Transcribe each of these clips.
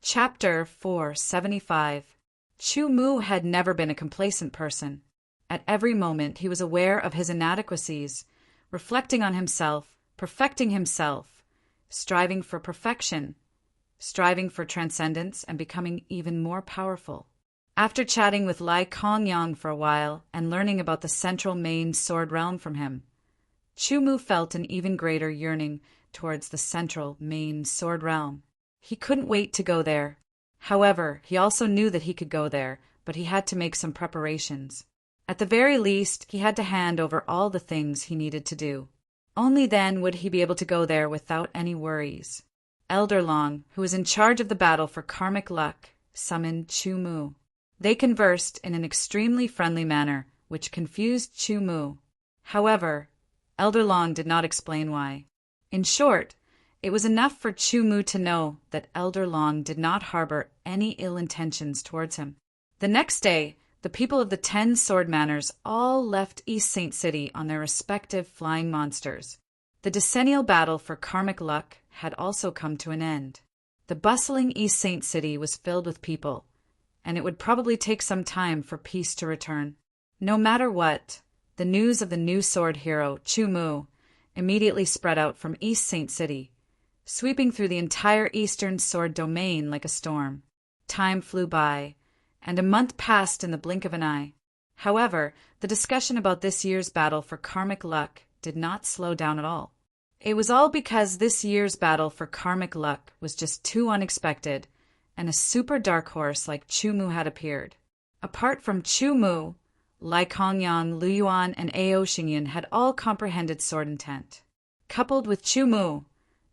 Chapter 475. Chu Mu had never been a complacent person. At every moment he was aware of his inadequacies, reflecting on himself, perfecting himself, striving for perfection, striving for transcendence and becoming even more powerful. After chatting with Lai Kongyang for a while and learning about the central main sword realm from him, Chu Mu felt an even greater yearning towards the central main sword realm. He couldn't wait to go there. However, he also knew that he could go there, but he had to make some preparations. At the very least, he had to hand over all the things he needed to do. Only then would he be able to go there without any worries. Elder Long, who was in charge of the battle for karmic luck, summoned Chu Mu. They conversed in an extremely friendly manner, which confused Chu Mu. However, Elder Long did not explain why. In short, it was enough for Chu Mu to know that Elder Long did not harbor any ill intentions towards him. The next day, the people of the 10 Sword Manors all left East Saint City on their respective flying monsters. The decennial battle for karmic luck had also come to an end. The bustling East Saint City was filled with people, and it would probably take some time for peace to return. No matter what, the news of the new sword hero, Chu Mu, immediately spread out from East Saint City, sweeping through the entire Eastern Sword domain like a storm. Time flew by, and a month passed in the blink of an eye. However, the discussion about this year's battle for karmic luck did not slow down at all. It was all because this year's battle for karmic luck was just too unexpected, and a super dark horse like Chu Mu had appeared. Apart from Chu Mu, Lai Kongyang, Lu Yuan, and Ao Xingyan had all comprehended sword intent. Coupled with Chu Mu,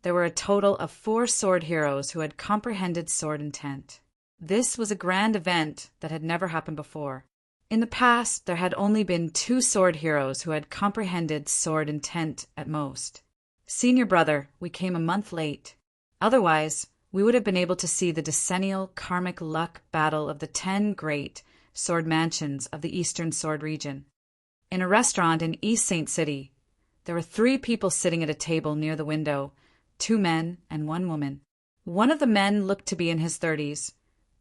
there were a total of 4 sword heroes who had comprehended sword intent. This was a grand event that had never happened before. In the past, there had only been 2 sword heroes who had comprehended sword intent at most. Senior brother, we came a month late. Otherwise, we would have been able to see the decennial karmic luck battle of the 10 great sword mansions of the Eastern Sword region. In a restaurant in East Saint City, there were 3 people sitting at a table near the window, 2 men and 1 woman. One of the men looked to be in his 30s,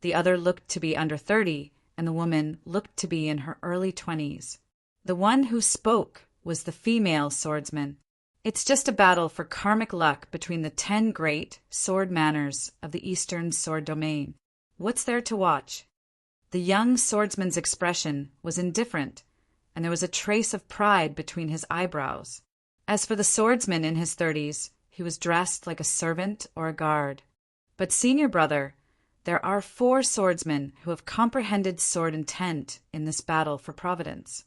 the other looked to be under 30, and the woman looked to be in her early 20s. The one who spoke was the female swordsman. It's just a battle for karmic luck between the 10 great sword manors of the Eastern Sword domain. What's there to watch? The young swordsman's expression was indifferent, and there was a trace of pride between his eyebrows. As for the swordsman in his 30s, he was dressed like a servant or a guard. But senior brother, there are 4 swordsmen who have comprehended sword intent in this battle for providence.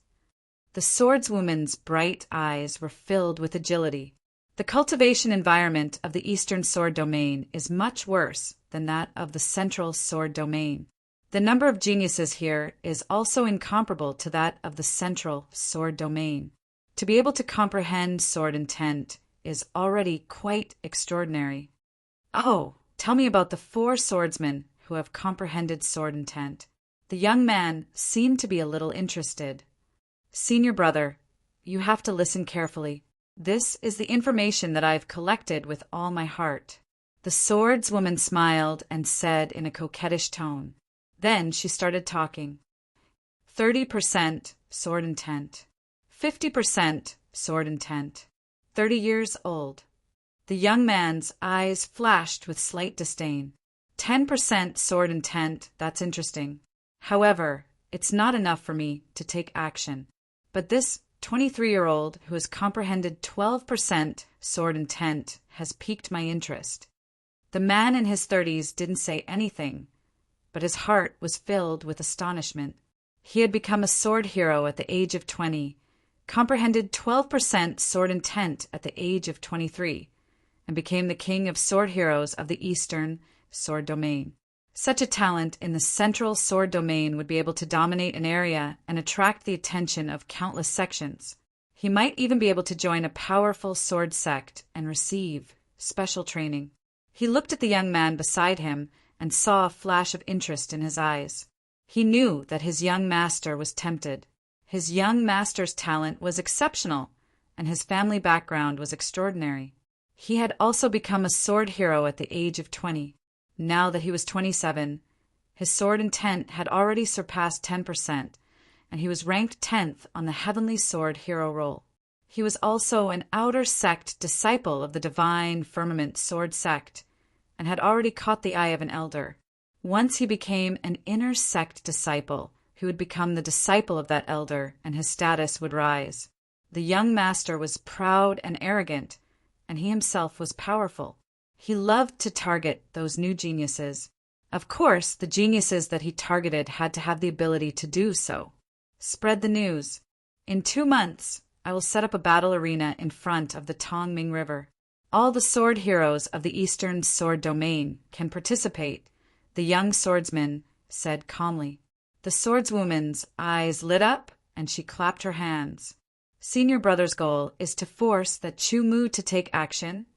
The swordswoman's bright eyes were filled with agility. The cultivation environment of the Eastern Sword domain is much worse than that of the Central Sword domain. The number of geniuses here is also incomparable to that of the Central Sword domain. To be able to comprehend sword intent is already quite extraordinary. Oh, tell me about the 4 swordsmen who have comprehended sword intent. The young man seemed to be a little interested. Senior brother, you have to listen carefully. This is the information that I've collected with all my heart. The swordswoman smiled and said in a coquettish tone. Then she started talking. 30% sword intent. 50% sword intent. 30 years old. The young man's eyes flashed with slight disdain. 10% sword intent, that's interesting. However, it's not enough for me to take action. But this 23-year-old who has comprehended 12% sword intent has piqued my interest. The man in his 30s didn't say anything, but his heart was filled with astonishment. He had become a sword hero at the age of 20, comprehended 12% sword intent at the age of 23, and became the king of sword heroes of the Eastern Sword domain. Such a talent in the Central Sword domain would be able to dominate an area and attract the attention of countless sections. He might even be able to join a powerful sword sect and receive special training. He looked at the young man beside him and saw a flash of interest in his eyes. He knew that his young master was tempted. His young master's talent was exceptional, and his family background was extraordinary. He had also become a sword hero at the age of 20. Now that he was 27, his sword intent had already surpassed 10%, and he was ranked 10th on the Heavenly Sword hero roll. He was also an outer sect disciple of the Divine Firmament Sword sect, and had already caught the eye of an elder. Once he became an inner sect disciple, he would become the disciple of that elder, and his status would rise. The young master was proud and arrogant, and he himself was powerful. He loved to target those new geniuses. Of course, the geniuses that he targeted had to have the ability to do so. Spread the news. In 2 months, I will set up a battle arena in front of the Tongming River. All the sword heroes of the Eastern Sword Domain can participate, the young swordsman said calmly. The swordswoman's eyes lit up, and she clapped her hands. Senior Brother's goal is to force that Chu-Mu to take action?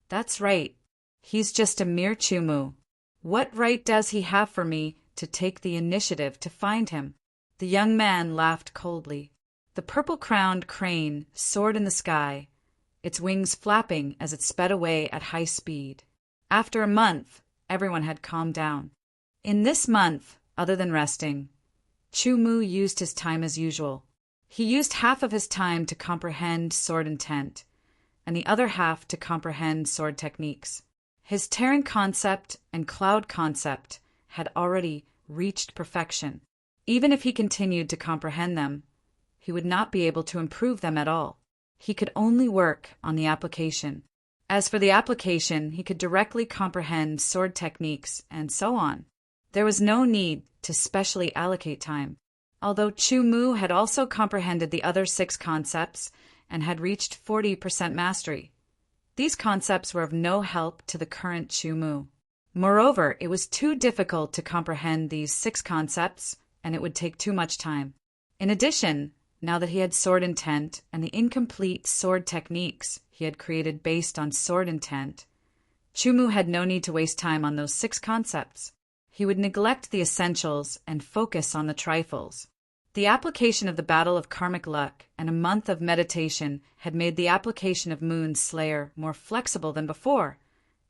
That's right. He's just a mere Chu-Mu. What right does he have for me to take the initiative to find him? The young man laughed coldly. The purple-crowned crane soared in the sky, its wings flapping as it sped away at high speed. After a month, everyone had calmed down. In this month, other than resting, Chu-Mu used his time as usual. He used half of his time to comprehend sword intent, and the other half to comprehend sword techniques. His Terran concept and Cloud concept had already reached perfection. Even if he continued to comprehend them, he would not be able to improve them at all. He could only work on the application. As for the application, he could directly comprehend sword techniques and so on. There was no need to specially allocate time. Although Chu-Mu had also comprehended the other 6 concepts and had reached 40% mastery, these concepts were of no help to the current Chu-Mu. Moreover, it was too difficult to comprehend these 6 concepts, and it would take too much time. In addition, now that he had sword intent and the incomplete sword techniques he had created based on sword intent, Chu-Mu had no need to waste time on those 6 concepts. He would neglect the essentials and focus on the trifles. The application of the Battle of Karmic Luck and a month of meditation had made the application of Moon Slayer more flexible than before,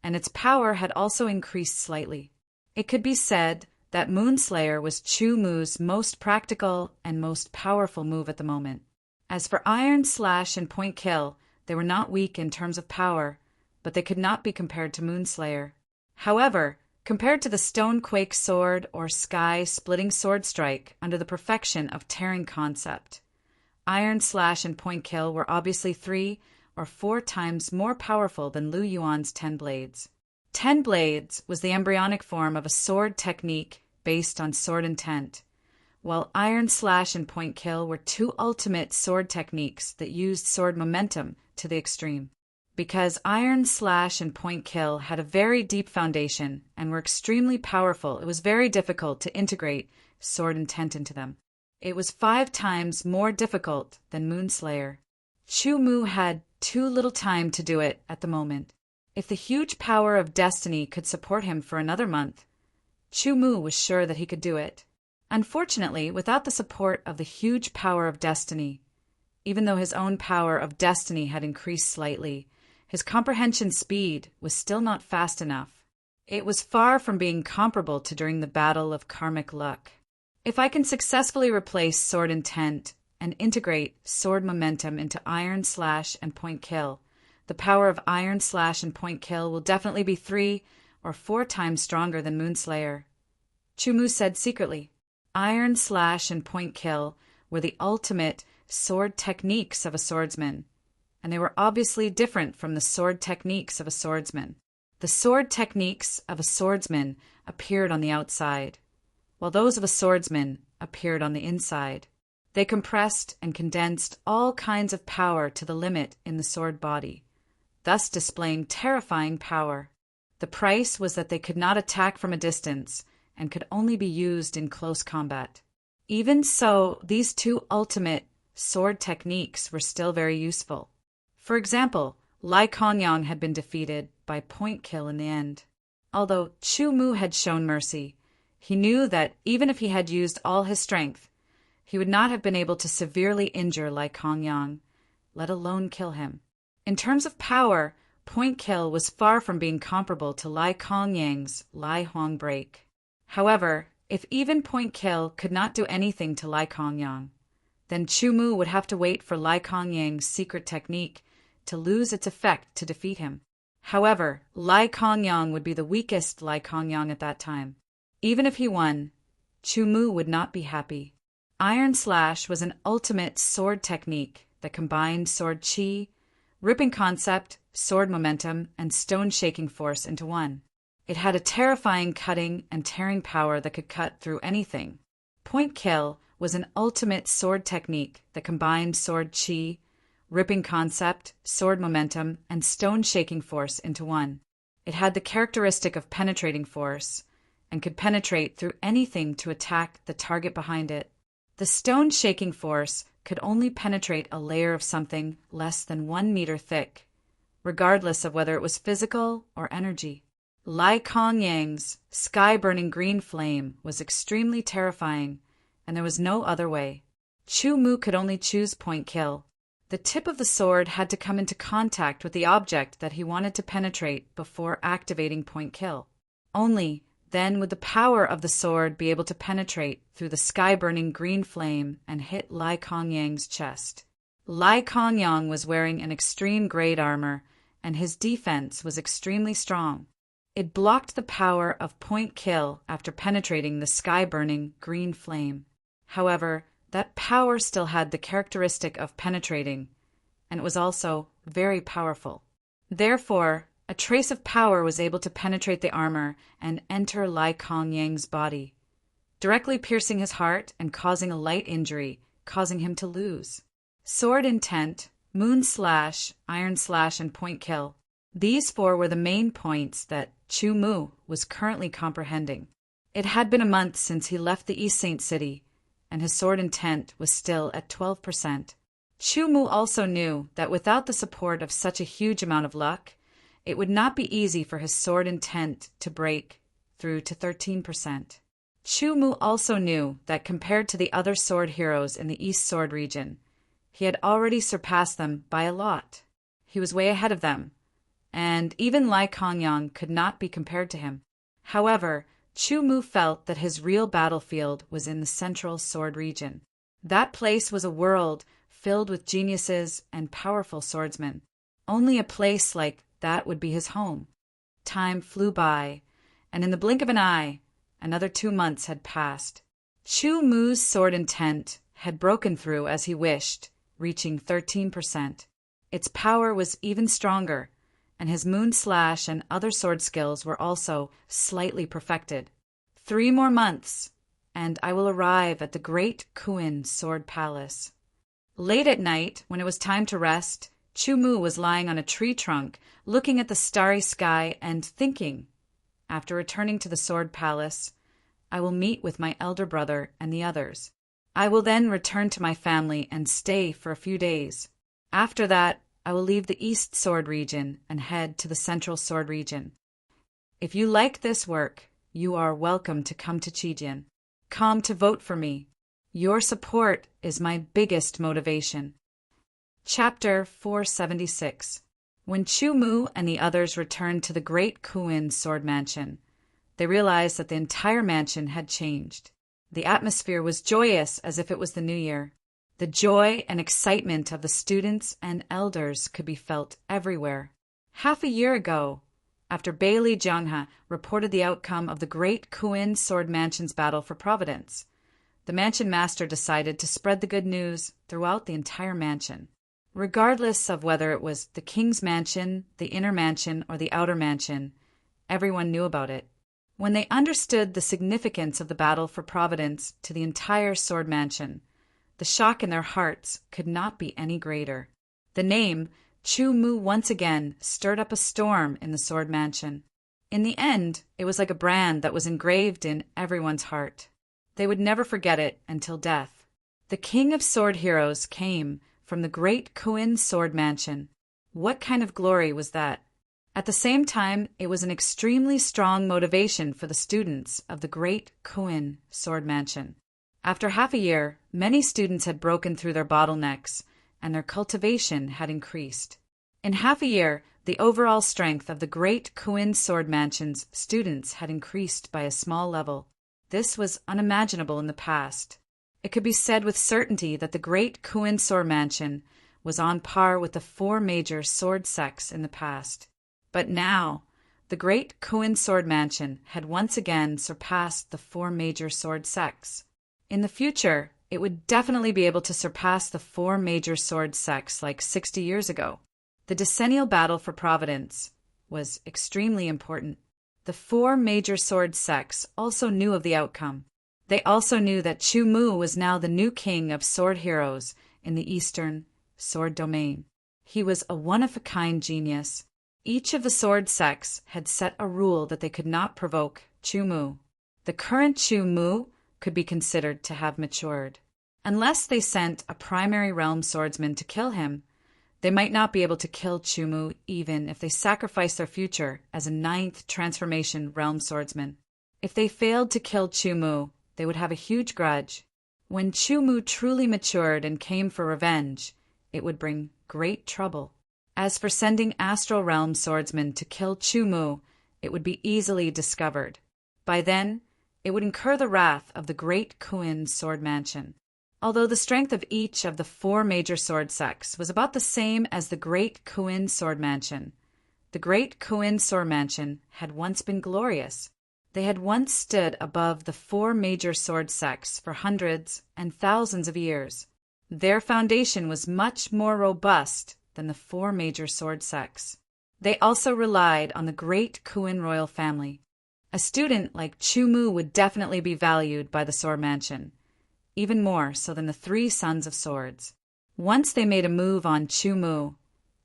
and its power had also increased slightly. It could be said that Moon Slayer was Chu-Mu's most practical and most powerful move at the moment. As for Iron Slash and Point Kill, they were not weak in terms of power, but they could not be compared to Moon Slayer. However, compared to the Stonequake Sword or Sky-Splitting Sword Strike under the perfection of Terran concept, Iron Slash and Point Kill were obviously 3 or 4 times more powerful than Lu Yuan's 10 Blades. 10 Blades was the embryonic form of a sword technique based on sword intent, while Iron Slash and Point Kill were 2 ultimate sword techniques that used sword momentum to the extreme. Because Iron Slash and Point Kill had a very deep foundation and were extremely powerful, it was very difficult to integrate sword intent into them. It was 5 times more difficult than Moon Slayer. Chu-Mu had too little time to do it at the moment. If the huge power of destiny could support him for another month, Chu-Mu was sure that he could do it. Unfortunately, without the support of the huge power of destiny, even though his own power of destiny had increased slightly, his comprehension speed was still not fast enough. It was far from being comparable to during the Battle of Karmic Luck. If I can successfully replace sword intent and integrate sword momentum into Iron Slash and Point Kill, the power of Iron Slash and Point Kill will definitely be 3 or 4 times stronger than Moon Slayer. Chu-Mu said secretly. Iron Slash and Point Kill were the ultimate sword techniques of a swordsman, and they were obviously different from the sword techniques of a swordsman. The sword techniques of a swordsman appeared on the outside, while those of a swordsman appeared on the inside. They compressed and condensed all kinds of power to the limit in the sword body, thus displaying terrifying power. The price was that they could not attack from a distance and could only be used in close combat. Even so, these 2 ultimate sword techniques were still very useful. For example, Lai Kongyang had been defeated by Point Kill in the end. Although Chu-Mu had shown mercy, he knew that even if he had used all his strength, he would not have been able to severely injure Lai Kongyang, let alone kill him. In terms of power, Point Kill was far from being comparable to Lai Kongyang's Lai Huang break. However, if even Point Kill could not do anything to Lai Kongyang, then Chu Mu would have to wait for Lai Kongyang's secret technique to lose its effect to defeat him. However, Lai Kongyang would be the weakest Lai Kongyang at that time. Even if he won, Chu Mu would not be happy. Iron Slash was an ultimate sword technique that combined sword chi, ripping concept, sword momentum, and stone-shaking force into one. It had a terrifying cutting and tearing power that could cut through anything. Point Kill was an ultimate sword technique that combined sword chi, ripping concept, sword momentum, and stone-shaking force into one. It had the characteristic of penetrating force, and could penetrate through anything to attack the target behind it. The stone-shaking force could only penetrate a layer of something less than 1 meter thick, regardless of whether it was physical or energy. Lai Kongyang's sky-burning green flame was extremely terrifying, and there was no other way. Chu Mu could only choose Point Kill. The tip of the sword had to come into contact with the object that he wanted to penetrate before activating Point Kill. Only then would the power of the sword be able to penetrate through the sky-burning green flame and hit Lai Kongyang's chest. Lai Kongyang was wearing an extreme grade armor, and his defense was extremely strong. It blocked the power of Point Kill after penetrating the sky-burning green flame. However, that power still had the characteristic of penetrating, and it was also very powerful. Therefore, a trace of power was able to penetrate the armor and enter Lai Kongyang's body, directly piercing his heart and causing a light injury, causing him to lose. Sword Intent, Moon Slash, Iron Slash, and Point Kill. These 4 were the main points that Chu Mu was currently comprehending. It had been a month since he left the East Saint City, and his sword intent was still at 12%. Chu Mu also knew that without the support of such a huge amount of luck, it would not be easy for his sword intent to break through to 13%. Chu Mu also knew that compared to the other sword heroes in the East Sword region, he had already surpassed them by a lot. He was way ahead of them, and even Lai Kongyang could not be compared to him. However, Chu Mu felt that his real battlefield was in the Central Sword region. That place was a world filled with geniuses and powerful swordsmen. Only a place like that would be his home. Time flew by, and in the blink of an eye, another 2 months had passed. Chu Mu's sword intent had broken through as he wished, reaching 13%. Its power was even stronger, and his Moon Slash and other sword skills were also slightly perfected. 3 more months, and I will arrive at the Great Kuin Sword Palace. Late at night, when it was time to rest, Chu Mu was lying on a tree trunk, looking at the starry sky and thinking, after returning to the Sword Palace, I will meet with my elder brother and the others. I will then return to my family and stay for a few days. After that, I will leave the East Sword region and head to the Central Sword region. If you like this work, you are welcome to come to Chijian. Come to vote for me. Your support is my biggest motivation. Chapter 476. When Chu Mu and the others returned to the Great Kuin Sword Mansion, they realized that the entire mansion had changed. The atmosphere was joyous as if it was the new year. The joy and excitement of the students and elders could be felt everywhere. Half a year ago, after Bailey Jianghe reported the outcome of the Great Kuin Sword Mansion's battle for Providence, the mansion master decided to spread the good news throughout the entire mansion. Regardless of whether it was the king's mansion, the inner mansion, or the outer mansion, everyone knew about it. When they understood the significance of the battle for Providence to the entire sword mansion, the shock in their hearts could not be any greater. The name Chu Mu once again stirred up a storm in the sword mansion. In the end, it was like a brand that was engraved in everyone's heart. They would never forget it until death. The king of sword heroes came from the Great Kuin Sword Mansion. What kind of glory was that? At the same time, it was an extremely strong motivation for the students of the Great Kuin Sword Mansion. After half a year, many students had broken through their bottlenecks, and their cultivation had increased. In half a year, the overall strength of the Great Kuin Sword Mansion's students had increased by a small level. This was unimaginable in the past. It could be said with certainty that the Great Kuin Sword Mansion was on par with the 4 major sword sects in the past. But now, the Great Kuin Sword Mansion had once again surpassed the 4 major sword sects. In the future, it would definitely be able to surpass the 4 major sword sects like 60 years ago. The decennial battle for providence was extremely important. The 4 major sword sects also knew of the outcome. They also knew that Chu Mu was now the new king of sword heroes in the Eastern sword domain. He was a one-of-a-kind genius. Each of the sword sects had set a rule that they could not provoke Chu Mu. The current Chu Mu could be considered to have matured. Unless they sent a primary realm swordsman to kill him, they might not be able to kill Chu Mu even if they sacrificed their future as a 9th transformation realm swordsman. If they failed to kill Chu Mu, they would have a huge grudge. When Chu Mu truly matured and came for revenge, it would bring great trouble. As for sending astral realm swordsmen to kill Chu Mu, it would be easily discovered. By then, it would incur the wrath of the Great Kuin Sword Mansion. Although the strength of each of the 4 major sword sects was about the same as the Great Kuin Sword Mansion, the Great Kuin Sword Mansion had once been glorious. They had once stood above the 4 major sword sects for hundreds and thousands of years. Their foundation was much more robust than the 4 major sword sects. They also relied on the Great Kuin royal family. A student like Chu Mu would definitely be valued by the Sword Mansion, even more so than the 3 Sons of Swords. Once they made a move on Chu Mu,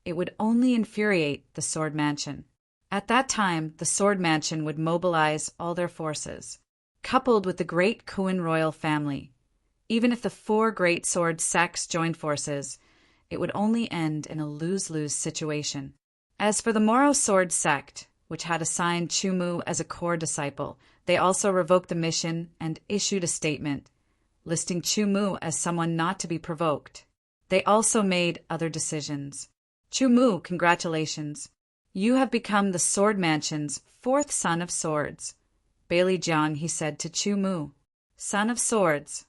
it would only infuriate the Sword Mansion. At that time, the Sword Mansion would mobilize all their forces, coupled with the Great Kuin royal family. Even if the 4 great sword sects joined forces, it would only end in a lose-lose situation. As for the Moro Sword sect, which had assigned Chu Mu as a core disciple, they also revoked the mission and issued a statement, listing Chu Mu as someone not to be provoked. They also made other decisions. Chu Mu, congratulations. You have become the Sword Mansion's 4th Son of Swords. Bailey Jiang, he said to Chu Mu. Son of Swords.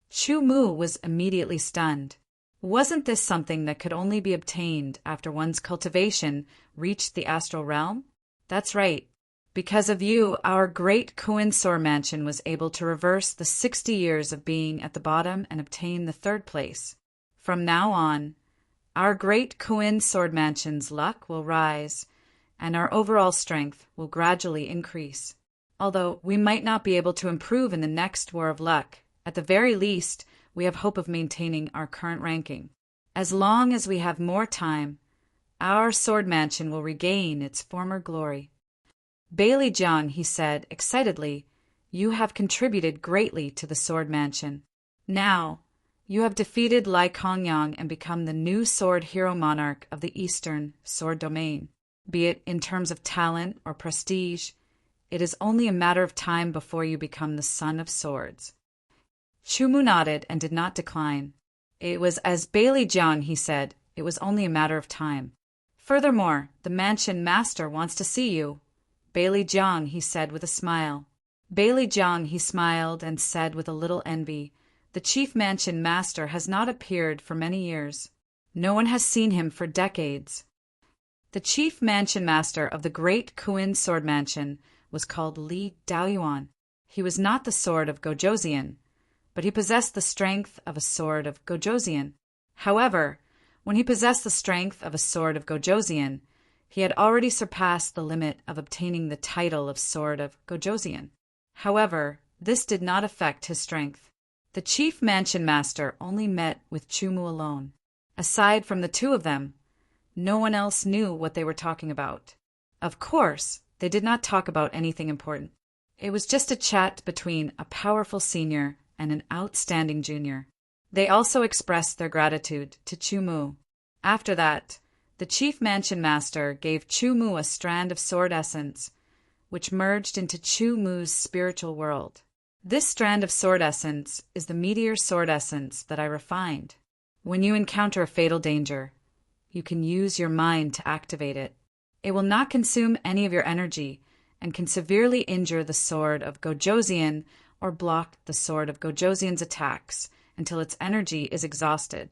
Chu Mu was immediately stunned. Wasn't this something that could only be obtained after one's cultivation reached the astral realm? That's right. Because of you, our Great Kuin Sword Mansion was able to reverse the 60 years of being at the bottom and obtain the 3rd place. From now on, our Great Kuin Sword Mansion's luck will rise, and our overall strength will gradually increase. Although we might not be able to improve in the next War of Luck, at the very least, we have hope of maintaining our current ranking. As long as we have more time, our Sword Mansion will regain its former glory. Bailey Jiang, he said excitedly, you have contributed greatly to the Sword Mansion. Now, you have defeated Lai Kongyang and become the new sword hero monarch of the Eastern sword domain. Be it in terms of talent or prestige, it is only a matter of time before you become the Son of Swords. Chu Mu nodded and did not decline. It was as Bailey Jiang, he said, it was only a matter of time. Furthermore, the mansion master wants to see you. Bailey Jiang, he said with a smile. Bailey Jiang, he smiled and said with a little envy, the chief mansion master has not appeared for many years. No one has seen him for decades. The chief mansion master of the Great Kuin Sword Mansion was called Li Daoyuan. He was not the sword of Gojoseon, but he possessed the strength of a sword of Gojoseon. However, when he possessed the strength of a sword of Gojoseon, he had already surpassed the limit of obtaining the title of Sword of Gojoseon. However, this did not affect his strength. The chief mansion master only met with Chu Mu alone. Aside from the 2 of them, no one else knew what they were talking about. Of course, they did not talk about anything important. It was just a chat between a powerful senior and an outstanding junior. They also expressed their gratitude to Chu Mu. After that, the chief mansion master gave Chu Mu a strand of sword essence, which merged into Chu Mu's spiritual world. This strand of sword essence is the meteor sword essence that I refined. When you encounter a fatal danger, you can use your mind to activate it. It will not consume any of your energy and can severely injure the sword of Gojosian or block the sword of Gojosian's attacks until its energy is exhausted.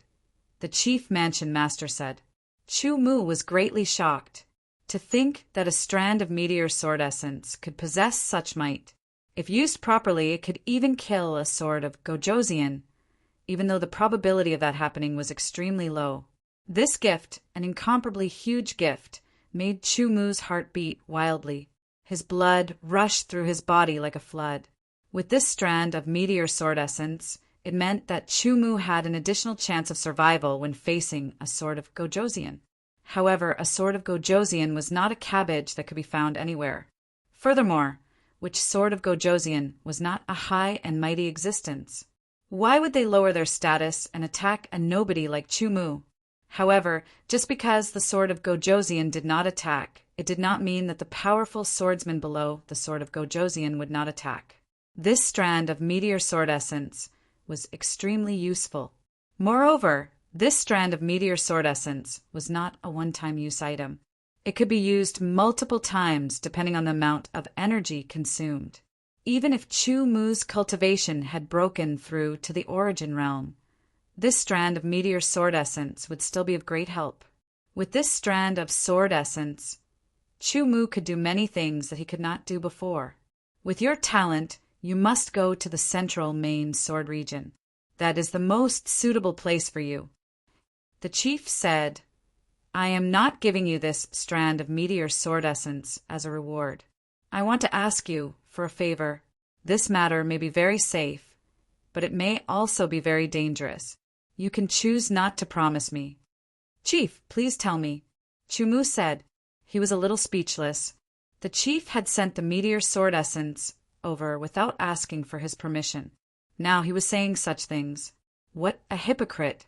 The chief mansion master said. Chu Mu was greatly shocked. To think that a strand of meteor sword essence could possess such might. If used properly, it could even kill a sword of Gojosian, even though the probability of that happening was extremely low. This gift, an incomparably huge gift, made Chu Mu's heart beat wildly. His blood rushed through his body like a flood. With this strand of meteor sword essence, it meant that Chu Mu had an additional chance of survival when facing a sword of Gojosian. However, a sword of Gojosian was not a cabbage that could be found anywhere. Furthermore, which sword of Gojosian was not a high and mighty existence. Why would they lower their status and attack a nobody like Chu Mu? However, just because the sword of Gojosian did not attack, it did not mean that the powerful swordsman below the sword of Gojosian would not attack. This strand of meteor sword essence was extremely useful. Moreover, this strand of meteor sword essence was not a one-time use item. It could be used multiple times depending on the amount of energy consumed. Even if Chu Mu's cultivation had broken through to the origin realm, this strand of meteor sword essence would still be of great help. With this strand of sword essence, Chu Mu could do many things that he could not do before. With your talent, you must go to the central main sword region. That is the most suitable place for you. The chief said, I am not giving you this strand of meteor sword essence as a reward. I want to ask you for a favor. This matter may be very safe, but it may also be very dangerous. You can choose not to promise me. Chief, please tell me. Chu Mu said. He was a little speechless. The chief had sent the meteor sword essence over without asking for his permission. Now he was saying such things. What a hypocrite.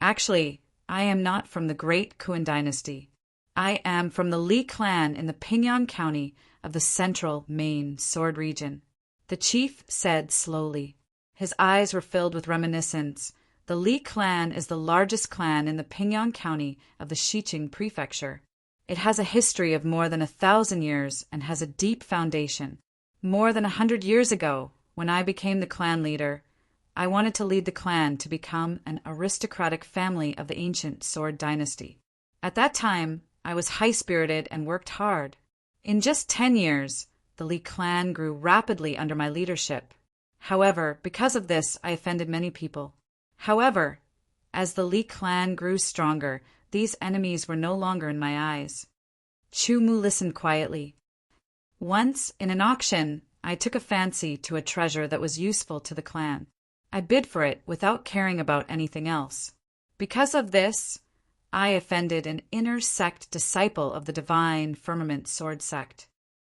Actually, I am not from the great Kuan dynasty. I am from the Li clan in the Pingyang County of the central main sword region. The chief said slowly. His eyes were filled with reminiscence. The Li clan is the largest clan in the Pingyang County of the Xiqing prefecture. It has a history of more than 1,000 years and has a deep foundation. More than 100 years ago, when I became the clan leader, I wanted to lead the clan to become an aristocratic family of the ancient sword dynasty. At that time, I was high-spirited and worked hard. In just 10 years, the Li clan grew rapidly under my leadership. However, because of this, I offended many people. However, as the Li clan grew stronger, these enemies were no longer in my eyes. Chu Mu listened quietly. Once, in an auction, I took a fancy to a treasure that was useful to the clan. I bid for it without caring about anything else. Because of this, I offended an inner sect disciple of the divine firmament sword sect.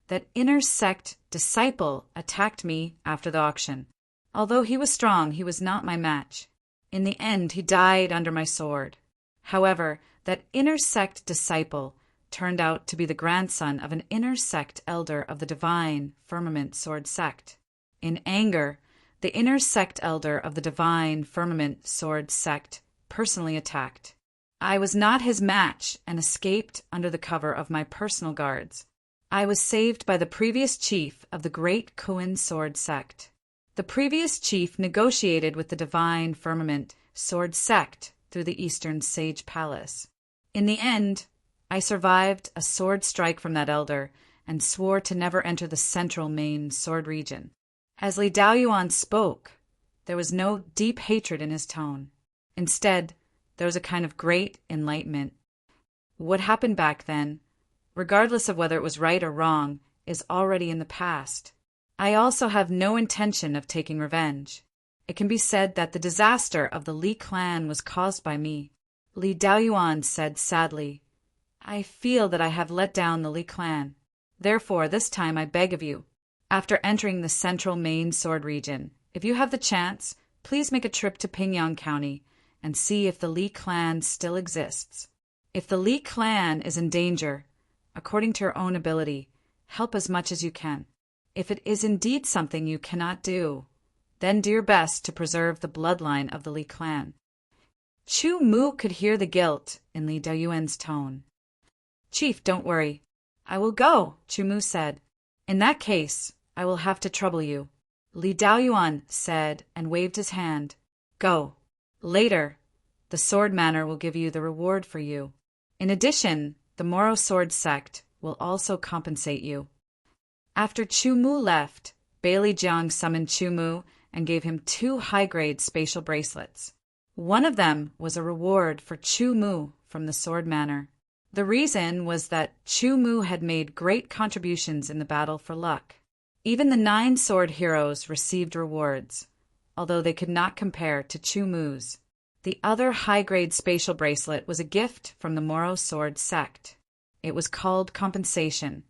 That inner sect disciple attacked me after the auction. Although he was strong, he was not my match. In the end, he died under my sword. However, that inner sect disciple turned out to be the grandson of an inner sect elder of the divine firmament sword sect. In anger, the inner sect elder of the divine firmament sword sect personally attacked. I was not his match and escaped under the cover of my personal guards. I was saved by the previous chief of the great Kuan sword sect. The previous chief negotiated with the divine firmament sword sect through the Eastern Sage Palace. In the end, I survived a sword strike from that elder and swore to never enter the central main sword region. As Li Daoyuan spoke, there was no deep hatred in his tone. Instead, there was a kind of great enlightenment. What happened back then, regardless of whether it was right or wrong, is already in the past. I also have no intention of taking revenge. It can be said that the disaster of the Li clan was caused by me. Li Daoyuan said sadly, I feel that I have let down the Li clan. Therefore, this time I beg of you, after entering the central main sword region, if you have the chance, please make a trip to Pingyang County and see if the Li clan still exists. If the Li clan is in danger, according to your own ability, help as much as you can. If it is indeed something you cannot do, then do your best to preserve the bloodline of the Li clan. Chu Mu could hear the guilt in Li Daoyuan's tone. "Chief, don't worry. I will go," Chu Mu said. "In that case, I will have to trouble you," Li Daoyuan said and waved his hand. "Go. Later, the Sword Manor will give you the reward for you. In addition, the Moro Sword Sect will also compensate you." After Chu Mu left, Bailey Jiang summoned Chu Mu and gave him 2 high-grade spatial bracelets. One of them was a reward for Chu Mu from the Sword Manor. The reason was that Chu Mu had made great contributions in the battle for luck. Even the 9 sword heroes received rewards, although they could not compare to Chu Mu's. The other high-grade spatial bracelet was a gift from the Moro Sword Sect. It was called compensation,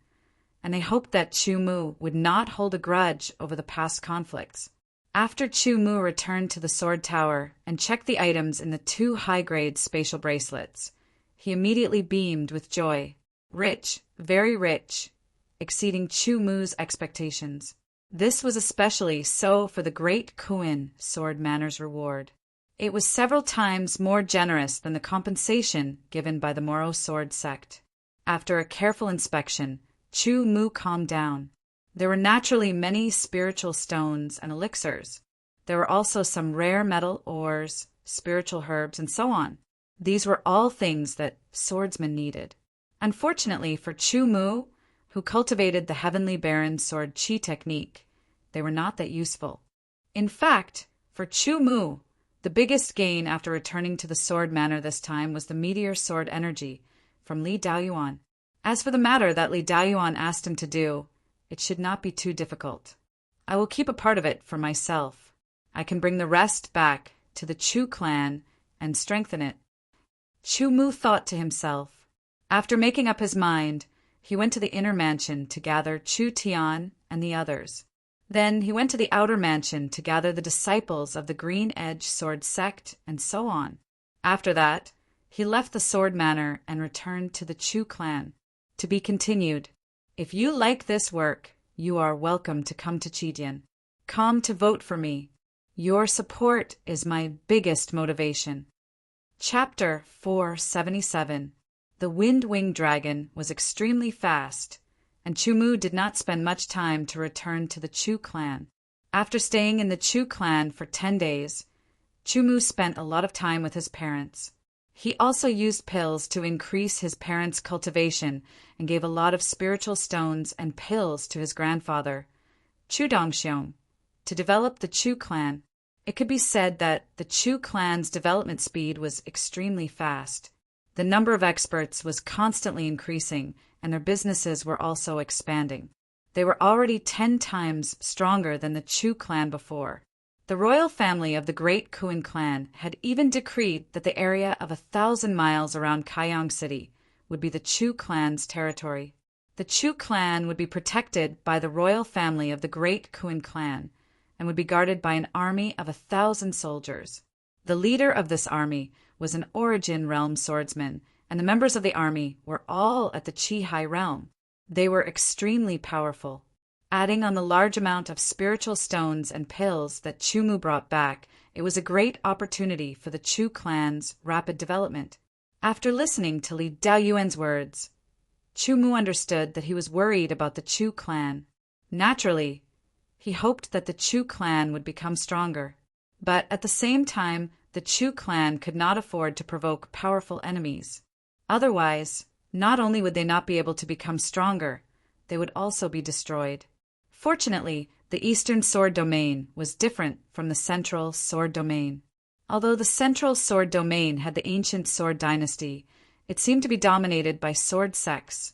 and they hoped that Chu Mu would not hold a grudge over the past conflicts. After Chu Mu returned to the Sword Tower and checked the items in the 2 high-grade spatial bracelets, he immediately beamed with joy. Rich, very rich, exceeding Chu Mu's expectations. This was especially so for the Great Kuin Sword Manor's reward. It was several times more generous than the compensation given by the Moro Sword Sect. After a careful inspection, Chu Mu calmed down. There were naturally many spiritual stones and elixirs. There were also some rare metal ores, spiritual herbs, and so on. These were all things that swordsmen needed. Unfortunately for Chu Mu, who cultivated the Heavenly Baron sword chi technique, they were not that useful. In fact, for Chu Mu, the biggest gain after returning to the Sword Manor this time was the meteor sword energy from Li Daoyuan. As for the matter that Li Daoyuan asked him to do, it should not be too difficult. I will keep a part of it for myself. I can bring the rest back to the Chu clan and strengthen it. Chu Mu thought to himself. After making up his mind, he went to the inner mansion to gather Chu Tian and the others. Then he went to the outer mansion to gather the disciples of the Green Edge Sword Sect and so on. After that, he left the Sword Manor and returned to the Chu clan. To be continued. If you like this work, you are welcome to come to Chidian. Come to vote for me. Your support is my biggest motivation. Chapter 477. The Wind-Winged Dragon was extremely fast, and Chu Mu did not spend much time to return to the Chu clan. After staying in the Chu clan for 10 days, Chu Mu spent a lot of time with his parents. He also used pills to increase his parents' cultivation and gave a lot of spiritual stones and pills to his grandfather, Chu Dongxiong, to develop the Chu clan. It could be said that the Chu clan's development speed was extremely fast. The number of experts was constantly increasing, and their businesses were also expanding. They were already 10 times stronger than the Chu clan before. The royal family of the Great Kuin clan had even decreed that the area of 1,000 miles around Kaiyang City would be the Chu clan's territory. The Chu clan would be protected by the royal family of the Great Kuin clan and would be guarded by an army of 1,000 soldiers. The leader of this army was an Origin Realm swordsman, and the members of the army were all at the Chi-Hai realm. They were extremely powerful. Adding on the large amount of spiritual stones and pills that Chu Mu brought back, it was a great opportunity for the Chu clan's rapid development. After listening to Li Daoyuan's words, Chu Mu understood that he was worried about the Chu clan. Naturally, he hoped that the Chu clan would become stronger. But at the same time, the Chu clan could not afford to provoke powerful enemies. Otherwise, not only would they not be able to become stronger, they would also be destroyed. Fortunately, the Eastern Sword Domain was different from the Central Sword Domain. Although the Central Sword Domain had the ancient Sword Dynasty, it seemed to be dominated by sword sects,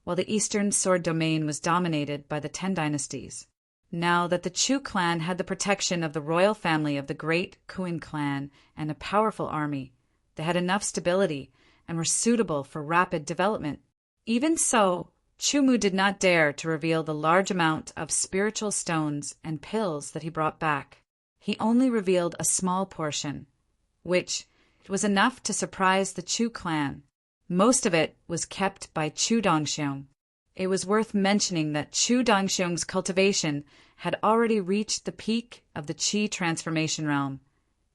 while the Eastern Sword Domain was dominated by the 10 dynasties. Now that the Chu clan had the protection of the royal family of the Great Kuin clan and a powerful army, they had enough stability and were suitable for rapid development. Even so, Chu Mu did not dare to reveal the large amount of spiritual stones and pills that he brought back. He only revealed a small portion, which was enough to surprise the Chu clan. Most of it was kept by Chu Dongxiong. It was worth mentioning that Chu Dongxiong's cultivation had already reached the peak of the Qi transformation realm,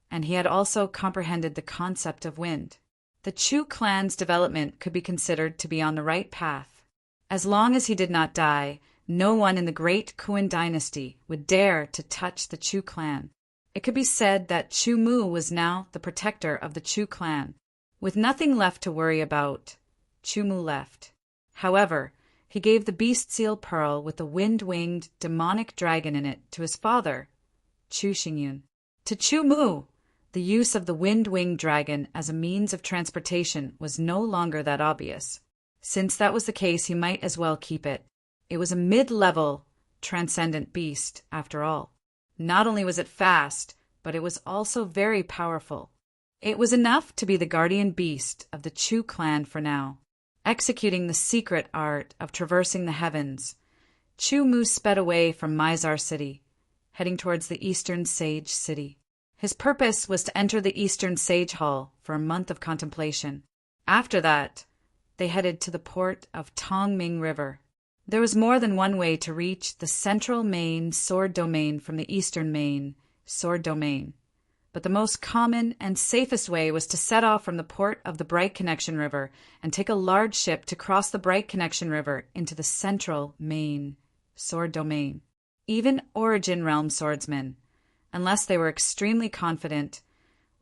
and he had also comprehended the concept of wind. The Chu clan's development could be considered to be on the right path. As long as he did not die, no one in the great Kuan dynasty would dare to touch the Chu clan. It could be said that Chu Mu was now the protector of the Chu clan. With nothing left to worry about, Chu Mu left. However, he gave the beast seal pearl with the wind-winged demonic dragon in it to his father, Chu Xingyun. To Chu Mu, the use of the wind-winged dragon as a means of transportation was no longer that obvious. Since that was the case, he might as well keep it. It was a mid-level, transcendent beast, after all. Not only was it fast, but it was also very powerful. It was enough to be the guardian beast of the Chu clan for now. Executing the secret art of traversing the heavens, Chu Mu sped away from Mizar City, heading towards the Eastern Sage City. His purpose was to enter the Eastern Sage Hall for a month of contemplation. After that, they headed to the port of Tongming River. There was more than one way to reach the central main sword domain from the eastern main sword domain, but the most common and safest way was to set off from the port of the Bright Connection River and take a large ship to cross the Bright Connection River into the central main sword domain. Even Origin Realm swordsmen, unless they were extremely confident,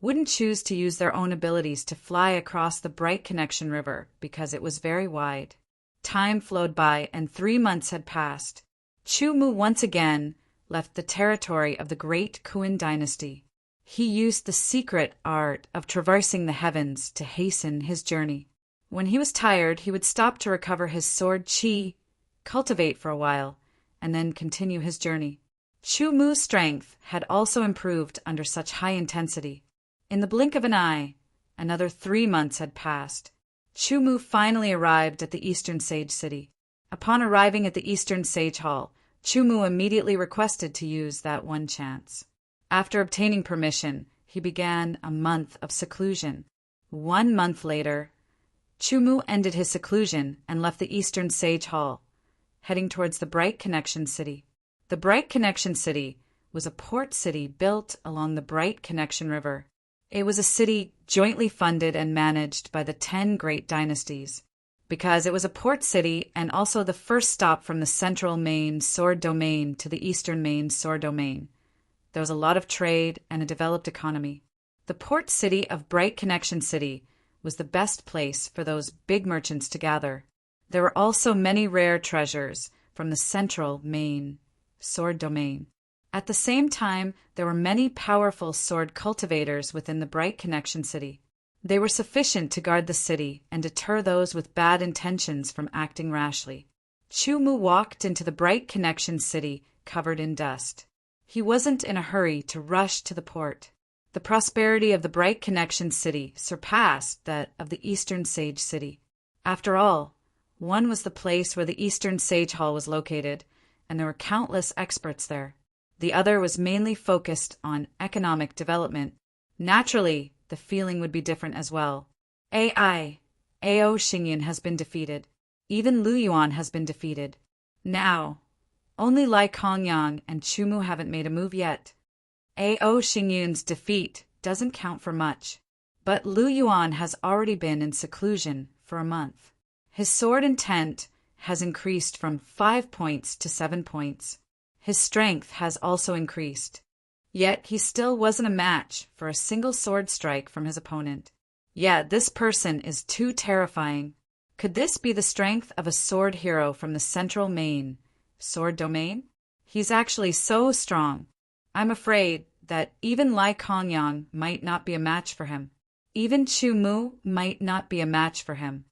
wouldn't choose to use their own abilities to fly across the Bright Connection River because it was very wide. Time flowed by, and 3 months had passed. Chu Mu once again left the territory of the great Kuan dynasty. He used the secret art of traversing the heavens to hasten his journey. When he was tired, he would stop to recover his sword chi, cultivate for a while, and then continue his journey. Chu Mu's strength had also improved under such high intensity. In the blink of an eye, another 3 months had passed. Chu Mu finally arrived at the Eastern Sage City. Upon arriving at the Eastern Sage Hall, Chu Mu immediately requested to use that one chance. After obtaining permission, he began a month of seclusion. 1 month later, Chu Mu ended his seclusion and left the Eastern Sage Hall, heading towards the Bright Connection City. The Bright Connection City was a port city built along the Bright Connection River. It was a city jointly funded and managed by the 10 great dynasties. Because it was a port city and also the first stop from the central main sword domain to the eastern main sword domain, there was a lot of trade and a developed economy. The port city of Bright Connection City was the best place for those big merchants to gather. There were also many rare treasures from the central main sword domain. At the same time, there were many powerful sword cultivators within the Bright Connection City. They were sufficient to guard the city and deter those with bad intentions from acting rashly. Chu Mu walked into the Bright Connection City covered in dust. He wasn't in a hurry to rush to the port. The prosperity of the Bright Connection City surpassed that of the Eastern Sage City. After all, one was the place where the Eastern Sage Hall was located, and there were countless experts there. The other was mainly focused on economic development. Naturally, the feeling would be different as well. Ao Xingyan has been defeated. Even Lu Yuan has been defeated. Now, only Lai Kongyang and Chu Mu haven't made a move yet. Ao Xingyan's defeat doesn't count for much, but Lu Yuan has already been in seclusion for a month. His sword intent has increased from 5 points to 7 points. His strength has also increased. Yet he still wasn't a match for a single sword strike from his opponent. Yeah, this person is too terrifying. Could this be the strength of a sword hero from the central main sword domain? He's actually so strong. I'm afraid that even Lai Kongyang might not be a match for him. Even Chu Mu might not be a match for him.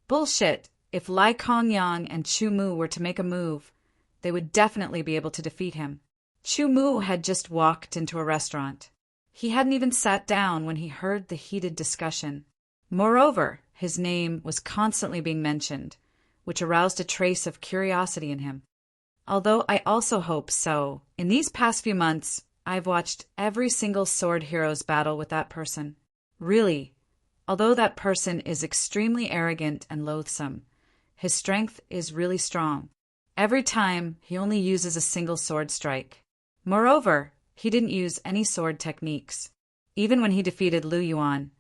Bullshit! If Lai Kongyang and Chu Mu were to make a move, they would definitely be able to defeat him. Chu Mu had just walked into a restaurant. He hadn't even sat down when he heard the heated discussion. Moreover, his name was constantly being mentioned, which aroused a trace of curiosity in him. Although I also hope so, in these past few months, I've watched every single sword hero's battle with that person. Really, although that person is extremely arrogant and loathsome, his strength is really strong. Every time, he only uses a single sword strike. Moreover, he didn't use any sword techniques. Even when he defeated Lu Yuan,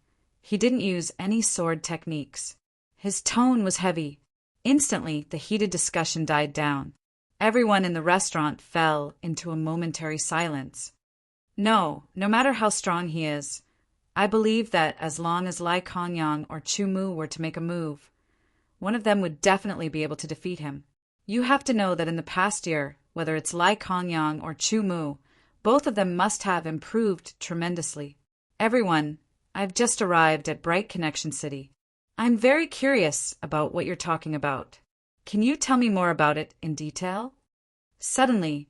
he didn't use any sword techniques. His tone was heavy. Instantly, the heated discussion died down. Everyone in the restaurant fell into a momentary silence. No matter how strong he is, I believe that as long as Lai Kongyang or Chu Mu were to make a move, one of them would definitely be able to defeat him. You have to know that in the past year, whether it's Lai Kongyang or Chu Mu, both of them must have improved tremendously. Everyone, I've just arrived at Bright Connection City. I'm very curious about what you're talking about. Can you tell me more about it in detail? Suddenly,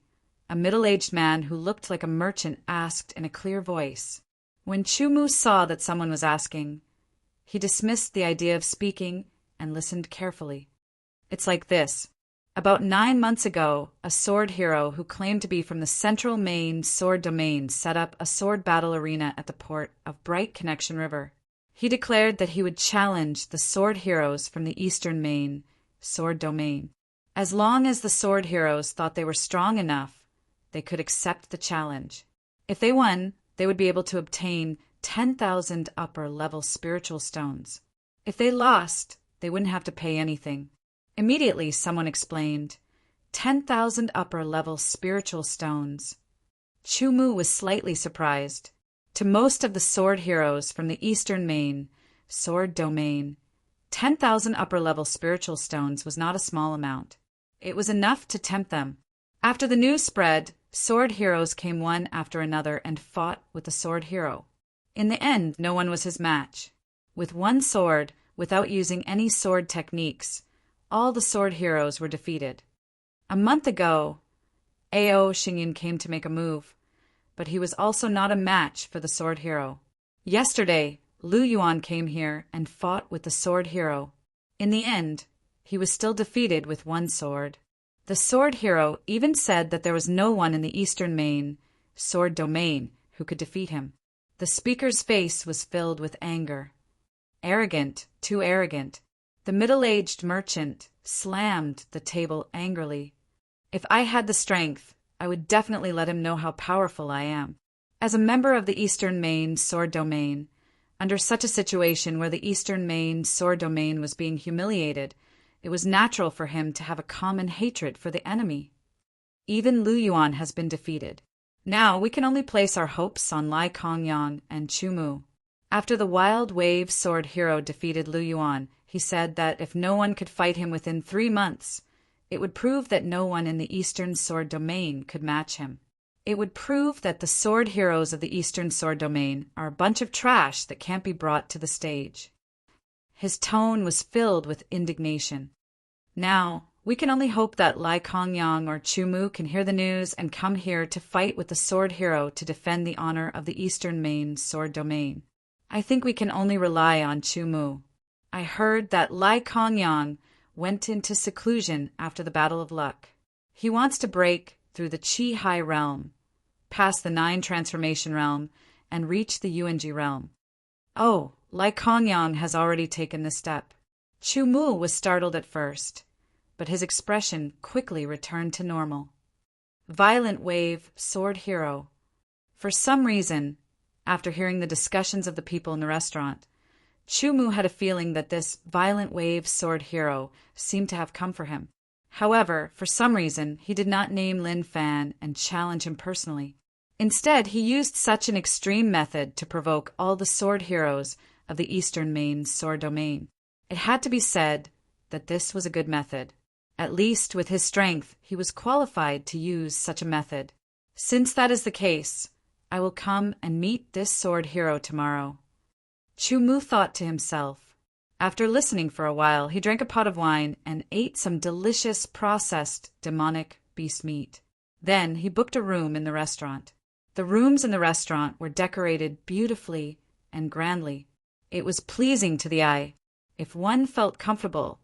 a middle-aged man who looked like a merchant asked in a clear voice. When Chu Mu saw that someone was asking, he dismissed the idea of speaking and listened carefully. It's like this. About 9 months ago, a sword hero who claimed to be from the Central Main Sword Domain set up a sword battle arena at the port of Bright Connection River. He declared that he would challenge the sword heroes from the Eastern Main Sword Domain. As long as the sword heroes thought they were strong enough, they could accept the challenge. If they won, they would be able to obtain 10,000 upper-level spiritual stones. If they lost, they wouldn't have to pay anything. Immediately, someone explained, 10,000 upper-level spiritual stones. Chu Mu was slightly surprised. To most of the sword heroes from the Eastern Main Sword Domain, 10,000 upper-level spiritual stones was not a small amount. It was enough to tempt them. After the news spread, sword heroes came one after another and fought with the sword hero. In the end, no one was his match. With one sword, without using any sword techniques, all the sword heroes were defeated. A month ago, Ao Xingyin came to make a move, but he was also not a match for the sword hero. Yesterday, Lu Yuan came here and fought with the sword hero. In the end, he was still defeated with one sword. The sword hero even said that there was no one in the Eastern Main Sword Domain who could defeat him. The speaker's face was filled with anger. Arrogant, too arrogant. The middle-aged merchant slammed the table angrily. If I had the strength, I would definitely let him know how powerful I am. As a member of the Eastern Main Sword Domain, under such a situation where the Eastern Main Sword Domain was being humiliated, it was natural for him to have a common hatred for the enemy. Even Lu Yuan has been defeated. Now we can only place our hopes on Lai Kongyang and Chu Mu. After the Wild Wave sword hero defeated Lu Yuan, he said that if no one could fight him within 3 months, it would prove that no one in the Eastern Sword Domain could match him. It would prove that the sword heroes of the Eastern Sword Domain are a bunch of trash that can't be brought to the stage. His tone was filled with indignation. Now, we can only hope that Lai Kongyang or Chu Mu can hear the news and come here to fight with the sword hero to defend the honor of the Eastern Main Sword Domain. I think we can only rely on Chu Mu. I heard that Lai Kongyang went into seclusion after the Battle of Luck. He wants to break through the Qi Hai realm, past the 9 transformation realm, and reach the Yuanji realm. Oh, Lai Kongyang has already taken this step. Chu Mu was startled at first, but his expression quickly returned to normal. Violent Wave Sword Hero. For some reason, after hearing the discussions of the people in the restaurant, Chu Mu had a feeling that this Violent Wave Sword Hero seemed to have come for him. However, for some reason, he did not name Lin Fan and challenge him personally. Instead, he used such an extreme method to provoke all the sword heroes of the Eastern Main Sword Domain. It had to be said that this was a good method. At least with his strength, he was qualified to use such a method. Since that is the case, I will come and meet this sword hero tomorrow. Chu Mu thought to himself. After listening for a while, he drank a pot of wine and ate some delicious processed demonic beast meat. Then he booked a room in the restaurant. The rooms in the restaurant were decorated beautifully and grandly. It was pleasing to the eye. If one felt comfortable,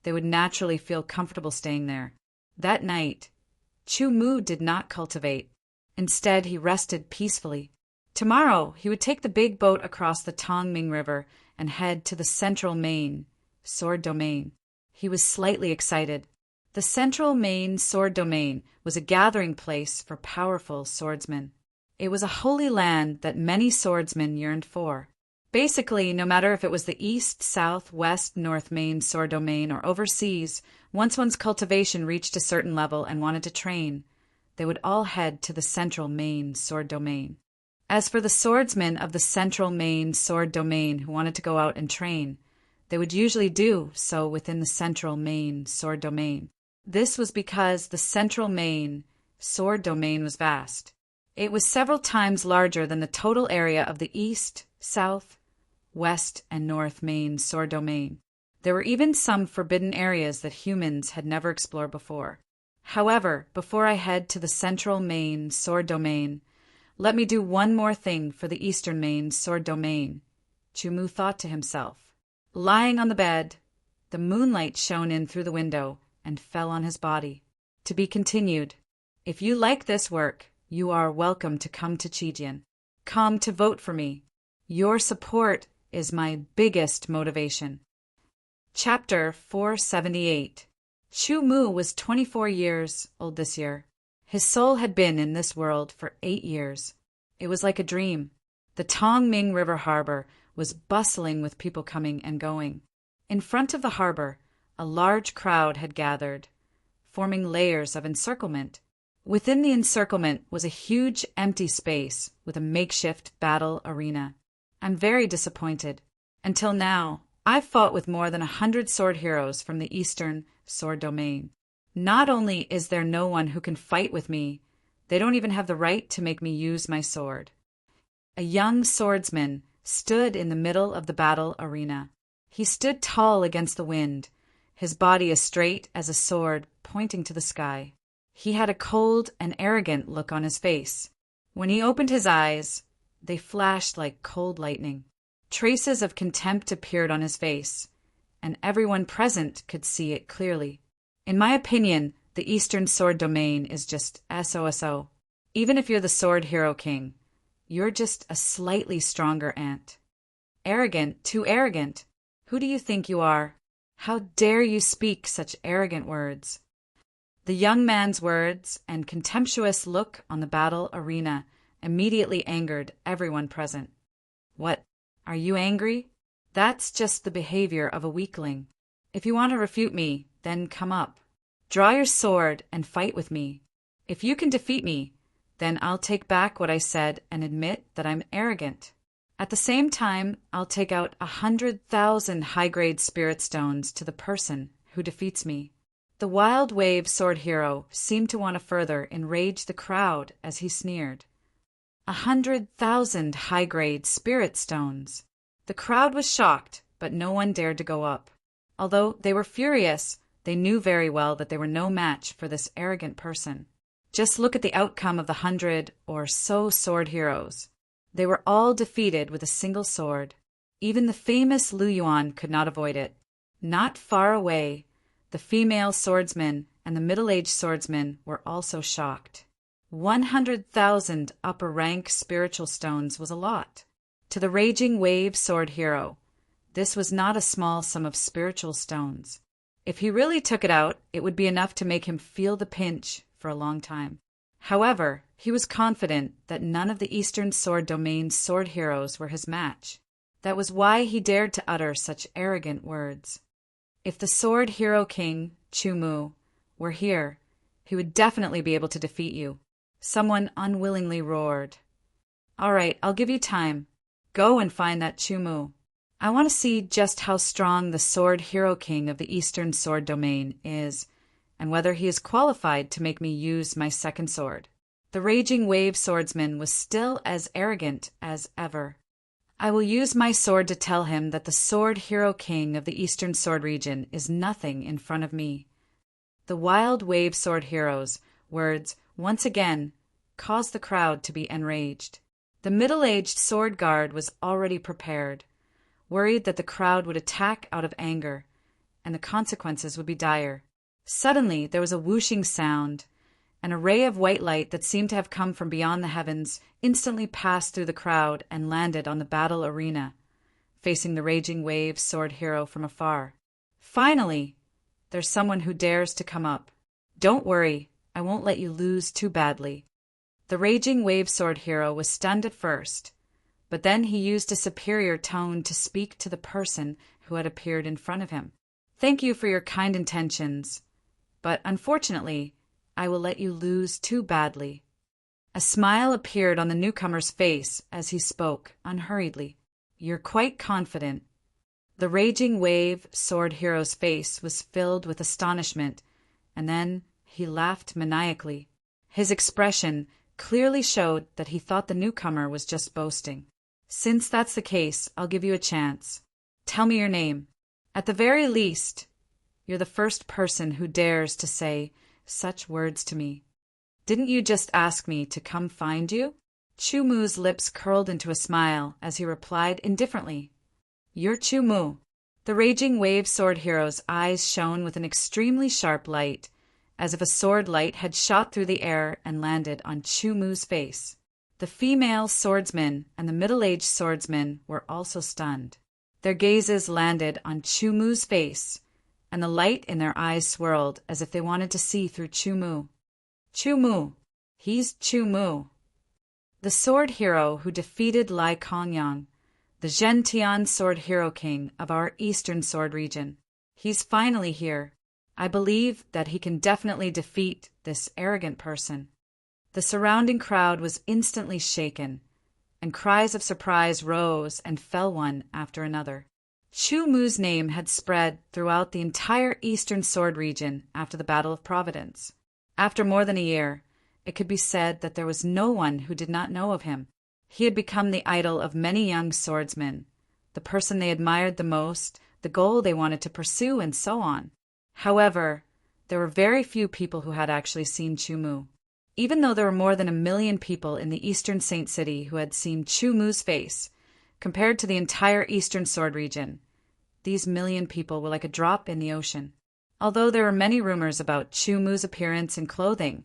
they would naturally feel comfortable staying there. That night, Chu Mu did not cultivate. Instead, he rested peacefully. Tomorrow, he would take the big boat across the Tongming River and head to the Central Main Sword Domain. He was slightly excited. The Central Main Sword Domain was a gathering place for powerful swordsmen. It was a holy land that many swordsmen yearned for. Basically, no matter if it was the east, south, west, north main sword domain or overseas, once one's cultivation reached a certain level and wanted to train, they would all head to the central main sword domain. As for the swordsmen of the central main sword domain who wanted to go out and train, they would usually do so within the central main sword domain. This was because the central main sword domain was vast. It was several times larger than the total area of the east, south, west, and north main sword domain. There were even some forbidden areas that humans had never explored before. However, before I head to the central main sword domain, let me do one more thing for the eastern main sword domain, Chumu thought to himself. Lying on the bed, the moonlight shone in through the window and fell on his body. To be continued. If you like this work, you are welcome to come to Chijian. Come to vote for me. Your support is my biggest motivation. Chapter 478. Chumu was 24 years old this year. His soul had been in this world for 8 years. It was like a dream. The Tongming River harbor was bustling with people coming and going. In front of the harbor, a large crowd had gathered, forming layers of encirclement. Within the encirclement was a huge empty space with a makeshift battle arena. I'm very disappointed. Until now, I've fought with more than 100 sword heroes from the eastern sword domain. Not only is there no one who can fight with me, they don't even have the right to make me use my sword. A young swordsman stood in the middle of the battle arena. He stood tall against the wind, his body as straight as a sword pointing to the sky. He had a cold and arrogant look on his face. When he opened his eyes, they flashed like cold lightning. Traces of contempt appeared on his face, and everyone present could see it clearly. In my opinion, the Eastern Sword Domain is just SOSO. Even if you're the Sword Hero King, you're just a slightly stronger ant. Arrogant, too arrogant. Who do you think you are? How dare you speak such arrogant words? The young man's words and contemptuous look on the battle arena immediately angered everyone present. What? Are you angry? That's just the behavior of a weakling. If you want to refute me, then come up. Draw your sword and fight with me. If you can defeat me, then I'll take back what I said and admit that I'm arrogant. At the same time, I'll take out 100,000 high-grade spirit stones to the person who defeats me. The Wild Wave sword hero seemed to want to further enrage the crowd as he sneered. 100,000 high-grade spirit stones. The crowd was shocked, but no one dared to go up. Although they were furious, they knew very well that they were no match for this arrogant person. Just look at the outcome of the 100 or so sword heroes. They were all defeated with a single sword. Even the famous Lu Yuan could not avoid it. Not far away, the female swordsman and the middle-aged swordsman were also shocked. 100,000 upper-rank spiritual stones was a lot. To the Raging Wave sword hero, this was not a small sum of spiritual stones. If he really took it out, it would be enough to make him feel the pinch for a long time. However, he was confident that none of the Eastern Sword Domain's sword heroes were his match. That was why he dared to utter such arrogant words. If the Sword Hero King, Chumu, were here, he would definitely be able to defeat you. Someone unwillingly roared. All right, I'll give you time. Go and find that Chumu. I want to see just how strong the Sword Hero King of the Eastern Sword Domain is, and whether he is qualified to make me use my second sword. The Raging Wave swordsman was still as arrogant as ever. I will use my sword to tell him that the Sword Hero King of the Eastern Sword region is nothing in front of me. The Wild Wave sword hero's words once again caused the crowd to be enraged. The middle-aged sword guard was already prepared, worried that the crowd would attack out of anger, and the consequences would be dire. Suddenly, there was a whooshing sound. An array of white light that seemed to have come from beyond the heavens instantly passed through the crowd and landed on the battle arena, facing the Raging Wave sword hero from afar. Finally, there's someone who dares to come up. Don't worry, I won't let you lose too badly. The Raging Wave Sword Hero was stunned at first, but then he used a superior tone to speak to the person who had appeared in front of him. "Thank you for your kind intentions, but unfortunately, I will let you lose too badly." A smile appeared on the newcomer's face as he spoke unhurriedly. "You're quite confident." The Raging Wave Sword Hero's face was filled with astonishment, and then he laughed maniacally. His expression clearly showed that he thought the newcomer was just boasting. "Since that's the case, I'll give you a chance. Tell me your name. At the very least, you're the first person who dares to say such words to me. Didn't you just ask me to come find you?" Chu Mu's lips curled into a smile as he replied indifferently, "You're Chu Mu." The Raging Wave Sword Hero's eyes shone with an extremely sharp light, as if a sword light had shot through the air and landed on Chu Mu's face. The female swordsman and the middle-aged swordsman were also stunned. Their gazes landed on Chu Mu's face, and the light in their eyes swirled as if they wanted to see through Chu Mu. "Chu Mu. He's Chu Mu. The sword hero who defeated Lai Kongyang, the Zhentian Sword Hero King of our Eastern Sword region. He's finally here. I believe that he can definitely defeat this arrogant person." The surrounding crowd was instantly shaken, and cries of surprise rose and fell one after another. Chu Mu's name had spread throughout the entire Eastern Sword region after the Battle of Providence. After more than a year, it could be said that there was no one who did not know of him. He had become the idol of many young swordsmen, the person they admired the most, the goal they wanted to pursue, and so on. However, there were very few people who had actually seen Chu Mu. Even though there were more than 1 million people in the Eastern Saint City who had seen Chu Mu's face, compared to the entire Eastern Sword region, these million people were like a drop in the ocean. Although there were many rumors about Chu Mu's appearance and clothing,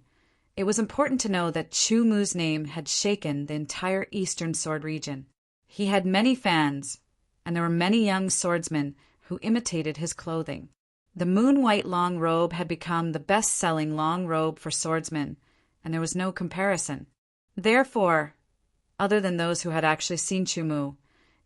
it was important to know that Chu Mu's name had shaken the entire Eastern Sword region. He had many fans, and there were many young swordsmen who imitated his clothing. The moon-white long robe had become the best-selling long robe for swordsmen, and there was no comparison. Therefore, other than those who had actually seen Chu Mu,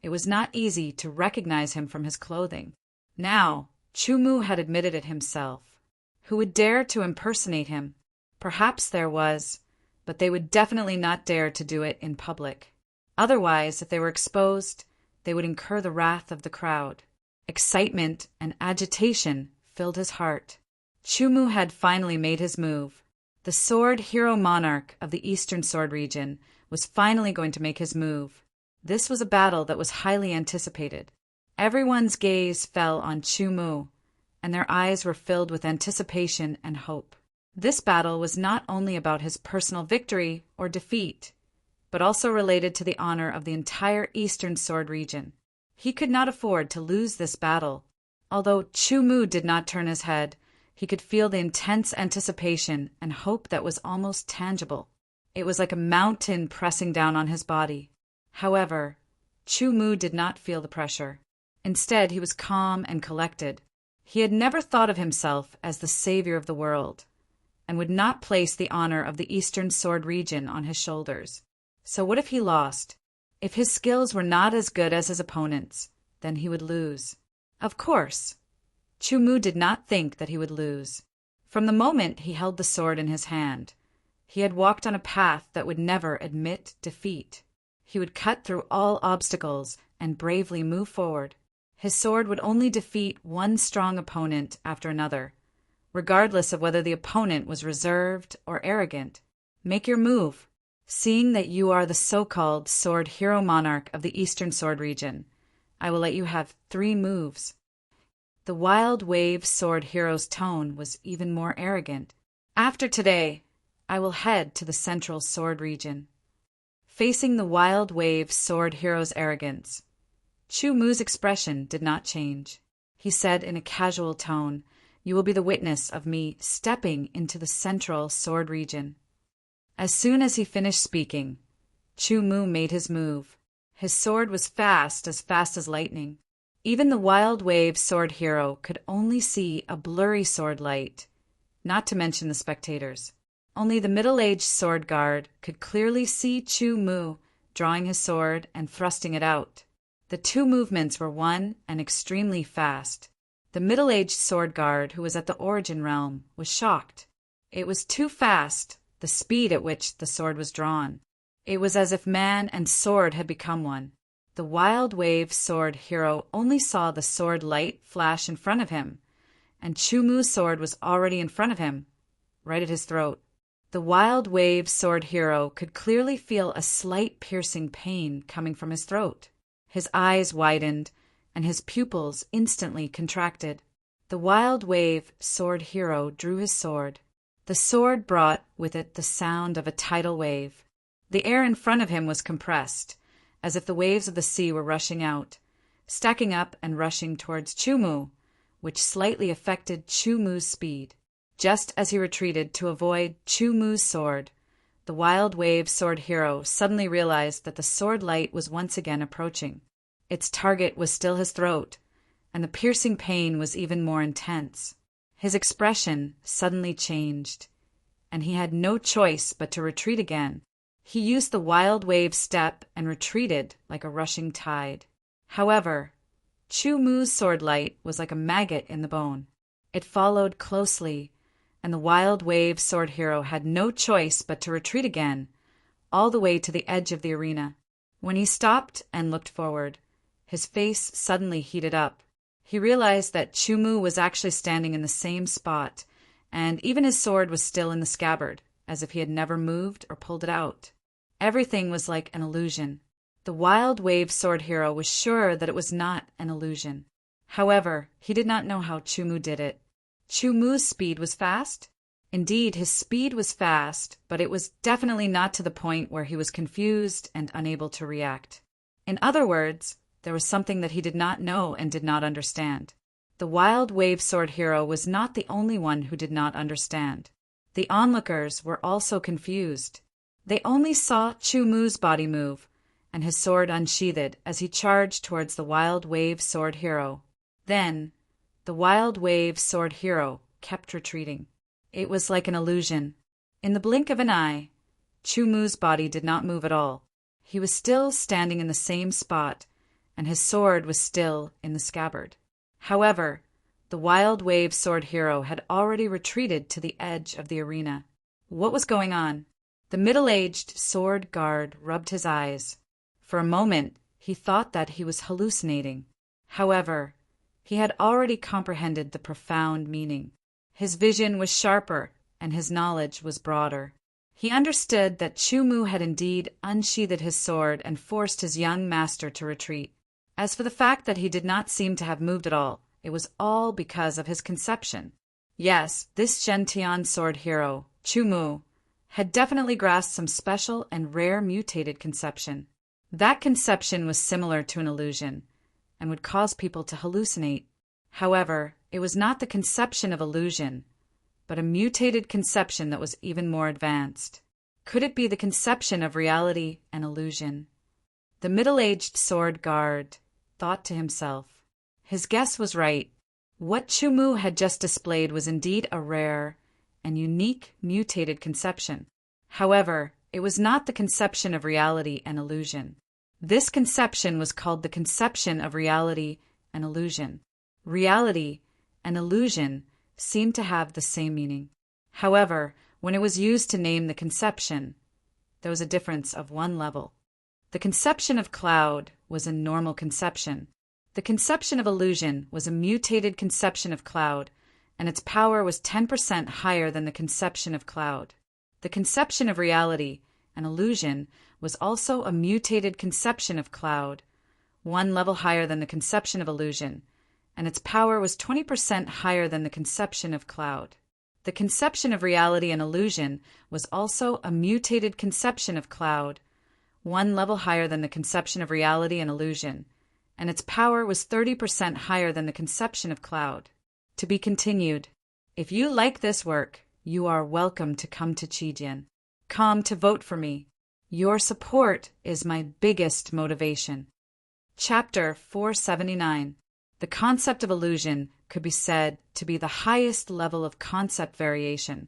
it was not easy to recognize him from his clothing. Now, Chu Mu had admitted it himself. Who would dare to impersonate him? Perhaps there was, but they would definitely not dare to do it in public. Otherwise, if they were exposed, they would incur the wrath of the crowd. Excitement and agitation filled his heart. Chu Mu had finally made his move. The sword hero monarch of the Eastern Sword region was finally going to make his move. This was a battle that was highly anticipated. Everyone's gaze fell on Chu Mu, and their eyes were filled with anticipation and hope. This battle was not only about his personal victory or defeat, but also related to the honor of the entire Eastern Sword region. He could not afford to lose this battle. Although Chu Mu did not turn his head, he could feel the intense anticipation and hope that was almost tangible. It was like a mountain pressing down on his body. However, Chu Mu did not feel the pressure. Instead, he was calm and collected. He had never thought of himself as the savior of the world, and would not place the honor of the Eastern Sword region on his shoulders. So what if he lost? If his skills were not as good as his opponents, then he would lose. Of course, Chu Mu did not think that he would lose. From the moment he held the sword in his hand, he had walked on a path that would never admit defeat. He would cut through all obstacles and bravely move forward. His sword would only defeat one strong opponent after another, regardless of whether the opponent was reserved or arrogant. Make your move. Seeing that you are the so-called sword hero monarch of the Eastern Sword region, I will let you have 3 moves. The Wild Wave Sword Hero's tone was even more arrogant. After today, I will head to the Central Sword region. Facing the Wild Wave Sword Hero's arrogance, Chu Mu's expression did not change. He said in a casual tone, "You will be the witness of me stepping into the Central Sword region." As soon as he finished speaking, Chu Mu made his move. His sword was fast as lightning. Even the Wild Wave Sword Hero could only see a blurry sword light, not to mention the spectators. Only the middle-aged sword guard could clearly see Chu Mu drawing his sword and thrusting it out. The two movements were one and extremely fast. The middle-aged sword guard, who was at the origin realm, was shocked. It was too fast, the speed at which the sword was drawn. It was as if man and sword had become one. The Wild Wave sword hero only saw the sword light flash in front of him, and Chu Mu's sword was already in front of him, right at his throat. The Wild Wave sword hero could clearly feel a slight piercing pain coming from his throat. His eyes widened, and his pupils instantly contracted. The Wild Wave sword hero drew his sword. The sword brought with it the sound of a tidal wave. The air in front of him was compressed, as if the waves of the sea were rushing out, stacking up and rushing towards Chu Mu, which slightly affected Chu Mu's speed. Just as he retreated to avoid Chu Mu's sword, the Wild Wave sword hero suddenly realized that the sword light was once again approaching. Its target was still his throat, and the piercing pain was even more intense. His expression suddenly changed, and he had no choice but to retreat again. He used the Wild Wave step and retreated like a rushing tide. However, Chu Mu's sword light was like a maggot in the bone. It followed closely, and the Wild Wave sword hero had no choice but to retreat again, all the way to the edge of the arena. When he stopped and looked forward, his face suddenly heated up. He realized that Chu Mu was actually standing in the same spot, and even his sword was still in the scabbard, as if he had never moved or pulled it out. Everything was like an illusion. The Wild Wave sword hero was sure that it was not an illusion. However, he did not know how Chu Mu did it. Chu Mu's speed was fast? Indeed, his speed was fast, but it was definitely not to the point where he was confused and unable to react. In other words, there was something that he did not know and did not understand. The Wild Wave sword hero was not the only one who did not understand. The onlookers were also confused. They only saw Chu Mu's body move, and his sword unsheathed as he charged towards the Wild Wave sword hero. Then, the Wild Wave sword hero kept retreating. It was like an illusion. In the blink of an eye, Chu Mu's body did not move at all. He was still standing in the same spot, and his sword was still in the scabbard. However, the Wild Wave sword hero had already retreated to the edge of the arena. What was going on? The middle-aged sword guard rubbed his eyes. For a moment, he thought that he was hallucinating. However, he had already comprehended the profound meaning. His vision was sharper, and his knowledge was broader. He understood that Chu Mu had indeed unsheathed his sword and forced his young master to retreat. As for the fact that he did not seem to have moved at all, it was all because of his conception. Yes, this Gentian sword hero, Chu Mu, had definitely grasped some special and rare mutated conception. That conception was similar to an illusion, and would cause people to hallucinate. However, it was not the conception of illusion, but a mutated conception that was even more advanced. Could it be the conception of reality and illusion? The middle-aged sword guard thought to himself. His guess was right. What Chu Mu had just displayed was indeed a rare and unique mutated conception. However, it was not the conception of reality and illusion. This conception was called the conception of reality and illusion. Reality and illusion seemed to have the same meaning. However, when it was used to name the conception, there was a difference of one level. The conception of cloud was a normal conception. The conception of illusion was a mutated conception of cloud, and its power was 10% higher than the conception of cloud. The conception of reality and illusion was also a mutated conception of cloud, one level higher than the conception of illusion, and its power was 20% higher than the conception of cloud. The conception of reality and illusion was also a mutated conception of cloud, one level higher than the conception of reality and illusion, and its power was 30% higher than the conception of cloud. To be continued. If you like this work, you are welcome to come to Chijian. Come to vote for me. Your support is my biggest motivation. Chapter 479. The concept of illusion could be said to be the highest level of concept variation.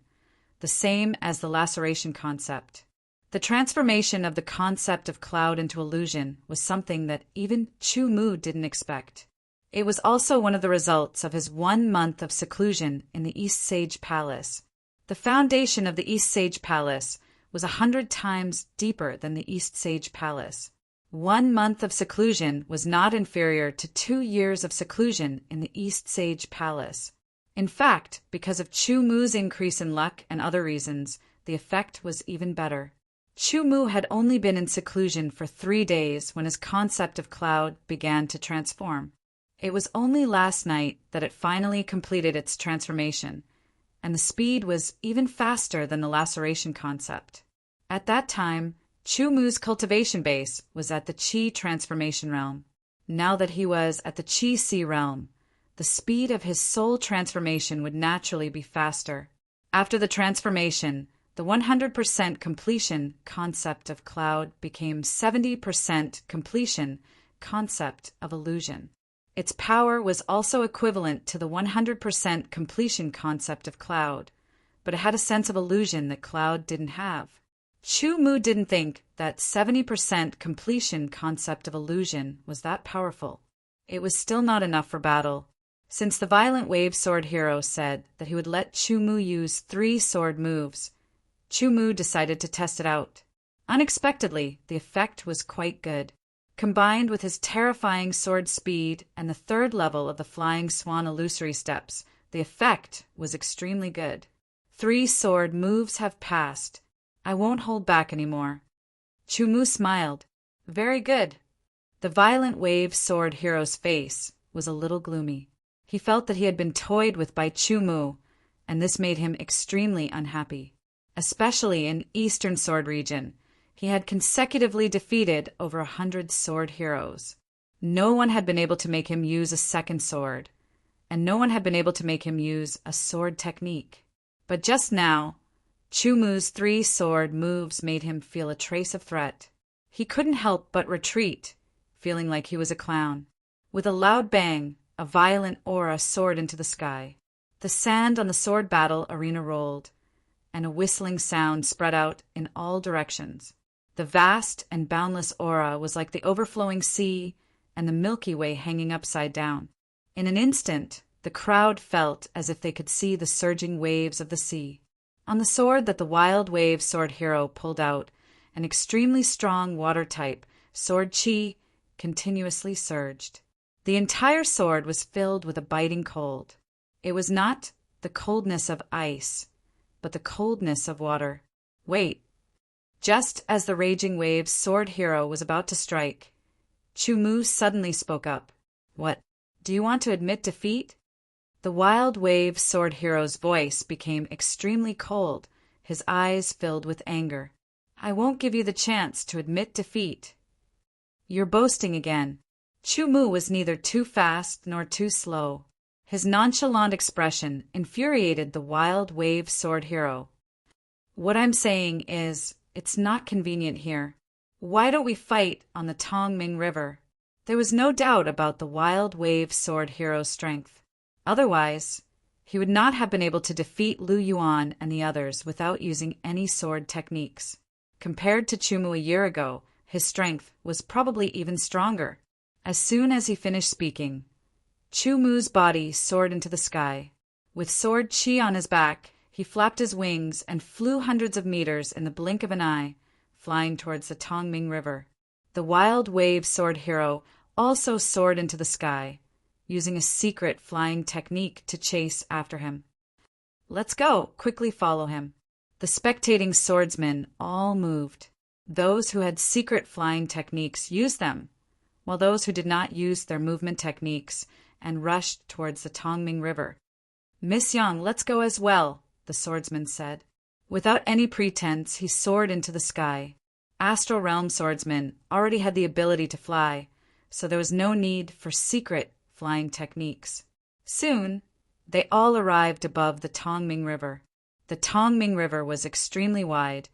The the same as the laceration concept. The transformation of the concept of cloud into illusion was something that even Chu Mu didn't expect. It was also one of the results of his 1 month of seclusion in the East Sage Palace. The foundation of the East Sage Palace was 100 times deeper than the East Sage Palace. 1 month of seclusion was not inferior to 2 years of seclusion in the East Sage Palace. In fact, because of Chu Mu's increase in luck and other reasons, the effect was even better. Chu Mu had only been in seclusion for 3 days when his concept of cloud began to transform. It was only last night that it finally completed its transformation, and the speed was even faster than the laceration concept. At that time, Chu Mu's cultivation base was at the Qi transformation realm. Now that he was at the Qi Sea realm, the speed of his soul transformation would naturally be faster. After the transformation, the 100% completion concept of cloud became 70% completion concept of illusion. Its power was also equivalent to the 100% completion concept of cloud, but it had a sense of illusion that cloud didn't have. Chu Mu didn't think that 70% completion concept of illusion was that powerful. It was still not enough for battle. Since the Violent Wave Sword Hero said that he would let Chu Mu use 3 sword moves, Chu Mu decided to test it out. Unexpectedly, the effect was quite good. Combined with his terrifying sword speed and the 3rd level of the Flying Swan illusory steps, the effect was extremely good. 3 sword moves have passed. I won't hold back anymore. Chu Mu smiled. Very good. The Violent Wave Sword Hero's face was a little gloomy. He felt that he had been toyed with by Chu Mu, and this made him extremely unhappy. Especially in Eastern Sword region, he had consecutively defeated over 100 sword heroes. No one had been able to make him use a 2nd sword, and no one had been able to make him use a sword technique. But just now, Chu Mu's 3 sword moves made him feel a trace of threat. He couldn't help but retreat, feeling like he was a clown. With a loud bang, a violent aura soared into the sky. The sand on the sword battle arena rolled, and a whistling sound spread out in all directions. The vast and boundless aura was like the overflowing sea and the Milky Way hanging upside down. In an instant, the crowd felt as if they could see the surging waves of the sea. On the sword that the Wild Wave Sword Hero pulled out, an extremely strong water type, Sword Qi, continuously surged. The entire sword was filled with a biting cold. It was not the coldness of ice, but the coldness of water. Wait. Just as the raging wave's sword hero was about to strike, Chu Mu suddenly spoke up. What? Do you want to admit defeat? The Wild Wave Sword Hero's voice became extremely cold, his eyes filled with anger. I won't give you the chance to admit defeat. You're boasting again. Chu Mu was neither too fast nor too slow. His nonchalant expression infuriated the Wild Wave Sword Hero. What I'm saying is, it's not convenient here. Why don't we fight on the Tongming River? There was no doubt about the Wild Wave Sword Hero's strength. Otherwise, he would not have been able to defeat Lu Yuan and the others without using any sword techniques. Compared to Chu Mu a year ago, his strength was probably even stronger. As soon as he finished speaking, Chu Mu's body soared into the sky. With Sword Qi on his back, he flapped his wings and flew hundreds of meters in the blink of an eye, flying towards the Tongming River. The Wild Wave Sword Hero also soared into the sky, using a secret flying technique to chase after him. Let's go, quickly follow him. The spectating swordsmen all moved. Those who had secret flying techniques used them, while those who did not use their movement techniques and rushed towards the Tongming River. Miss Yang, let's go as well, the swordsman said. Without any pretense, he soared into the sky. Astral Realm swordsmen already had the ability to fly, so there was no need for secret flying techniques. Soon, they all arrived above the Tongming River. The Tongming River was extremely wide,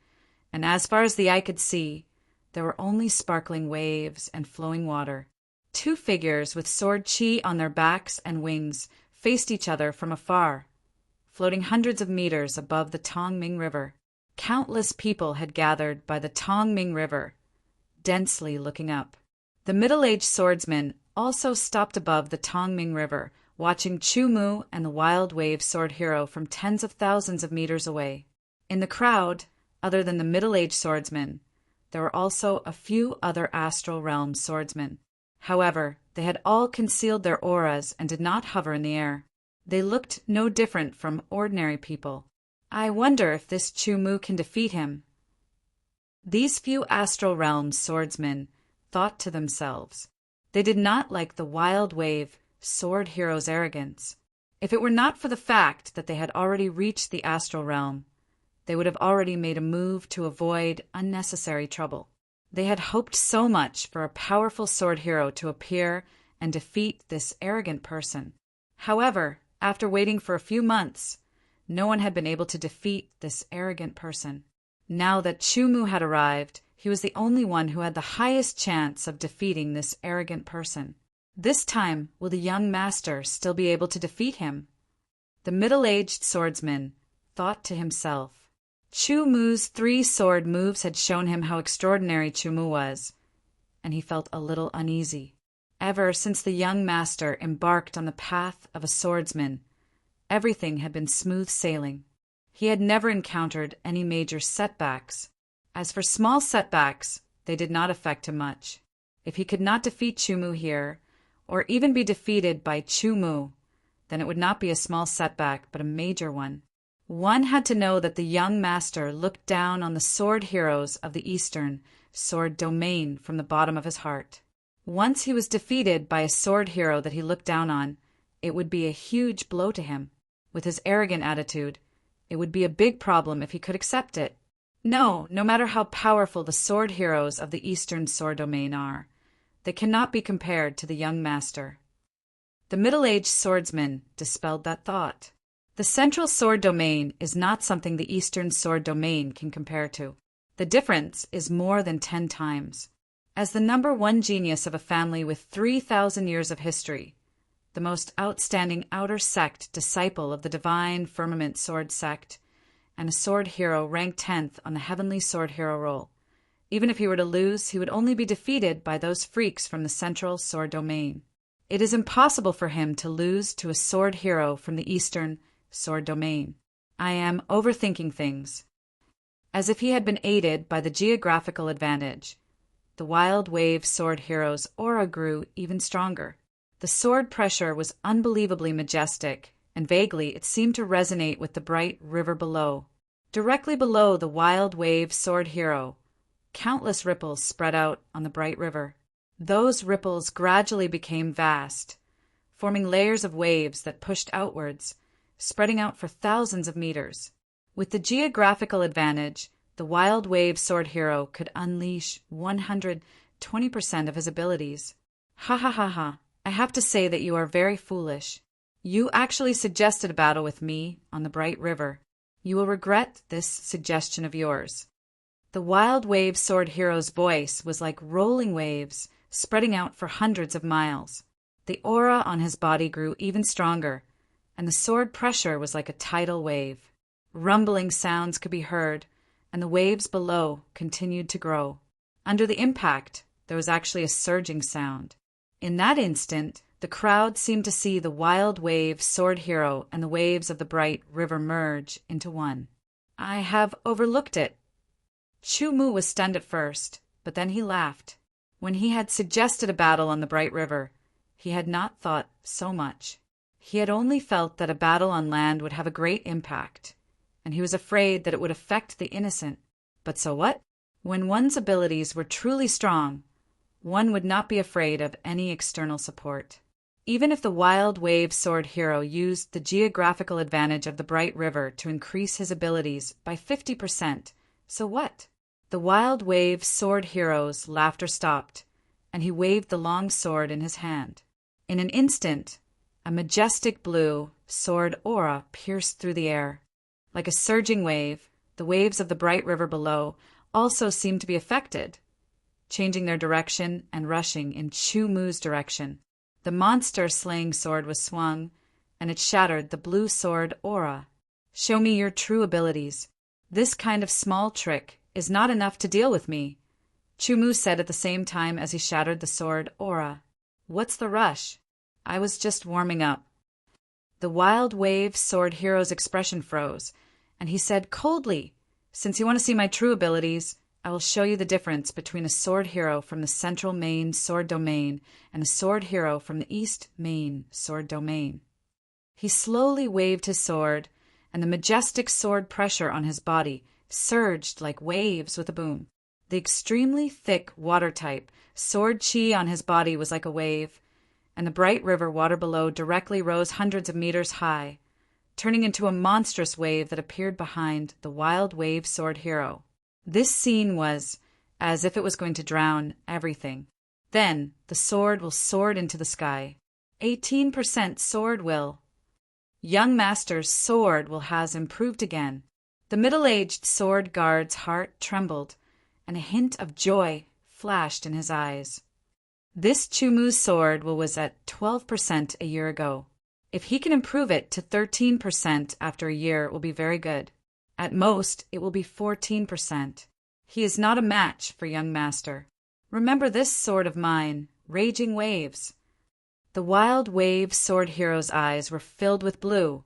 and as far as the eye could see, there were only sparkling waves and flowing water. 2 figures with Sword Qi on their backs and wings faced each other from afar, floating hundreds of meters above the Tongming River. Countless people had gathered by the Tongming River, densely looking up. The middle-aged swordsman also stopped above the Tongming River, watching Chu Mu and the Wild Wave sword hero from tens of thousands of meters away. In the crowd, other than the middle-aged swordsman, there were also a few other astral realm swordsmen. However, they had all concealed their auras and did not hover in the air. They looked no different from ordinary people. I wonder if this Chu Mu can defeat him. These few astral realm swordsmen thought to themselves. They did not like the Wild Wave sword hero's arrogance. If it were not for the fact that they had already reached the astral realm, they would have already made a move to avoid unnecessary trouble. They had hoped so much for a powerful sword hero to appear and defeat this arrogant person. However, after waiting for a few months, no one had been able to defeat this arrogant person. Now that Chu Mu had arrived, he was the only one who had the highest chance of defeating this arrogant person. This time, will the young master still be able to defeat him? The middle-aged swordsman thought to himself. Chu Mu's 3 sword moves had shown him how extraordinary Chu Mu was, and he felt a little uneasy. Ever since the young master embarked on the path of a swordsman, everything had been smooth sailing. He had never encountered any major setbacks. As for small setbacks, they did not affect him much. If he could not defeat Chu Mu here, or even be defeated by Chu Mu, then it would not be a small setback, but a major one. One had to know that the young master looked down on the sword heroes of the Eastern sword domain from the bottom of his heart. Once he was defeated by a sword hero that he looked down on, it would be a huge blow to him. With his arrogant attitude, it would be a big problem if he could accept it. No matter how powerful the sword heroes of the Eastern sword domain are, they cannot be compared to the young master. The middle-aged swordsman dispelled that thought. The central sword domain is not something the Eastern sword domain can compare to. The difference is more than 10 times. As the number 1 genius of a family with 3,000 years of history, the most outstanding outer sect disciple of the divine firmament sword sect, and a sword hero ranked 10th on the heavenly sword hero roll. Even if he were to lose, he would only be defeated by those freaks from the central sword domain. It is impossible for him to lose to a sword hero from the Eastern sword domain. I am overthinking things. As if he had been aided by the geographical advantage, the Wild Wave sword hero's aura grew even stronger. The sword pressure was unbelievably majestic, and vaguely it seemed to resonate with the bright river below. Directly below the Wild Wave sword hero, countless ripples spread out on the bright river. Those ripples gradually became vast, forming layers of waves that pushed outwards, spreading out for thousands of meters. With the geographical advantage, the Wild Wave sword hero could unleash 120% of his abilities. Ha ha ha ha. I have to say that you are very foolish. You actually suggested a battle with me on the bright river. You will regret this suggestion of yours. The Wild Wave sword hero's voice was like rolling waves, spreading out for hundreds of miles. The aura on his body grew even stronger, and the sword pressure was like a tidal wave. Rumbling sounds could be heard, and the waves below continued to grow. Under the impact, there was actually a surging sound. In that instant, the crowd seemed to see the Wild Wave sword hero and the waves of the bright river merge into one. I have overlooked it. Chu Mu was stunned at first, but then he laughed. When he had suggested a battle on the bright river, he had not thought so much. He had only felt that a battle on land would have a great impact, and he was afraid that it would affect the innocent. But so what? When one's abilities were truly strong, one would not be afraid of any external support. Even if the Wild Wave sword hero used the geographical advantage of the bright river to increase his abilities by 50%, so what? The Wild Wave sword hero's laughter stopped, and he waved the long sword in his hand. In an instant, a majestic blue sword aura pierced through the air. Like a surging wave, the waves of the bright river below also seemed to be affected, changing their direction and rushing in Chu Mu's direction. The monster-slaying sword was swung, and it shattered the blue sword aura Show me your true abilities. This kind of small trick is not enough to deal with me, Chumu said at the same time as he shattered the sword aura. What's the rush? I was just warming up. The Wild Wave sword hero's expression froze, and he said coldly, Since you want to see my true abilities, I will show you the difference between a sword hero from the Central Main sword domain and a sword hero from the East Main sword domain. He slowly waved his sword, and the majestic sword pressure on his body surged like waves with a boom. The extremely thick water-type sword chi on his body was like a wave, and the bright river water below directly rose hundreds of meters high, turning into a monstrous wave that appeared behind the Wild Wave sword hero. This scene was as if it was going to drown everything. Then the sword will soar into the sky. 18% sword will. Young Master's sword will has improved again. The middle-aged sword guard's heart trembled, and a hint of joy flashed in his eyes. This Chumu's sword was at 12% a year ago. If he can improve it to 13% after a year, it will be very good. At most, it will be 14%. He is not a match for young Master. Remember this sword of mine, Raging Waves. The Wild Wave sword hero's eyes were filled with blue,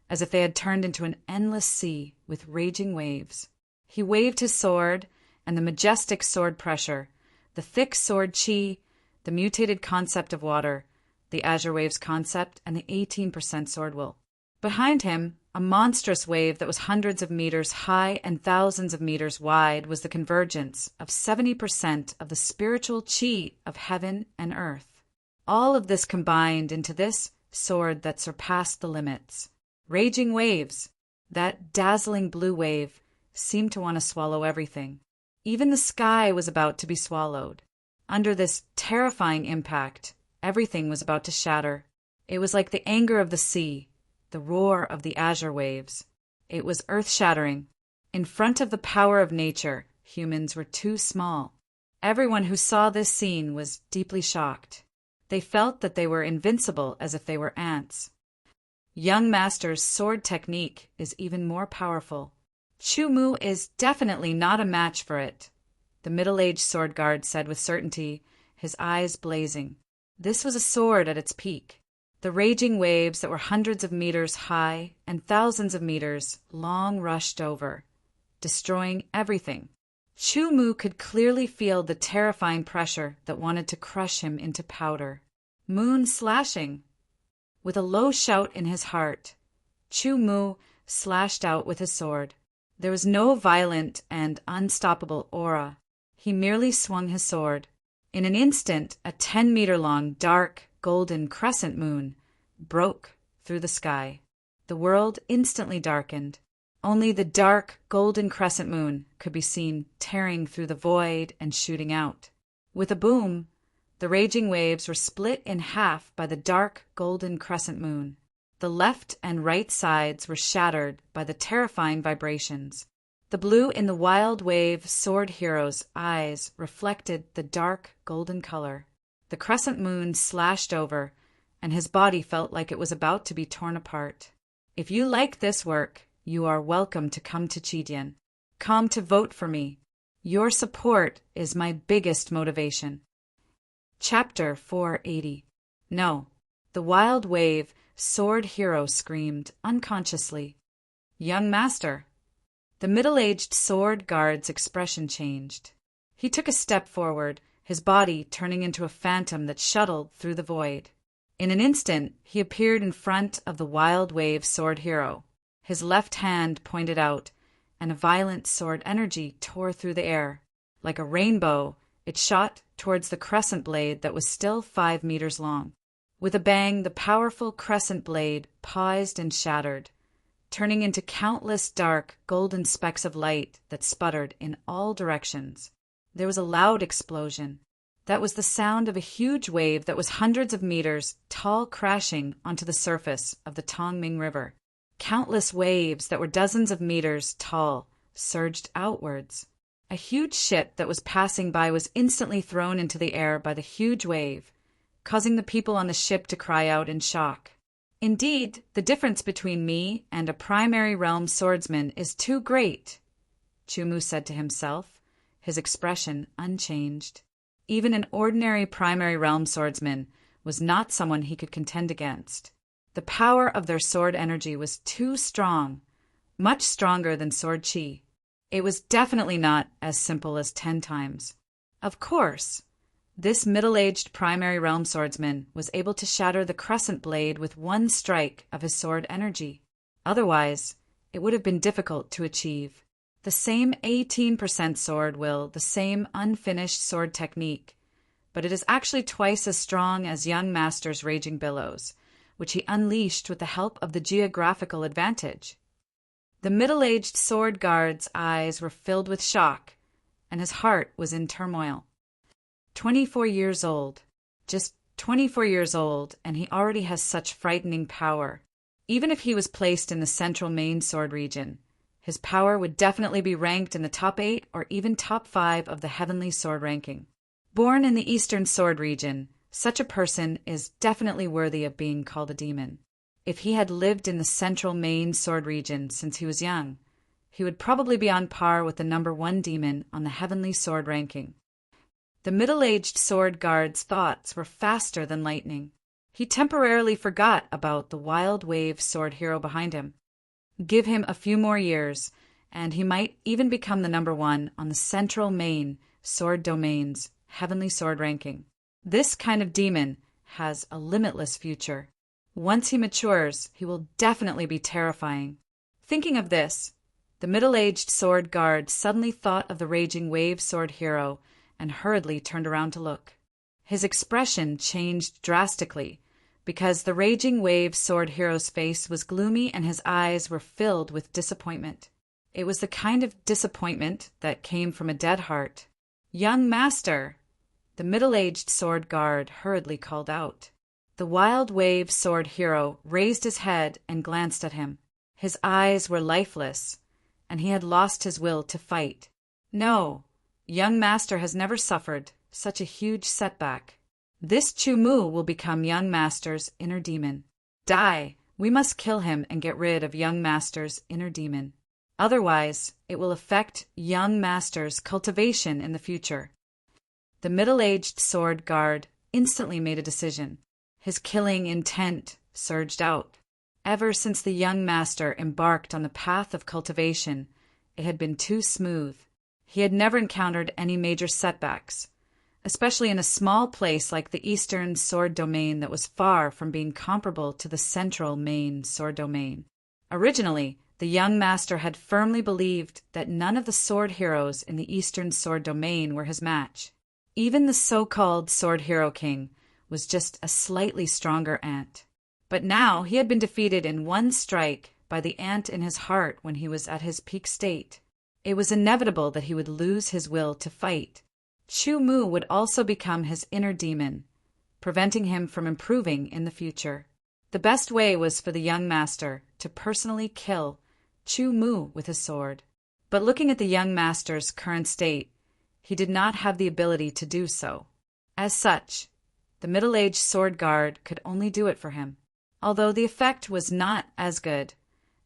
as if they had turned into an endless sea with raging waves. He waved his sword, and the majestic sword pressure, the thick sword chi, the mutated concept of water, the Azure Wave's concept, and the 18% sword will. Behind him, a monstrous wave that was hundreds of meters high and thousands of meters wide was the convergence of 70% of the spiritual chi of heaven and earth. All of this combined into this sword that surpassed the limits. Raging Waves, that dazzling blue wave, seemed to want to swallow everything. Even the sky was about to be swallowed. Under this terrifying impact, everything was about to shatter. It was like the anger of the sea, the roar of the azure waves. It was earth-shattering. In front of the power of nature, humans were too small. Everyone who saw this scene was deeply shocked. They felt that they were invincible as if they were ants. Young Master's sword technique is even more powerful. Chumu is definitely not a match for it, the middle-aged sword guard said with certainty, his eyes blazing. This was a sword at its peak. The raging waves that were hundreds of meters high and thousands of meters long rushed over, destroying everything. Chumu could clearly feel the terrifying pressure that wanted to crush him into powder. Moon slashing. With a low shout in his heart, Chumu slashed out with his sword. There was no violent and unstoppable aura. He merely swung his sword. In an instant, a 10-meter-long, dark, golden crescent moon broke through the sky. The world instantly darkened. Only the dark, golden crescent moon could be seen tearing through the void and shooting out. With a boom, the raging waves were split in half by the dark, golden crescent moon. The left and right sides were shattered by the terrifying vibrations. The blue in the Wild Wave sword hero's eyes reflected the dark, golden color. The crescent moon slashed over, and his body felt like it was about to be torn apart. If you like this work, you are welcome to come to Chidian. Come to vote for me. Your support is my biggest motivation. Chapter 480. No. The Wild Wave sword hero screamed unconsciously. Young Master. The middle-aged sword guard's expression changed. He took a step forward, his body turning into a phantom that shuttled through the void. In an instant, he appeared in front of the Wild Wave sword hero. His left hand pointed out, and a violent sword energy tore through the air. Like a rainbow, it shot towards the crescent blade that was still 5 meters long. With a bang, the powerful crescent blade paused and shattered, turning into countless dark, golden specks of light that sputtered in all directions. There was a loud explosion. That was the sound of a huge wave that was hundreds of meters tall crashing onto the surface of the Tongming River. Countless waves that were dozens of meters tall surged outwards. A huge ship that was passing by was instantly thrown into the air by the huge wave, causing the people on the ship to cry out in shock. Indeed, the difference between me and a primary realm swordsman is too great, Chu-Mu said to himself, his expression unchanged. Even an ordinary primary realm swordsman was not someone he could contend against. The power of their sword energy was too strong, much stronger than sword chi. It was definitely not as simple as 10 times. Of course, this middle-aged primary realm swordsman was able to shatter the crescent blade with one strike of his sword energy. Otherwise, it would have been difficult to achieve. The same 18% sword will, the same unfinished sword technique, but it is actually twice as strong as young master's raging billows, which he unleashed with the help of the geographical advantage. The middle-aged sword guard's eyes were filled with shock, and his heart was in turmoil. 24 years old, just 24 years old, and he already has such frightening power. Even if he was placed in the central main sword region, his power would definitely be ranked in the top 8 or even top 5 of the heavenly sword ranking. Born in the eastern sword region, such a person is definitely worthy of being called a demon. If he had lived in the central main sword region since he was young, he would probably be on par with the number 1 demon on the heavenly sword ranking. The middle-aged sword guard's thoughts were faster than lightning. He temporarily forgot about the wild wave sword hero behind him. Give him a few more years, and he might even become the number 1 on the central main sword domain's heavenly sword ranking. This kind of demon has a limitless future. Once he matures, he will definitely be terrifying. Thinking of this, the middle-aged sword guard suddenly thought of the raging wave sword hero and hurriedly turned around to look. His expression changed drastically because the raging wave sword hero's face was gloomy and his eyes were filled with disappointment. It was the kind of disappointment that came from a dead heart. "Young master!" The middle-aged sword guard hurriedly called out. The wild wave sword hero raised his head and glanced at him. His eyes were lifeless, and he had lost his will to fight. No, young master has never suffered such a huge setback. This Chu-Mu will become young master's inner demon. Die! We must kill him and get rid of young master's inner demon. Otherwise, it will affect young master's cultivation in the future. The middle-aged sword guard instantly made a decision. His killing intent surged out. Ever since the young master embarked on the path of cultivation, it had been too smooth. He had never encountered any major setbacks, especially in a small place like the eastern sword domain that was far from being comparable to the central main sword domain. Originally, the young master had firmly believed that none of the sword heroes in the eastern sword domain were his match. Even the so-called sword hero king was just a slightly stronger ant. But now he had been defeated in one strike by the ant in his heart when he was at his peak state. It was inevitable that he would lose his will to fight. Chu-Mu would also become his inner demon, preventing him from improving in the future. The best way was for the young master to personally kill Chu-Mu with his sword. But looking at the young master's current state, he did not have the ability to do so. As such, the middle-aged sword guard could only do it for him. Although the effect was not as good,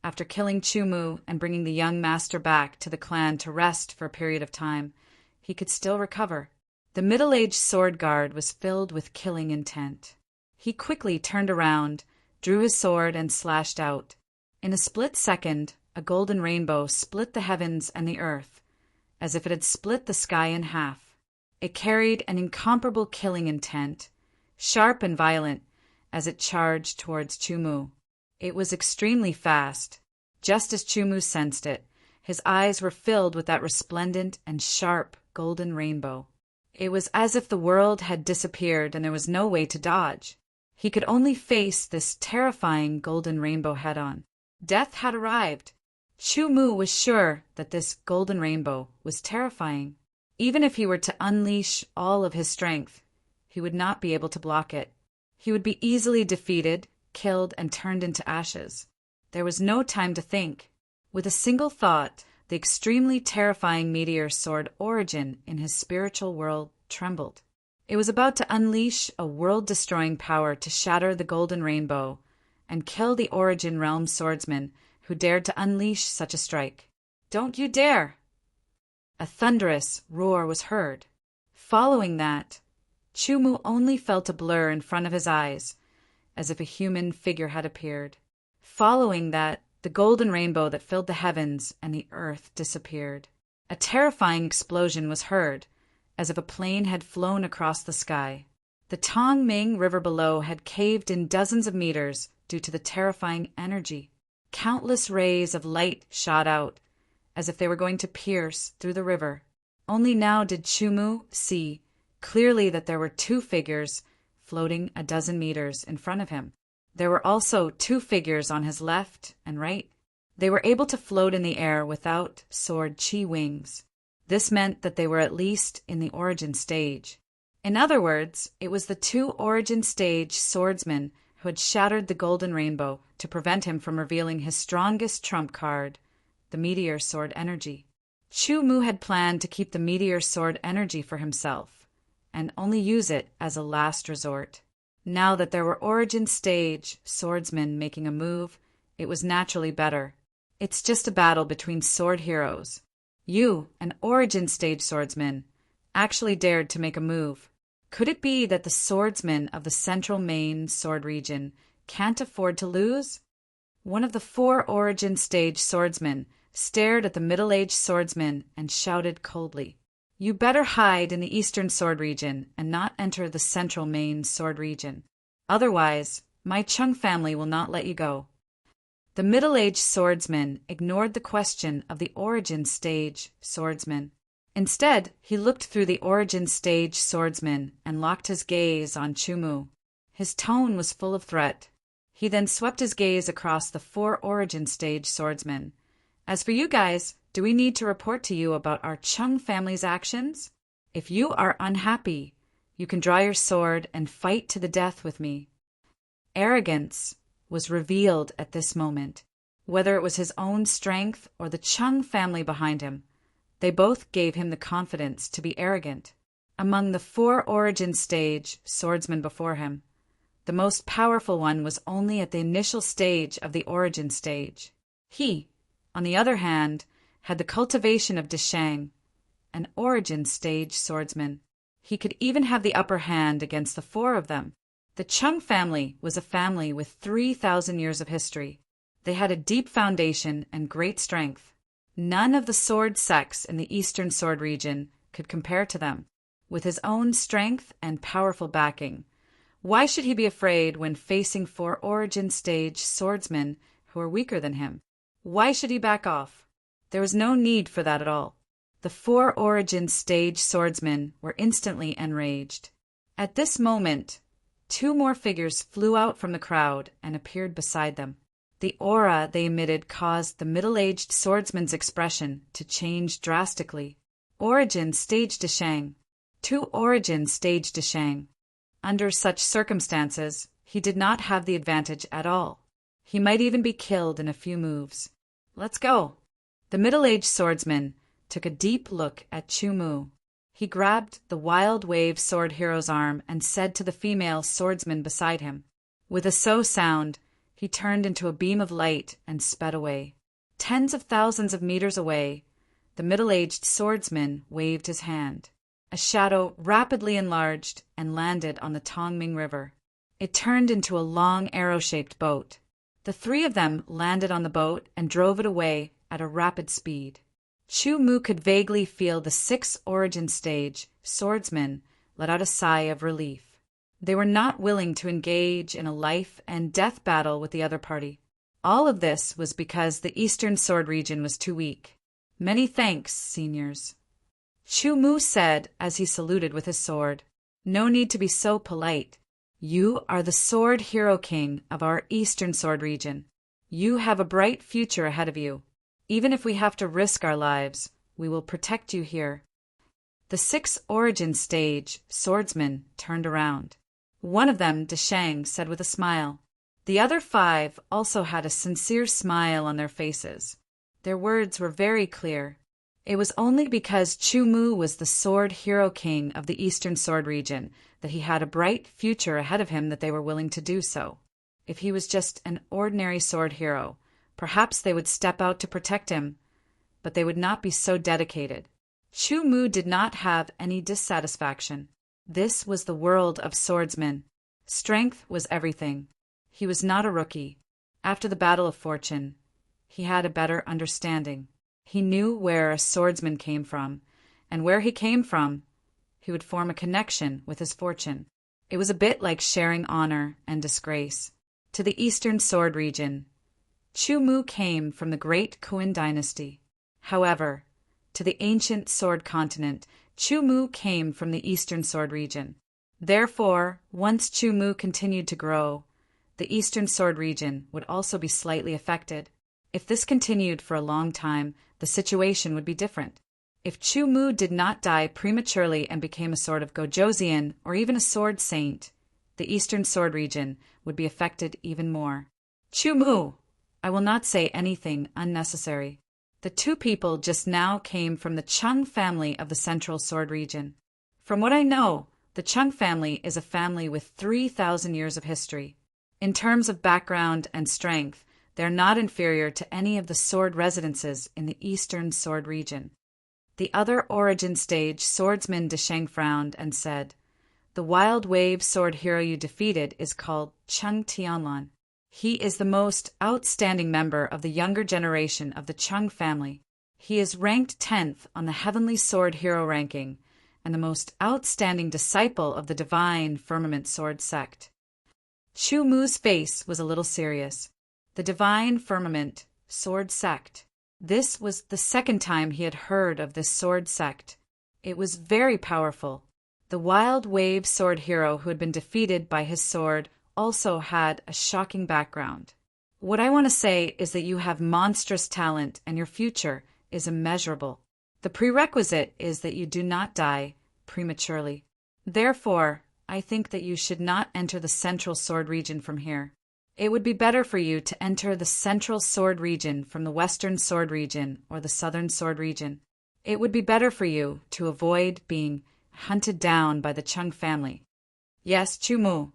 after killing Chu-Mu and bringing the young master back to the clan to rest for a period of time, he could still recover. The middle-aged sword guard was filled with killing intent. He quickly turned around, drew his sword, and slashed out. In a split second, a golden rainbow split the heavens and the earth, as if it had split the sky in half. It carried an incomparable killing intent, sharp and violent, as it charged towards Chu-Mu. It was extremely fast. Just as Chu-Mu sensed it, his eyes were filled with that resplendent and sharp golden rainbow. It was as if the world had disappeared and there was no way to dodge. He could only face this terrifying golden rainbow head-on. Death had arrived. Chu-Mu was sure that this golden rainbow was terrifying. Even if he were to unleash all of his strength, he would not be able to block it. He would be easily defeated, killed, and turned into ashes. There was no time to think. With a single thought, the extremely terrifying meteor sword origin in his spiritual world trembled. It was about to unleash a world-destroying power to shatter the golden rainbow and kill the Origin Realm swordsman who dared to unleash such a strike. "Don't you dare!" A thunderous roar was heard. Following that, Chumu only felt a blur in front of his eyes, as if a human figure had appeared. Following that, the golden rainbow that filled the heavens and the earth disappeared. A terrifying explosion was heard, as if a plane had flown across the sky. The Tongming River below had caved in dozens of meters due to the terrifying energy. Countless rays of light shot out, as if they were going to pierce through the river. Only now did Chumu see clearly that there were two figures floating a dozen meters in front of him. There were also two figures on his left and right. They were able to float in the air without sword chi wings. This meant that they were at least in the origin stage. In other words, it was the two origin stage swordsmen who had shattered the golden rainbow to prevent him from revealing his strongest trump card, the meteor sword energy. Chumu had planned to keep the meteor sword energy for himself, and only use it as a last resort. Now that there were origin stage swordsmen making a move, it was naturally better. It's just a battle between sword heroes. You, an origin stage swordsman, actually dared to make a move. Could it be that the swordsmen of the central main sword region can't afford to lose? One of the 4 origin stage swordsmen stared at the middle-aged swordsman and shouted coldly, "You better hide in the eastern sword region and not enter the central main sword region. Otherwise, my Chung family will not let you go." The middle-aged swordsman ignored the question of the origin stage swordsman. Instead, he looked through the origin stage swordsman and locked his gaze on Chumu. His tone was full of threat. He then swept his gaze across the 4 origin stage swordsmen. "As for you guys, do we need to report to you about our Chung family's actions? If you are unhappy, you can draw your sword and fight to the death with me." Arrogance was revealed at this moment. Whether it was his own strength or the Chung family behind him, they both gave him the confidence to be arrogant. Among the 4 origin stage swordsmen before him, the most powerful one was only at the initial stage of the origin stage. He, on the other hand, had the cultivation of Deshang, an origin stage swordsman. He could even have the upper hand against the 4 of them. The Chung family was a family with 3,000 years of history. They had a deep foundation and great strength. None of the sword sects in the eastern sword region could compare to them. With his own strength and powerful backing, why should he be afraid when facing 4 origin stage swordsmen who were weaker than him? Why should he back off? There was no need for that at all. The 4 origin stage swordsmen were instantly enraged. At this moment, 2 more figures flew out from the crowd and appeared beside them. The aura they emitted caused the middle-aged swordsman's expression to change drastically. Origin stage Deshang. 2 origin stage Deshang. Under such circumstances, he did not have the advantage at all. He might even be killed in a few moves. "Let's go." The middle-aged swordsman took a deep look at Chumu. He grabbed the Wild Wave sword hero's arm and said to the female swordsman beside him. With a so sound, he turned into a beam of light and sped away. Tens of thousands of meters away, the middle-aged swordsman waved his hand. A shadow rapidly enlarged and landed on the Tongming River. It turned into a long arrow-shaped boat. The 3 of them landed on the boat and drove it away at a rapid speed. Chumu could vaguely feel the 6 origin stage swordsmen let out a sigh of relief. They were not willing to engage in a life and death battle with the other party. All of this was because the eastern sword region was too weak. "Many thanks, seniors," Chumu said as he saluted with his sword. "No need to be so polite. You are the sword hero king of our eastern sword region. You have a bright future ahead of you. Even if we have to risk our lives, we will protect you here." The 6 origin stage swordsmen turned around. One of them, Deshang, said with a smile. The other 5 also had a sincere smile on their faces. Their words were very clear. It was only because Chumu was the sword hero king of the eastern sword region that he had a bright future ahead of him that they were willing to do so. If he was just an ordinary sword hero, perhaps they would step out to protect him, but they would not be so dedicated. Chu Mu did not have any dissatisfaction. This was the world of swordsmen. Strength was everything. He was not a rookie. After the Battle of Fortune, he had a better understanding. He knew where a swordsman came from, and where he came from, he would form a connection with his fortune. It was a bit like sharing honor and disgrace. To the Eastern Sword region, Chu Mu came from the great Qin dynasty. However, to the ancient sword continent, Chu Mu came from the Eastern Sword region. Therefore, once Chu Mu continued to grow, the Eastern Sword region would also be slightly affected. If this continued for a long time, the situation would be different. If Chu Mu did not die prematurely and became a sort of Gojoseon or even a sword saint, the Eastern Sword region would be affected even more. Chu Mu! I will not say anything unnecessary. The two people just now came from the Chung family of the Central Sword region. From what I know, the Chung family is a family with 3,000 years of history. In terms of background and strength, they are not inferior to any of the sword residences in the Eastern Sword region. The other origin stage swordsman Desheng frowned and said, "The wild wave sword hero you defeated is called Chung Tianlan. He is the most outstanding member of the younger generation of the Chung family. He is ranked 10th on the Heavenly Sword Hero ranking and the most outstanding disciple of the Divine Firmament Sword sect." Chu Mu's face was a little serious. The Divine Firmament Sword sect. This was the second time he had heard of this sword sect. It was very powerful. The wild wave sword hero who had been defeated by his sword also had a shocking background. What I want to say is that you have monstrous talent and your future is immeasurable. The prerequisite is that you do not die prematurely. Therefore, I think that you should not enter the Central Sword region from here. It would be better for you to enter the Central Sword region from the Western Sword region or the Southern Sword region. It would be better for you to avoid being hunted down by the Chung family. Yes, Chu Mu,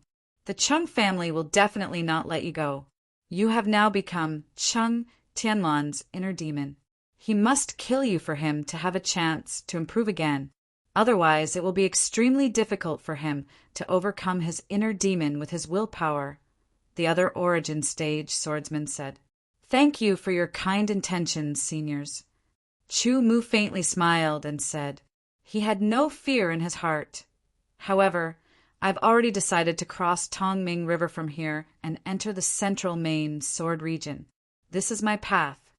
the Chung family will definitely not let you go. You have now become Chung Tianlan's inner demon. He must kill you for him to have a chance to improve again. Otherwise, it will be extremely difficult for him to overcome his inner demon with his willpower. The other origin stage swordsman said, "Thank you for your kind intentions, seniors." Chu Mu faintly smiled and said, he had no fear in his heart. "However, I've already decided to cross Tongming River from here and enter the Central Main Sword region. This is my path.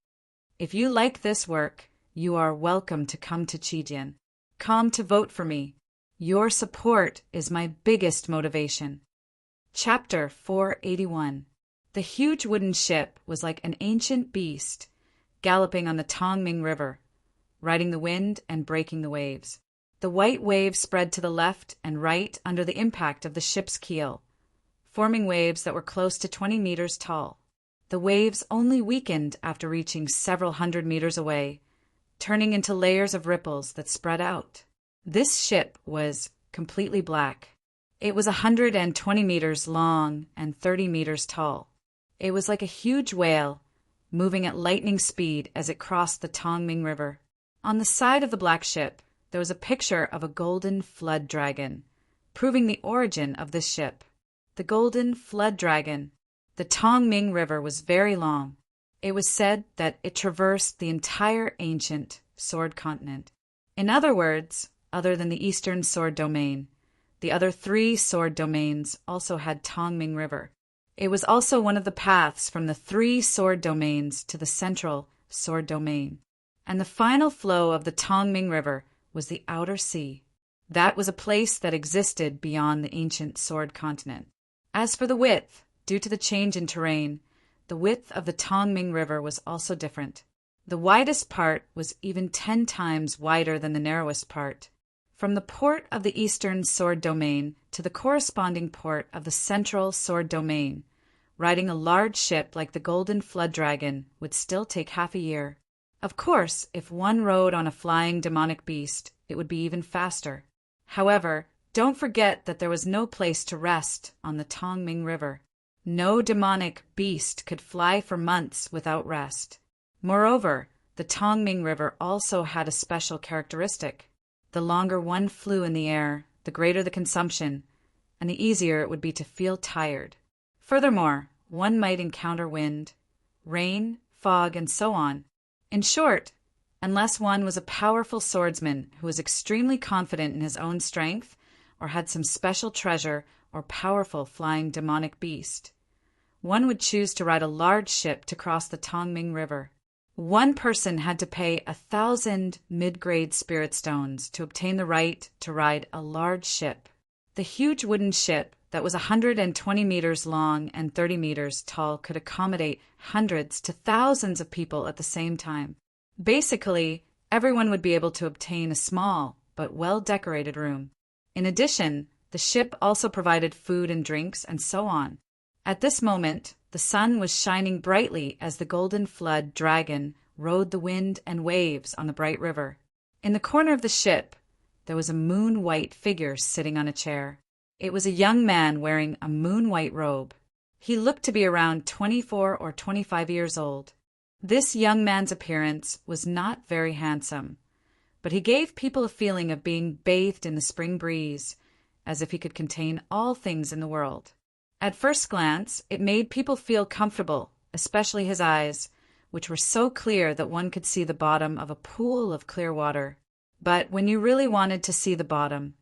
If you like this work, you are welcome to come to Qijian. Come to vote for me. Your support is my biggest motivation." Chapter 481. The huge wooden ship was like an ancient beast, galloping on the Tongming River, riding the wind and breaking the waves. The white waves spread to the left and right under the impact of the ship's keel, forming waves that were close to 20 meters tall. The waves only weakened after reaching several hundred meters away, turning into layers of ripples that spread out. This ship was completely black. It was 120 meters long and 30 meters tall. It was like a huge whale, moving at lightning speed as it crossed the Tongming River. On the side of the black ship, there was a picture of a golden flood dragon, proving the origin of this ship. The golden flood dragon. The Tongming River was very long. It was said that it traversed the entire ancient sword continent. In other words, other than the Eastern Sword domain, the other 3 sword domains also had Tongming River. It was also one of the paths from the 3 sword domains to the Central Sword domain. And the final flow of the Tongming River was the Outer Sea. That was a place that existed beyond the ancient sword continent. As for the width, due to the change in terrain, the width of the Tongming River was also different. The widest part was even 10 times wider than the narrowest part. From the port of the Eastern Sword domain to the corresponding port of the Central Sword domain, riding a large ship like the Golden Flood Dragon would still take half a year. Of course, if one rode on a flying demonic beast, it would be even faster. However, don't forget that there was no place to rest on the Tongming River. No demonic beast could fly for months without rest. Moreover, the Tongming River also had a special characteristic. The longer one flew in the air, the greater the consumption, and the easier it would be to feel tired. Furthermore, one might encounter wind, rain, fog, and so on. In short, unless one was a powerful swordsman who was extremely confident in his own strength, or had some special treasure or powerful flying demonic beast, one would choose to ride a large ship to cross the Tongming River. One person had to pay 1,000 mid-grade spirit stones to obtain the right to ride a large ship. The huge wooden ship that was 120 meters long and 30 meters tall could accommodate hundreds to thousands of people at the same time. Basically, everyone would be able to obtain a small but well-decorated room. In addition, the ship also provided food and drinks and so on. At this moment, the sun was shining brightly as the golden flood dragon rode the wind and waves on the bright river. In the corner of the ship, there was a moon-white figure sitting on a chair. It was a young man wearing a moon-white robe. He looked to be around 24 or 25 years old. This young man's appearance was not very handsome, but he gave people a feeling of being bathed in the spring breeze, as if he could contain all things in the world. At first glance, it made people feel comfortable, especially his eyes, which were so clear that one could see the bottom of a pool of clear water. But when you really wanted to see the bottom,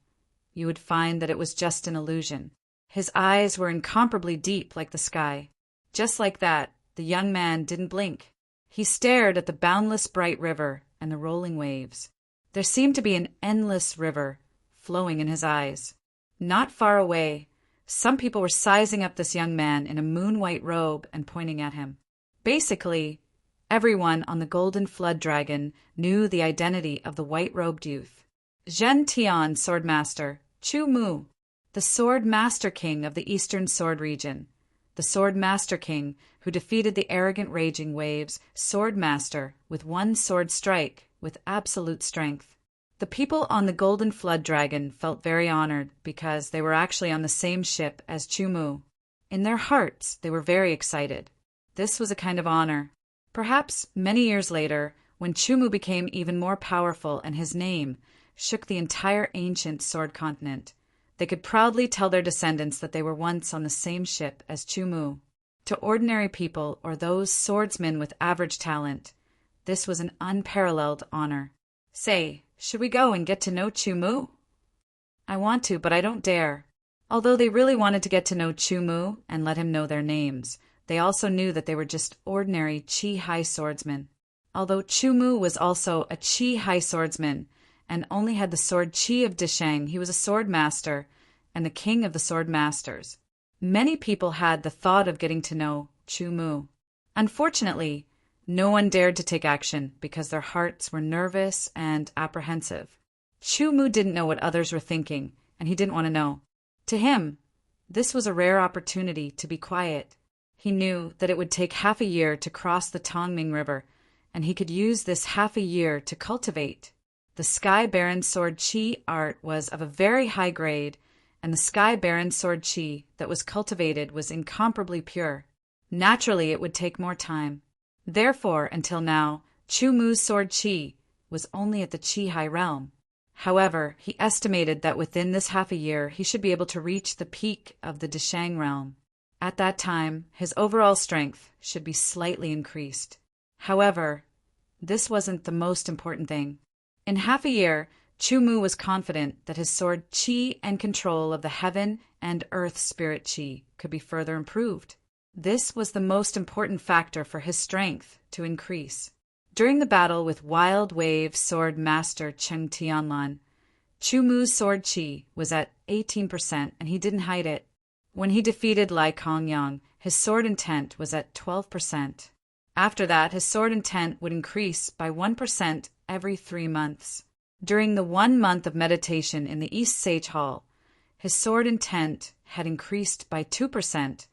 you would find that it was just an illusion. His eyes were incomparably deep like the sky. Just like that, the young man didn't blink. He stared at the boundless bright river and the rolling waves. There seemed to be an endless river flowing in his eyes. Not far away, some people were sizing up this young man in a moon-white robe and pointing at him. Basically, everyone on the Golden Flood Dragon knew the identity of the white-robed youth. Zhen Tian, Swordmaster, Chu Mu, the Sword Master King of the Eastern Sword Region, the Sword Master King who defeated the arrogant raging waves, Sword Master, with one sword strike, with absolute strength. The people on the Golden Flood Dragon felt very honored because they were actually on the same ship as Chu Mu. In their hearts, they were very excited. This was a kind of honor. Perhaps many years later, when Chu Mu became even more powerful and his name shook the entire ancient sword continent, they could proudly tell their descendants that they were once on the same ship as Chu Mu. To ordinary people or those swordsmen with average talent, this was an unparalleled honor. Say, should we go and get to know Chu Mu? I want to, but I don't dare. Although they really wanted to get to know Chu Mu and let him know their names, they also knew that they were just ordinary Qi high swordsmen. Although Chu Mu was also a Qi high swordsman and only had the sword Qi of Disheng, he was a sword master and the king of the sword masters. Many people had the thought of getting to know Chu Mu. Unfortunately, no one dared to take action because their hearts were nervous and apprehensive. Chu Mu didn't know what others were thinking, and he didn't want to know. To him, this was a rare opportunity to be quiet. He knew that it would take half a year to cross the Tongming River, and he could use this half a year to cultivate. The Sky Baron Sword Qi art was of a very high grade, and the Sky Baron Sword Qi that was cultivated was incomparably pure. Naturally, it would take more time. Therefore, until now, Chu Mu's sword Qi was only at the Qi high realm. However, he estimated that within this half a year he should be able to reach the peak of the Disheng realm. At that time, his overall strength should be slightly increased. However, this wasn't the most important thing. In half a year, Chu Mu was confident that his sword Qi and control of the heaven and earth spirit Qi could be further improved. This was the most important factor for his strength to increase. During the battle with Wild Wave Sword Master Cheng Tianlan, Chu Mu's sword Qi was at 18% and he didn't hide it. When he defeated Lai Kongyang, his sword intent was at 12%. After that, his sword intent would increase by 1% every 3 months. During the 1 month of meditation in the East Sage Hall, his sword intent had increased by 2%,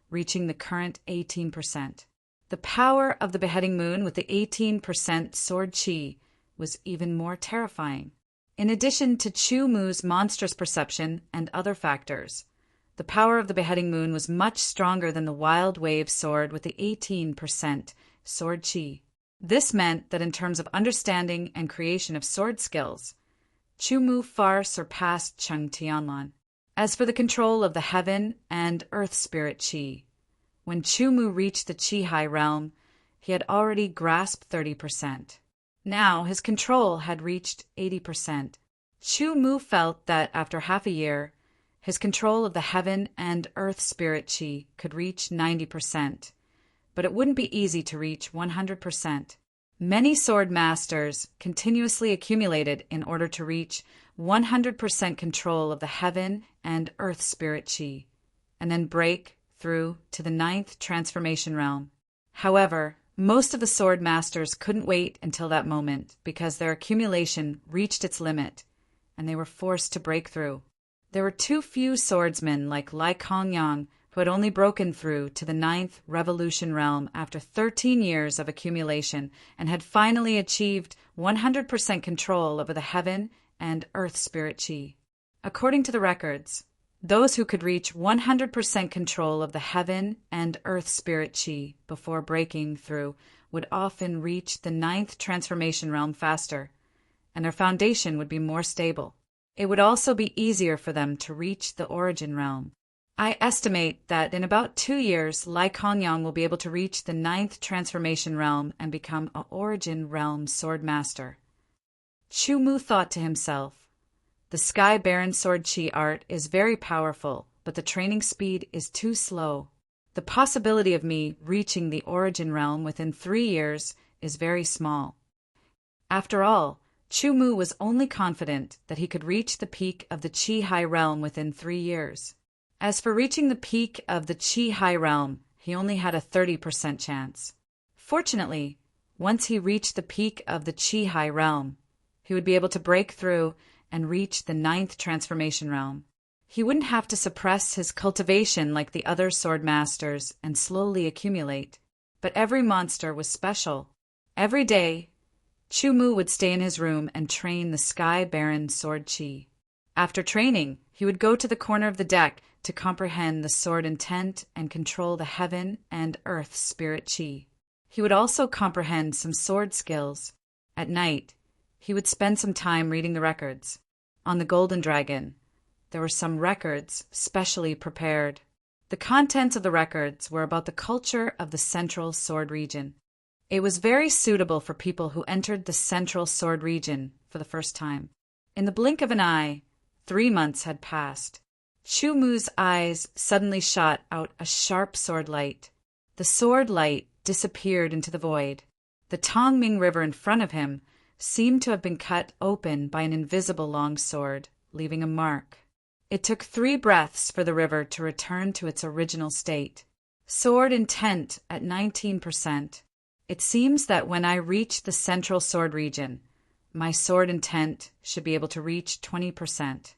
reaching the current 18%. The power of the beheading moon with the 18% sword Qi was even more terrifying. In addition to Chu Mu's monstrous perception and other factors, The power of the beheading moon was much stronger than the wild wave sword with the 18% sword chi. This meant that in terms of understanding and creation of sword skills, Chu Mu far surpassed Cheng Tianlan. As for the control of the heaven and earth spirit chi, when Chu Mu reached the Chi High realm, he had already grasped 30%. Now his control had reached 80%. Chu Mu felt that after half a year, his control of the heaven and earth spirit chi could reach 90%, but it wouldn't be easy to reach 100%. Many sword masters continuously accumulated in order to reach 100% control of the heaven and earth spirit chi, and then break through to the 9th transformation realm. However, most of the sword masters couldn't wait until that moment because their accumulation reached its limit, and they were forced to break through. There were too few swordsmen like Lai Kongyang who had only broken through to the 9th revolution realm after 13 years of accumulation and had finally achieved 100% control over the heaven and earth spirit chi. According to the records, those who could reach 100% control of the heaven and earth spirit chi before breaking through would often reach the 9th transformation realm faster, and their foundation would be more stable. It would also be easier for them to reach the origin realm. I estimate that in about 2 years, Lai Kongyang will be able to reach the 9th transformation realm and become an origin realm sword master. Chu Mu thought to himself, the Sky Baron sword chi art is very powerful, but the training speed is too slow. The possibility of me reaching the origin realm within 3 years is very small. After all, Chu Mu was only confident that he could reach the peak of the Chi High realm within 3 years. As for reaching the peak of the Chi High realm, he only had a 30% chance. Fortunately, once he reached the peak of the Chi High realm, he would be able to break through and reach the 9th transformation realm. He wouldn't have to suppress his cultivation like the other sword masters and slowly accumulate. But every monster was special. Every day, Chu Mu would stay in his room and train the Sky Baron sword chi. After training, he would go to the corner of the deck to comprehend the sword intent and control the heaven and earth spirit chi. He would also comprehend some sword skills. At night, he would spend some time reading the records. On the Golden Dragon, there were some records specially prepared. The contents of the records were about the culture of the Central Sword region. It was very suitable for people who entered the Central Sword region for the first time. In the blink of an eye, 3 months had passed. Chu Mu's eyes suddenly shot out a sharp sword light. The sword light disappeared into the void. The Tongming River in front of him seemed to have been cut open by an invisible long sword, leaving a mark. It took 3 breaths for the river to return to its original state. Sword intent at 19%. It seems that when I reach the Central Sword region, my sword intent should be able to reach 20%.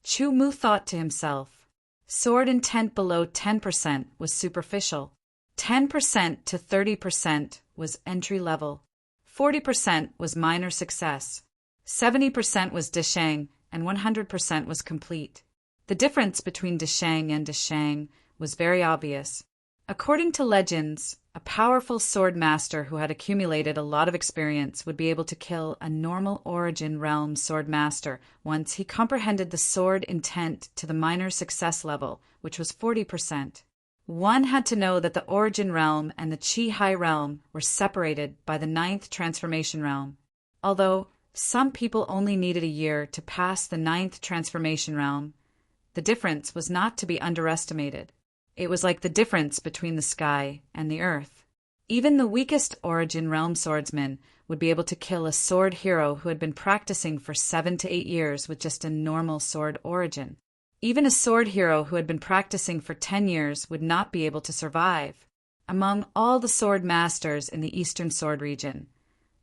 Chu Mu thought to himself, sword intent below 10% was superficial. 10% to 30% was entry level. 40% was minor success. 70% was Deshang, and 100% was complete. The difference between Deshang and Deshang was very obvious. According to legends, a powerful sword master who had accumulated a lot of experience would be able to kill a normal origin realm sword master once he comprehended the sword intent to the minor success level, which was 40%. One had to know that the origin realm and the Chi High realm were separated by the 9th transformation realm. Although some people only needed a year to pass the 9th transformation realm, the difference was not to be underestimated. It was like the difference between the sky and the earth. Even the weakest origin realm swordsman would be able to kill a sword hero who had been practicing for 7 to 8 years with just a normal sword origin. Even a sword hero who had been practicing for 10 years would not be able to survive. Among all the sword masters in the Eastern Sword region,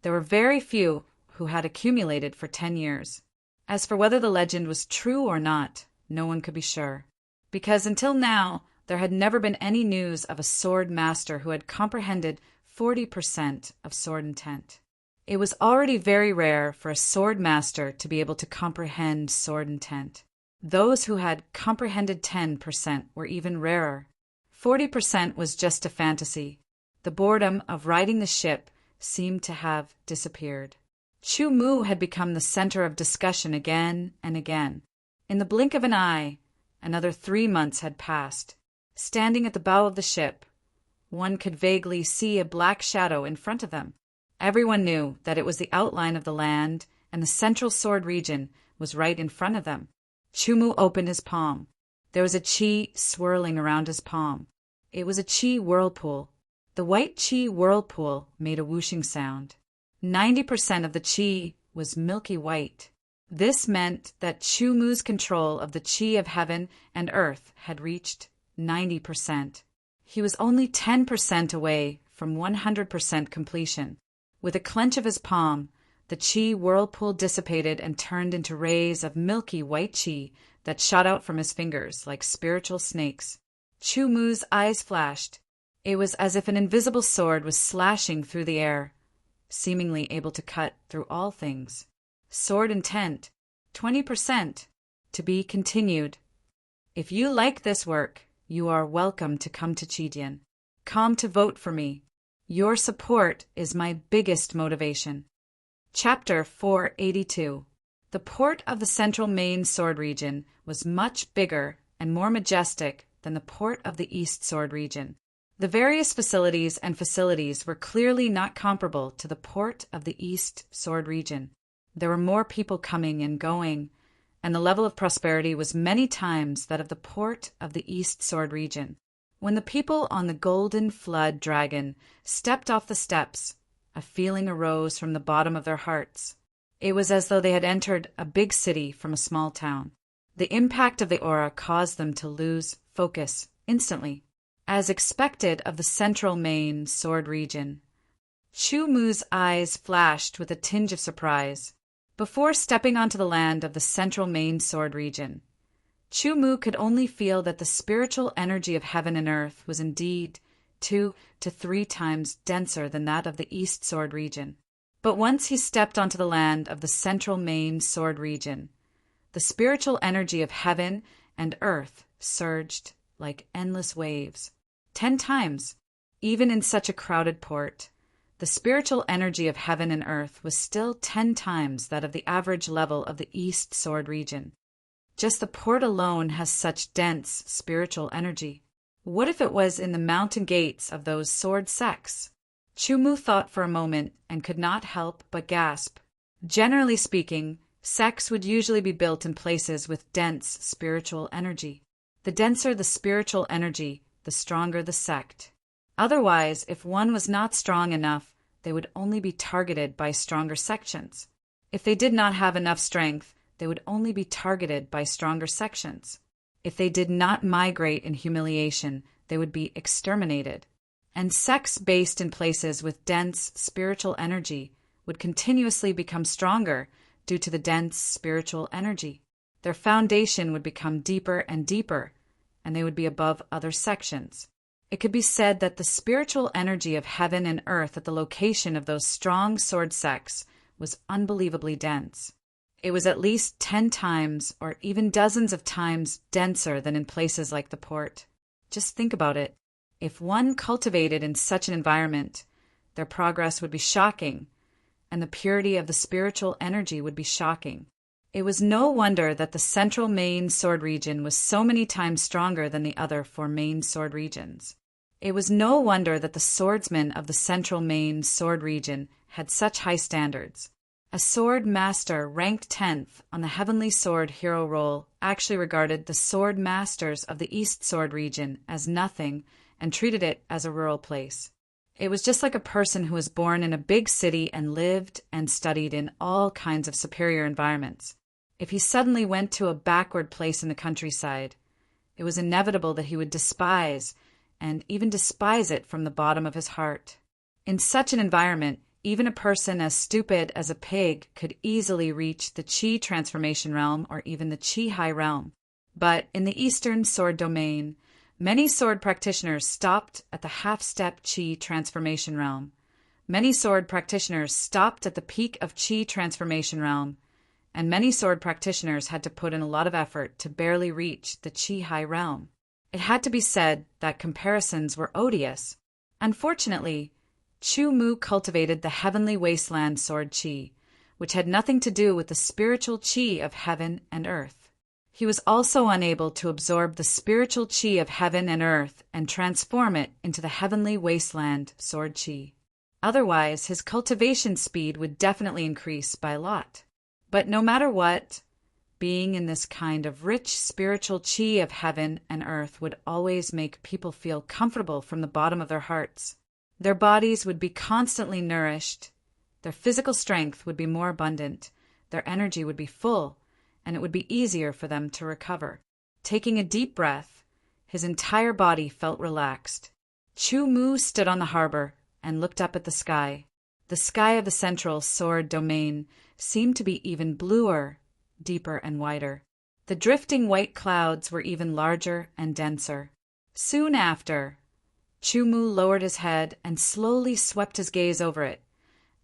there were very few who had accumulated for 10 years. As for whether the legend was true or not, no one could be sure, because until now, there had never been any news of a sword master who had comprehended 40% of sword intent. It was already very rare for a sword master to be able to comprehend sword intent. Those who had comprehended 10% were even rarer. 40% was just a fantasy. The boredom of riding the ship seemed to have disappeared. Chu Mu had become the center of discussion again and again. In the blink of an eye, another 3 months had passed. Standing at the bow of the ship, one could vaguely see a black shadow in front of them. Everyone knew that it was the outline of the land, and the central sword region was right in front of them. Chu Mu opened his palm. There was a chi swirling around his palm. It was a chi whirlpool. The white chi whirlpool made a whooshing sound. 90% of the chi was milky white. This meant that Chu Mu's control of the chi of heaven and earth had reached 90%. He was only 10% away from 100% completion. With a clench of his palm, the chi whirlpool dissipated and turned into rays of milky white chi that shot out from his fingers like spiritual snakes. Chu Mu's eyes flashed. It was as if an invisible sword was slashing through the air, seemingly able to cut through all things. Sword intent, 20%. To be continued. If you like this work, you are welcome to come to Chidian. Come to vote for me. Your support is my biggest motivation. Chapter 482. The port of the central main sword region was much bigger and more majestic than the port of the east sword region. The various facilities were clearly not comparable to the port of the east sword region. There were more people coming and going, and the level of prosperity was many times that of the port of the east sword region. When the people on the Golden Flood Dragon stepped off the steps, a feeling arose from the bottom of their hearts. It was as though they had entered a big city from a small town. The impact of the aura caused them to lose focus instantly, as expected of the central main sword region. Chu Mu's eyes flashed with a tinge of surprise. Before stepping onto the land of the central main sword region, Chu Mu could only feel that the spiritual energy of heaven and earth was indeed 2 to 3 times denser than that of the east sword region. But once he stepped onto the land of the central main sword region, the spiritual energy of heaven and earth surged like endless waves. 10 times, even in such a crowded port. The spiritual energy of heaven and earth was still 10 times that of the average level of the east sword region. Just the port alone has such dense spiritual energy. What if it was in the mountain gates of those sword sects? Chu Mu thought for a moment and could not help but gasp. Generally speaking, sects would usually be built in places with dense spiritual energy. The denser the spiritual energy, the stronger the sect. Otherwise, if one was not strong enough, they would only be targeted by stronger sections. If they did not have enough strength, they would only be targeted by stronger sections. If they did not migrate in humiliation, they would be exterminated. And sects based in places with dense spiritual energy would continuously become stronger due to the dense spiritual energy. Their foundation would become deeper and deeper, and they would be above other sections. It could be said that the spiritual energy of heaven and earth at the location of those strong sword sects was unbelievably dense. It was at least 10 times or even dozens of times denser than in places like the port. Just think about it. If one cultivated in such an environment, their progress would be shocking, and the purity of the spiritual energy would be shocking. It was no wonder that the central main sword region was so many times stronger than the other 4 main sword regions. It was no wonder that the swordsmen of the central main sword region had such high standards. A sword master ranked 10th on the Heavenly Sword Hero Roll actually regarded the sword masters of the East Sword region as nothing and treated it as a rural place. It was just like a person who was born in a big city and lived and studied in all kinds of superior environments. If he suddenly went to a backward place in the countryside, it was inevitable that he would despise and even despise it from the bottom of his heart. In such an environment, even a person as stupid as a pig could easily reach the Chi transformation realm or even the Chi high realm. But in the Eastern sword domain, many sword practitioners stopped at the half-step Chi transformation realm. Many sword practitioners stopped at the peak of Chi transformation realm, and many sword practitioners had to put in a lot of effort to barely reach the Qi high realm. It had to be said that comparisons were odious. Unfortunately, Chu Mu cultivated the heavenly wasteland sword Qi, which had nothing to do with the spiritual Qi of heaven and earth. He was also unable to absorb the spiritual Qi of heaven and earth and transform it into the heavenly wasteland sword Qi. Otherwise, his cultivation speed would definitely increase by a lot. But no matter what, being in this kind of rich spiritual Qi of heaven and earth would always make people feel comfortable from the bottom of their hearts. Their bodies would be constantly nourished, their physical strength would be more abundant, their energy would be full, and it would be easier for them to recover. Taking a deep breath, his entire body felt relaxed. Chu Mu stood on the harbor and looked up at the sky. The sky of the central sword domain seemed to be even bluer, deeper and wider. The drifting white clouds were even larger and denser. Soon after, Chu Mu lowered his head and slowly swept his gaze over it,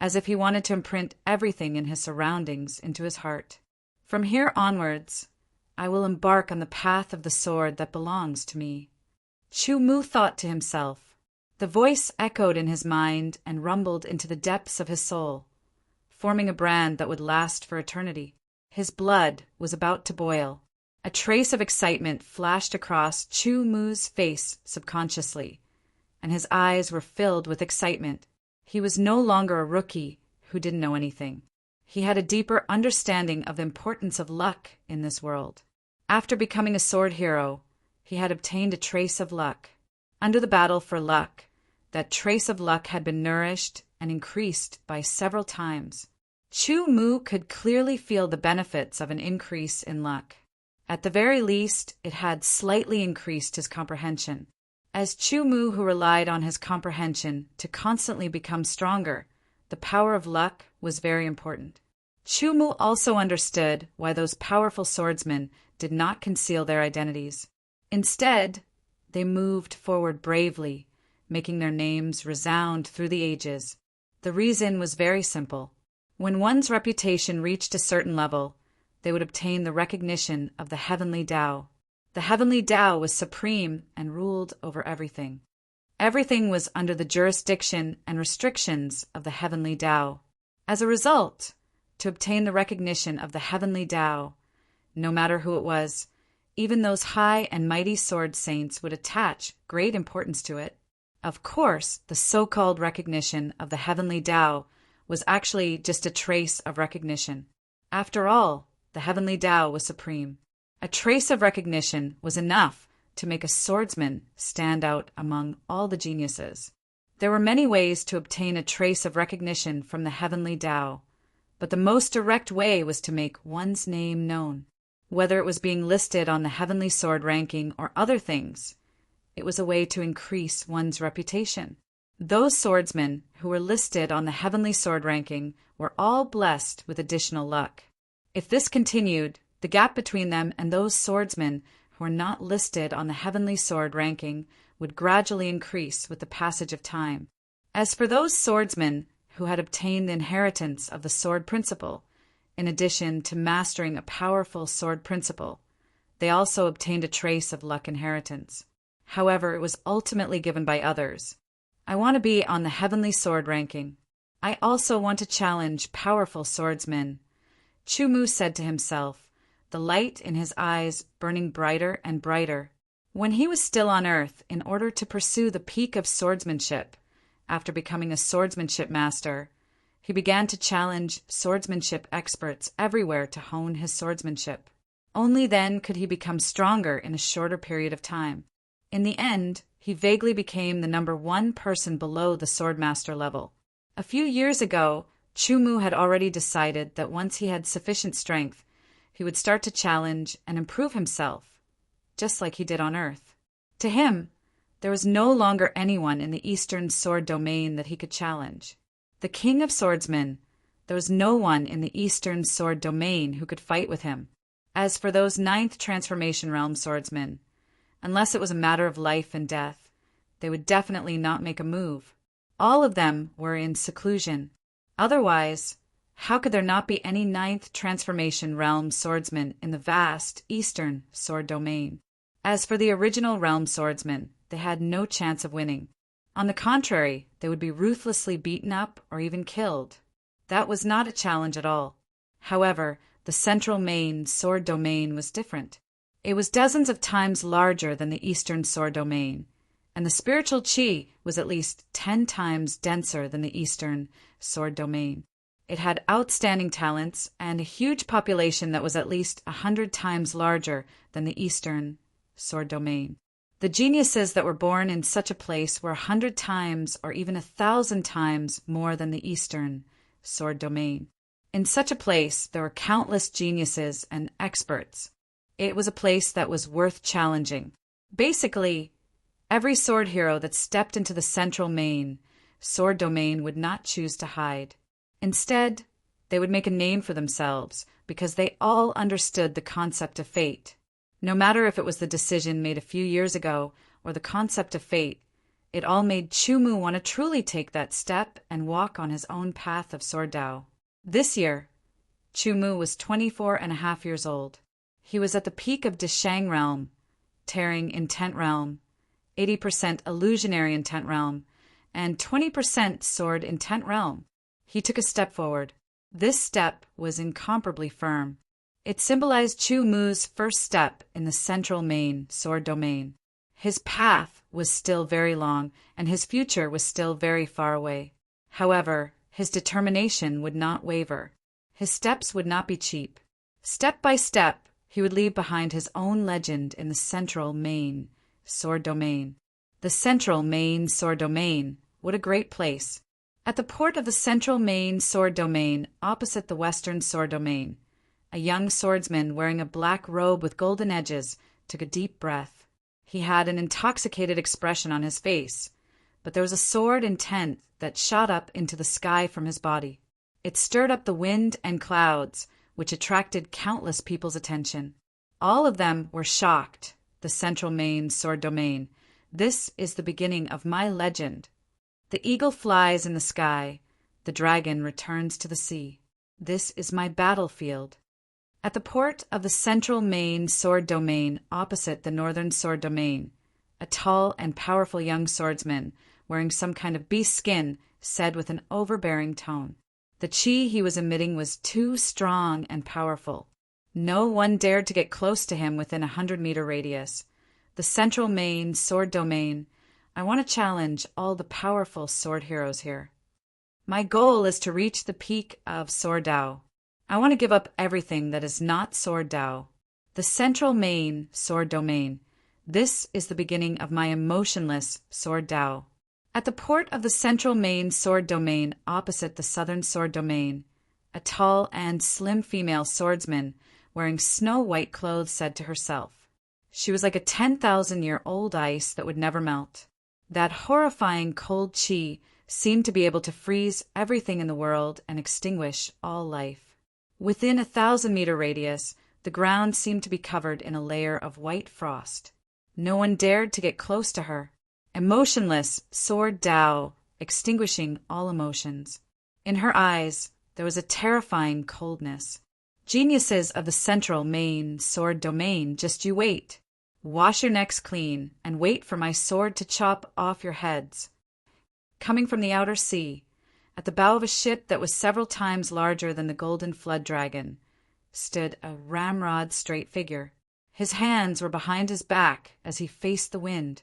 as if he wanted to imprint everything in his surroundings into his heart. From here onwards, I will embark on the path of the sword that belongs to me. Chu Mu thought to himself. The voice echoed in his mind and rumbled into the depths of his soul, forming a brand that would last for eternity. His blood was about to boil. A trace of excitement flashed across Chu Mu's face subconsciously, and his eyes were filled with excitement. He was no longer a rookie who didn't know anything. He had a deeper understanding of the importance of luck in this world. After becoming a sword hero, he had obtained a trace of luck. Under the battle for luck, that trace of luck had been nourished and increased by several times. Chu Mu could clearly feel the benefits of an increase in luck. At the very least, it had slightly increased his comprehension. As Chu Mu, who relied on his comprehension to constantly become stronger, the power of luck was very important. Chu Mu also understood why those powerful swordsmen did not conceal their identities. Instead, they moved forward bravely, making their names resound through the ages. The reason was very simple. When one's reputation reached a certain level, they would obtain the recognition of the heavenly Tao. The heavenly Tao was supreme and ruled over everything. Everything was under the jurisdiction and restrictions of the heavenly Tao. As a result, to obtain the recognition of the heavenly Tao, no matter who it was, even those high and mighty sword saints would attach great importance to it. Of course, the so-called recognition of the heavenly Tao was actually just a trace of recognition. After all, the heavenly Tao was supreme. A trace of recognition was enough to make a swordsman stand out among all the geniuses. There were many ways to obtain a trace of recognition from the heavenly Tao, but the most direct way was to make one's name known. Whether it was being listed on the heavenly sword ranking or other things, it was a way to increase one's reputation. Those swordsmen who were listed on the heavenly sword ranking were all blessed with additional luck. If this continued, the gap between them and those swordsmen who were not listed on the heavenly sword ranking would gradually increase with the passage of time. As for those swordsmen who had obtained the inheritance of the sword principle, in addition to mastering a powerful sword principle, they also obtained a trace of luck inheritance. However, it was ultimately given by others. I want to be on the heavenly sword ranking. I also want to challenge powerful swordsmen. Chu Mu said to himself, the light in his eyes burning brighter and brighter. When he was still on earth, in order to pursue the peak of swordsmanship, after becoming a swordsmanship master, he began to challenge swordsmanship experts everywhere to hone his swordsmanship. Only then could he become stronger in a shorter period of time. In the end, he vaguely became the number one person below the swordmaster level. A few years ago, Chu Mu had already decided that once he had sufficient strength, he would start to challenge and improve himself, just like he did on Earth. To him, there was no longer anyone in the Eastern sword domain that he could challenge. The king of swordsmen, there was no one in the Eastern sword domain who could fight with him. As for those ninth transformation realm swordsmen, unless it was a matter of life and death, they would definitely not make a move. All of them were in seclusion. Otherwise, How could there not be any ninth transformation realm swordsman in the vast eastern sword domain? As for the original realm swordsmen, they had no chance of winning. On the contrary, they would be ruthlessly beaten up or even killed. That was not a challenge at all. However, the central main sword domain was different. It was dozens of times larger than the eastern sword domain, and the spiritual chi was at least 10 times denser than the eastern sword domain. It had outstanding talents and a huge population that was at least 100 times larger than the eastern sword domain. The geniuses that were born in such a place were 100 times or even 1,000 times more than the eastern sword domain. In such a place, there were countless geniuses and experts. It was a place that was worth challenging. Basically, every sword hero that stepped into the central main sword domain would not choose to hide. Instead, they would make a name for themselves because they all understood the concept of fate. No matter if it was the decision made a few years ago or the concept of fate, it all made Chumu want to truly take that step and walk on his own path of sword Dao. This year, Chumu was 24 and a half years old. He was at the peak of Deshang realm, tearing intent realm, 80% illusionary intent realm, and 20% sword intent realm. He took a step forward. This step was incomparably firm. It symbolized Chu Mu's first step in the central main sword domain. His path was still very long, and his future was still very far away. However, his determination would not waver. His steps would not be cheap. Step by step, he would leave behind his own legend in the central main sword domain. The central main sword domain, what a great place. At the port of the central main sword domain, opposite the western sword domain, a young swordsman wearing a black robe with golden edges took a deep breath. He had an intoxicated expression on his face, but there was a sword intent that shot up into the sky from his body. It stirred up the wind and clouds, which attracted countless people's attention. All of them were shocked. The central main sword domain. This is the beginning of my legend. The eagle flies in the sky. The dragon returns to the sea. This is my battlefield. At the port of the central main sword domain opposite the northern sword domain, a tall and powerful young swordsman wearing some kind of beast skin said with an overbearing tone. The chi he was emitting was too strong and powerful. No one dared to get close to him within a 100-meter radius. The central main sword domain. I want to challenge all the powerful sword heroes here. My goal is to reach the peak of sword Dao. I want to give up everything that is not sword Dao. The central main sword domain. This is the beginning of my emotionless sword Dao. At the port of the central main sword domain opposite the southern sword domain, a tall and slim female swordsman wearing snow-white clothes said to herself. She was like a 10,000-year-old ice that would never melt. That horrifying cold chi seemed to be able to freeze everything in the world and extinguish all life. Within a 1,000-meter radius, the ground seemed to be covered in a layer of white frost. No one dared to get close to her. Emotionless sword Dao, extinguishing all emotions. In her eyes, there was a terrifying coldness. Geniuses of the central main sword domain, just you wait. Wash your necks clean and wait for my sword to chop off your heads. Coming from the outer sea, at the bow of a ship that was several times larger than the golden flood dragon, stood a ramrod-straight figure. His hands were behind his back as he faced the wind.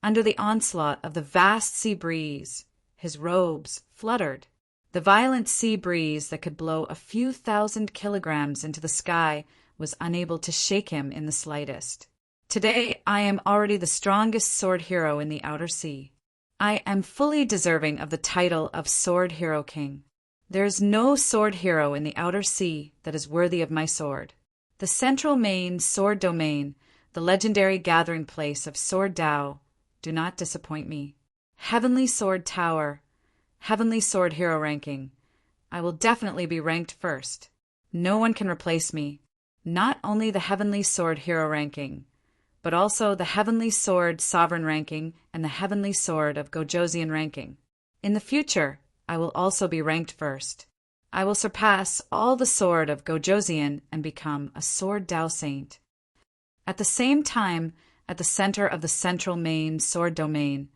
Under the onslaught of the vast sea breeze, his robes fluttered. The violent sea breeze that could blow a few thousand kilograms into the sky was unable to shake him in the slightest. Today I am already the strongest sword hero in the outer sea. I am fully deserving of the title of Sword Hero King. There is no sword hero in the outer sea that is worthy of my sword. The central main sword domain, the legendary gathering place of sword Dao, do not disappoint me. Heavenly Sword Tower, Heavenly Sword Hero ranking. I will definitely be ranked first. No one can replace me. Not only the Heavenly Sword Hero ranking, but also the Heavenly Sword Sovereign ranking and the Heavenly Sword of Gojosian ranking. In the future, I will also be ranked first. I will surpass all the sword of Gojoseon and become a sword Tao saint. At the same time, at the center of the central main sword domain,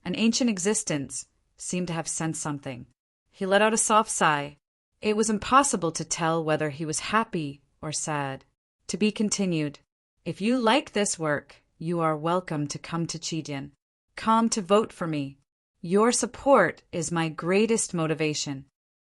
an ancient existence seemed to have sensed something. He let out a soft sigh. It was impossible to tell whether he was happy or sad. To be continued. If you like this work, you are welcome to come to Chidian. Come to vote for me. Your support is my greatest motivation.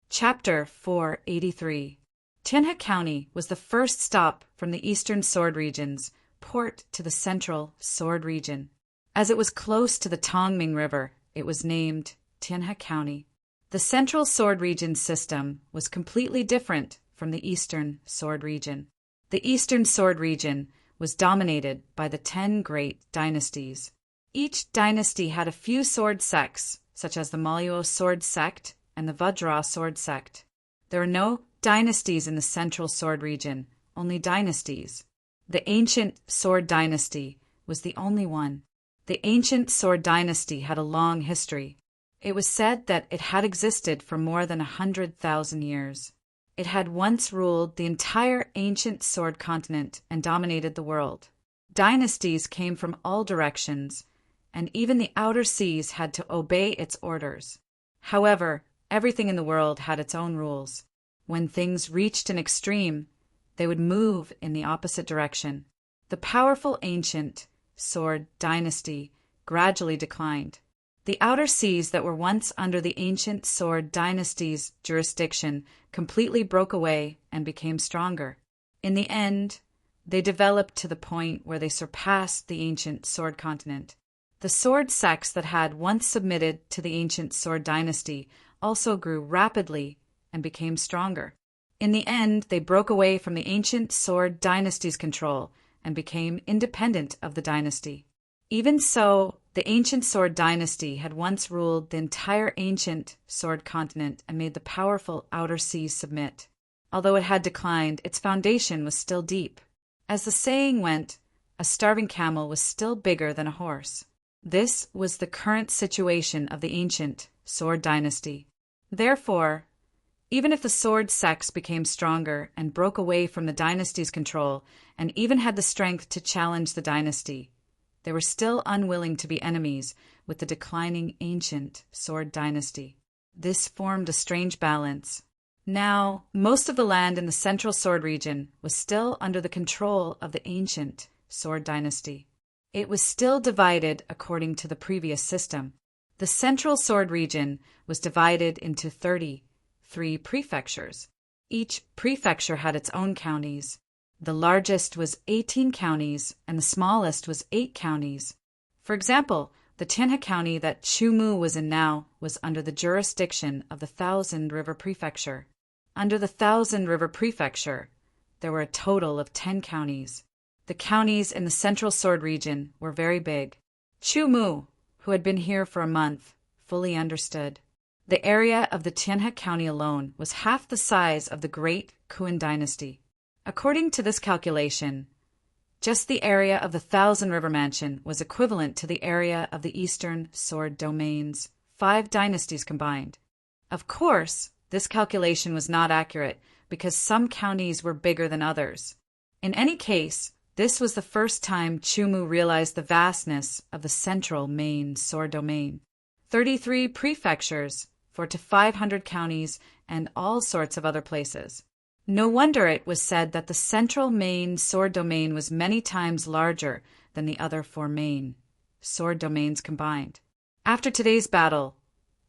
Chapter 483. Tianhe County was the first stop from the eastern sword region's port to the central sword region. As it was close to the Tongming River, it was named Tianhe County. The central sword region system was completely different from the eastern sword region. The eastern sword region was dominated by the 10 great dynasties. Each dynasty had a few sword sects, such as the Maluo sword sect and the Vajra sword sect. There are no dynasties in the central sword region, only dynasties. The ancient sword dynasty was the only one. The ancient sword dynasty had a long history. It was said that it had existed for more than 100,000 years. It had once ruled the entire ancient sword continent and dominated the world. Dynasties came from all directions, and even the outer seas had to obey its orders. However, everything in the world had its own rules. When things reached an extreme, they would move in the opposite direction. The powerful ancient sword dynasty gradually declined. The outer seas that were once under the ancient sword dynasty's jurisdiction completely broke away and became stronger. In the end, they developed to the point where they surpassed the ancient sword continent. The sword sects that had once submitted to the ancient sword dynasty also grew rapidly and became stronger. In the end, they broke away from the ancient sword dynasty's control and became independent of the dynasty. Even so, the ancient sword dynasty had once ruled the entire ancient sword continent and made the powerful outer seas submit. Although it had declined, its foundation was still deep. As the saying went, a starving camel was still bigger than a horse. This was the current situation of the ancient sword dynasty. Therefore, even if the sword sects became stronger and broke away from the dynasty's control and even had the strength to challenge the dynasty, they were still unwilling to be enemies with the declining ancient sword dynasty. This formed a strange balance. Now, most of the land in the central sword region was still under the control of the ancient sword dynasty. It was still divided according to the previous system. The central sword region was divided into 33 prefectures. Each prefecture had its own counties. The largest was 18 counties, and the smallest was 8 counties. For example, the Tianhe County that Chumu was in now was under the jurisdiction of the Thousand River Prefecture. Under the Thousand River Prefecture, there were a total of 10 counties. The counties in the central sword region were very big. Chumu, who had been here for a month, fully understood. The area of the Tianhe County alone was half the size of the great Kuan dynasty. According to this calculation, just the area of the Thousand River Mansion was equivalent to the area of the eastern sword domains, 5 dynasties combined. Of course, this calculation was not accurate because some counties were bigger than others. In any case, this was the first time Chumu realized the vastness of the central main sword domain. 33 prefectures, 400 to 500 counties, and all sorts of other places. No wonder it was said that the central main sword domain was many times larger than the other 4 main sword domains combined. After today's battle,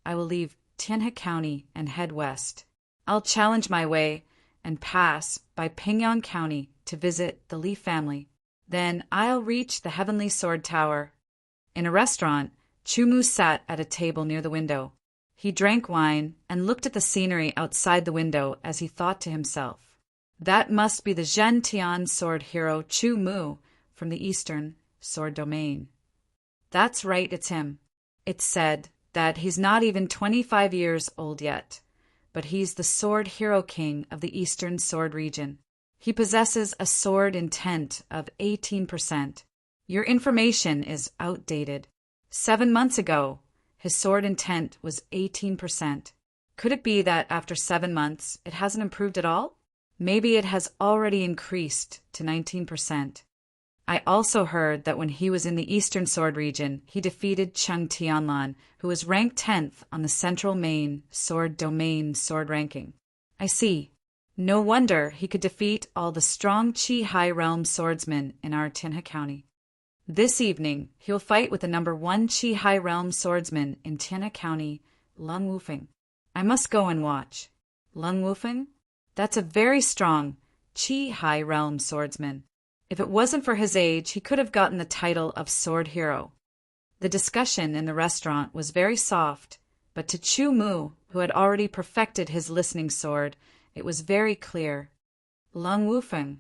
I will leave Tianhe County and head west. I'll challenge my way and pass by Pingyang County to visit the Li family. Then I'll reach the Heavenly Sword Tower. In a restaurant, Chumu sat at a table near the window. He drank wine and looked at the scenery outside the window as he thought to himself, "That must be the Zhentian sword hero Chumu from the eastern sword domain. That's right, it's him. It's said that he's not even 25 years old yet, but he's the sword hero king of the eastern sword region. He possesses a sword intent of 18%. Your information is outdated. 7 months ago, his sword intent was 18%. Could it be that after 7 months, it hasn't improved at all? Maybe it has already increased to 19%. I also heard that when he was in the Eastern Sword region, he defeated Chung Tianlan, who was ranked 10th on the Central Main Sword Domain sword ranking. I see. No wonder he could defeat all the strong Qi High Realm swordsmen in our Tinha County. This evening, he will fight with the number 1 Qi High Realm swordsman in Tinha County, Lung Wufeng. I must go and watch. Lung Wufeng? That's a very strong Qi High Realm swordsman. If it wasn't for his age, he could have gotten the title of Sword Hero. The discussion in the restaurant was very soft, but to Chu Mu, who had already perfected his listening sword, it was very clear. Lung Wufeng.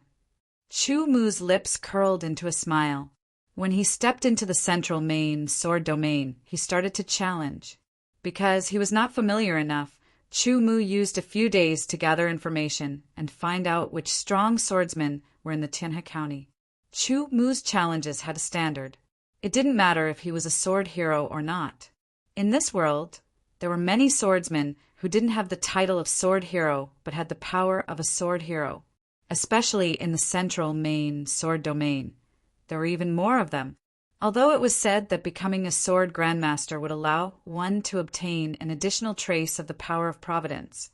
Chu Mu's lips curled into a smile. When he stepped into the Central Main sword domain, he started to challenge. Because he was not familiar enough, Chu Mu used a few days to gather information and find out which strong swordsmen were in the Tinha County. Chu Mu's challenges had a standard. It didn't matter if he was a sword hero or not. In this world, there were many swordsmen who didn't have the title of sword hero but had the power of a sword hero, especially in the Central Main sword domain. There were even more of them. Although it was said that becoming a sword grandmaster would allow one to obtain an additional trace of the power of providence,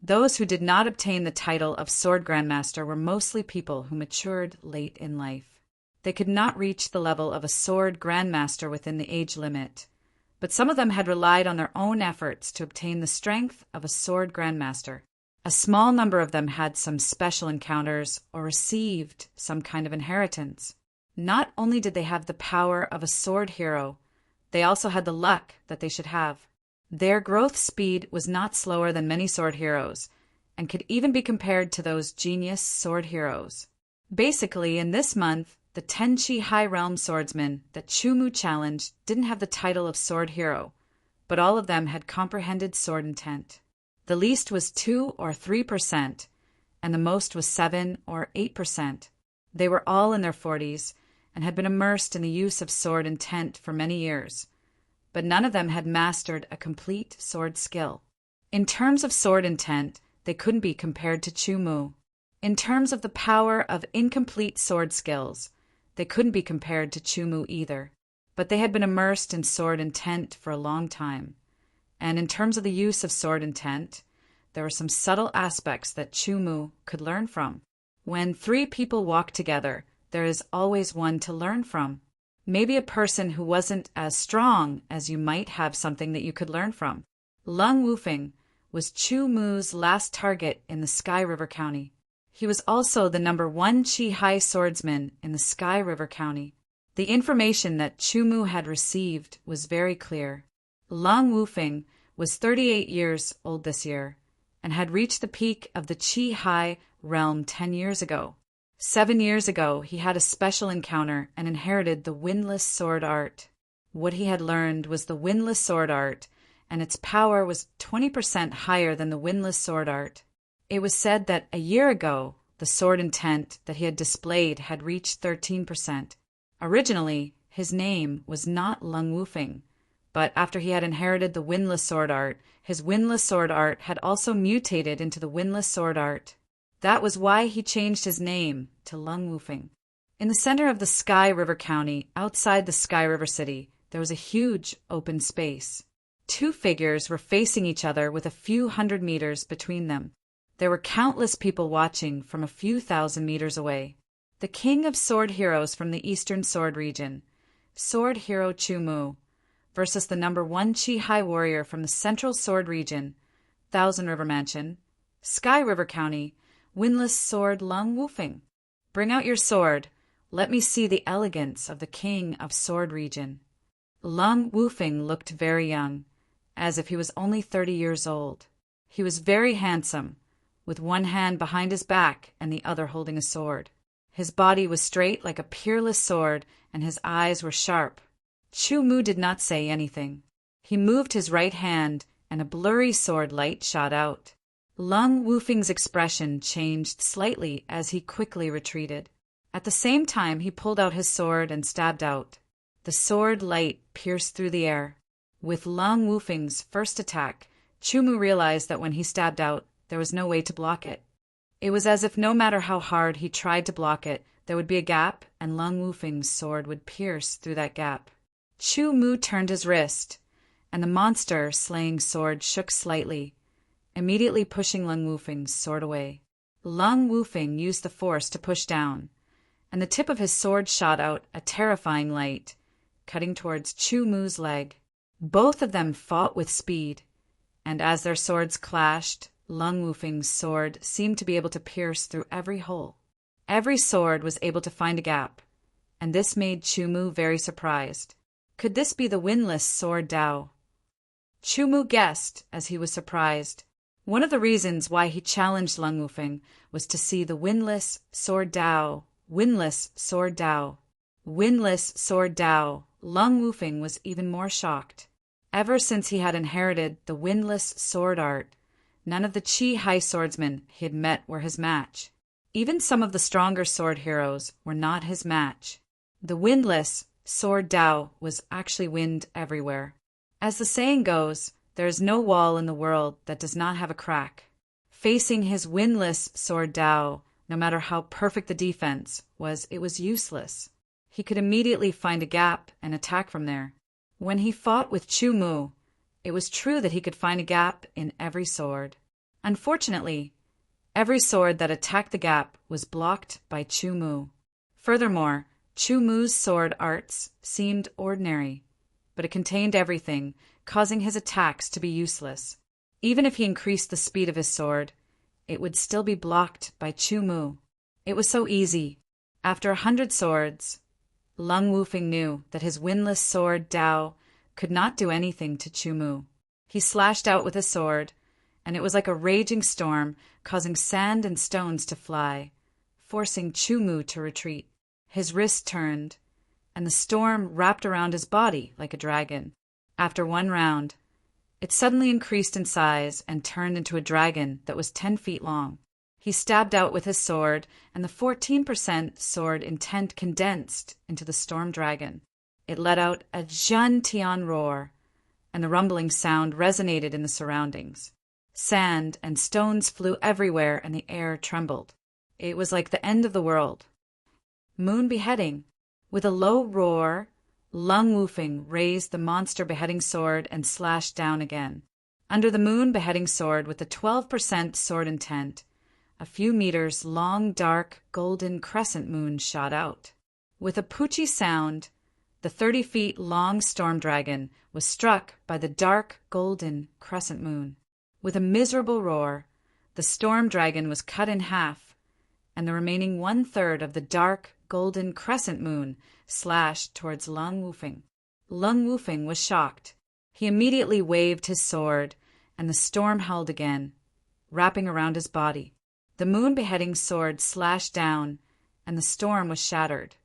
those who did not obtain the title of sword grandmaster were mostly people who matured late in life. They could not reach the level of a sword grandmaster within the age limit, but some of them had relied on their own efforts to obtain the strength of a sword grandmaster. A small number of them had some special encounters or received some kind of inheritance. Not only did they have the power of a sword hero, they also had the luck that they should have. Their growth speed was not slower than many sword heroes, and could even be compared to those genius sword heroes. Basically, in this month, the Tenchi High Realm swordsmen that Chu Mu challenged didn't have the title of sword hero, but all of them had comprehended sword intent. The least was 2 or 3%, and the most was 7 or 8%. They were all in their 40s, and had been immersed in the use of sword intent for many years, but none of them had mastered a complete sword skill. In terms of sword intent, they couldn't be compared to Chu Mu. In terms of the power of incomplete sword skills, they couldn't be compared to Chu Mu either, but they had been immersed in sword intent for a long time. And in terms of the use of sword intent, there were some subtle aspects that Chu Mu could learn from. When 3 people walk together, there is always one to learn from. Maybe a person who wasn't as strong as you might have something that you could learn from. Lung Wufeng was Chu Mu's last target in the Sky River County. He was also the number 1 Qi High swordsman in the Sky River County. The information that Chu Mu had received was very clear. Lung Wufeng was 38 years old this year, and had reached the peak of the Qi High realm 10 years ago. 7 years ago, he had a special encounter and inherited the windless sword art. What he had learned was the windless sword art, and its power was 20% higher than the windless sword art. It was said that a year ago, the sword intent that he had displayed had reached 13%. Originally, his name was not Lung Wufeng, but after he had inherited the windless sword art, his windless sword art had also mutated into the windless sword art. That was why he changed his name to Lung Wufeng. In the center of the Sky River County, outside the Sky River City, there was a huge open space. 2 figures were facing each other with a few hundred meters between them. There were countless people watching from a few thousand meters away. The king of sword heroes from the Eastern Sword region, Sword Hero Chu Mu, versus the number 1 Qi High warrior from the Central Sword region, Thousand River Mansion, Sky River County, Windless Sword Lung Wufeng. Bring out your sword. Let me see the elegance of the king of Sword region. Lung Wufeng looked very young, as if he was only 30 years old. He was very handsome, with one hand behind his back and the other holding a sword. His body was straight like a peerless sword, and his eyes were sharp. Chu Mu did not say anything. He moved his right hand, and a blurry sword light shot out. Lung Wufeng's expression changed slightly as he quickly retreated. At the same time, he pulled out his sword and stabbed out. The sword light pierced through the air. With Lung Wufeng's first attack, Chu realized that when he stabbed out, there was no way to block it. It was as if no matter how hard he tried to block it, there would be a gap, and Lung Wufeng's sword would pierce through that gap. Chu turned his wrist, and the monster-slaying sword shook slightly, immediately pushing Lung Wufeng's sword away. Lung Wufeng used the force to push down, and the tip of his sword shot out a terrifying light, cutting towards Chu-Mu's leg. Both of them fought with speed, and as their swords clashed, Lung Wufeng's sword seemed to be able to pierce through every hole. Every sword was able to find a gap, and this made Chu very surprised. Could this be the windless sword Dao? Chu guessed as he was surprised. One of the reasons why he challenged Lung Wufeng was to see the windless sword Dao. Windless sword Dao. Windless sword Dao. Lung Wufeng was even more shocked. Ever since he had inherited the windless sword art, none of the Qi high swordsmen he had met were his match. Even some of the stronger sword heroes were not his match. The windless sword Dao was actually wind everywhere. As the saying goes, there is no wall in the world that does not have a crack. Facing his windless sword Dao, no matter how perfect the defense was, it was useless. He could immediately find a gap and attack from there. When he fought with Chu, it was true that he could find a gap in every sword. Unfortunately, every sword that attacked the gap was blocked by Chu. Furthermore, Chu-Mu's sword arts seemed ordinary, but it contained everything, causing his attacks to be useless. Even if he increased the speed of his sword, it would still be blocked by Chu. It was so easy. After 100 swords, Lung Wufeng knew that his windless sword Dao could not do anything to Chu. He slashed out with his sword, and it was like a raging storm, causing sand and stones to fly, forcing Chu to retreat. His wrist turned, and the storm wrapped around his body like a dragon. After one round, it suddenly increased in size and turned into a dragon that was 10 feet long. He stabbed out with his sword, and the 14% sword intent condensed into the storm dragon. It let out a Zhan Tian roar, and the rumbling sound resonated in the surroundings. Sand and stones flew everywhere, and the air trembled. It was like the end of the world. Moon beheading. With a low roar, Lung Wufeng raised the monster beheading sword and slashed down again. Under the moon beheading sword with the 12% sword intent, a few meters long dark golden crescent moon shot out. With a poochie sound, the 30 feet long storm dragon was struck by the dark golden crescent moon. With a miserable roar, the storm dragon was cut in half, and the remaining 1/3 of the dark golden crescent moon slashed towards Lung Wufeng. Lung Wufeng was shocked. He immediately waved his sword, and the storm held again, wrapping around his body. The moon beheading sword slashed down, and the storm was shattered.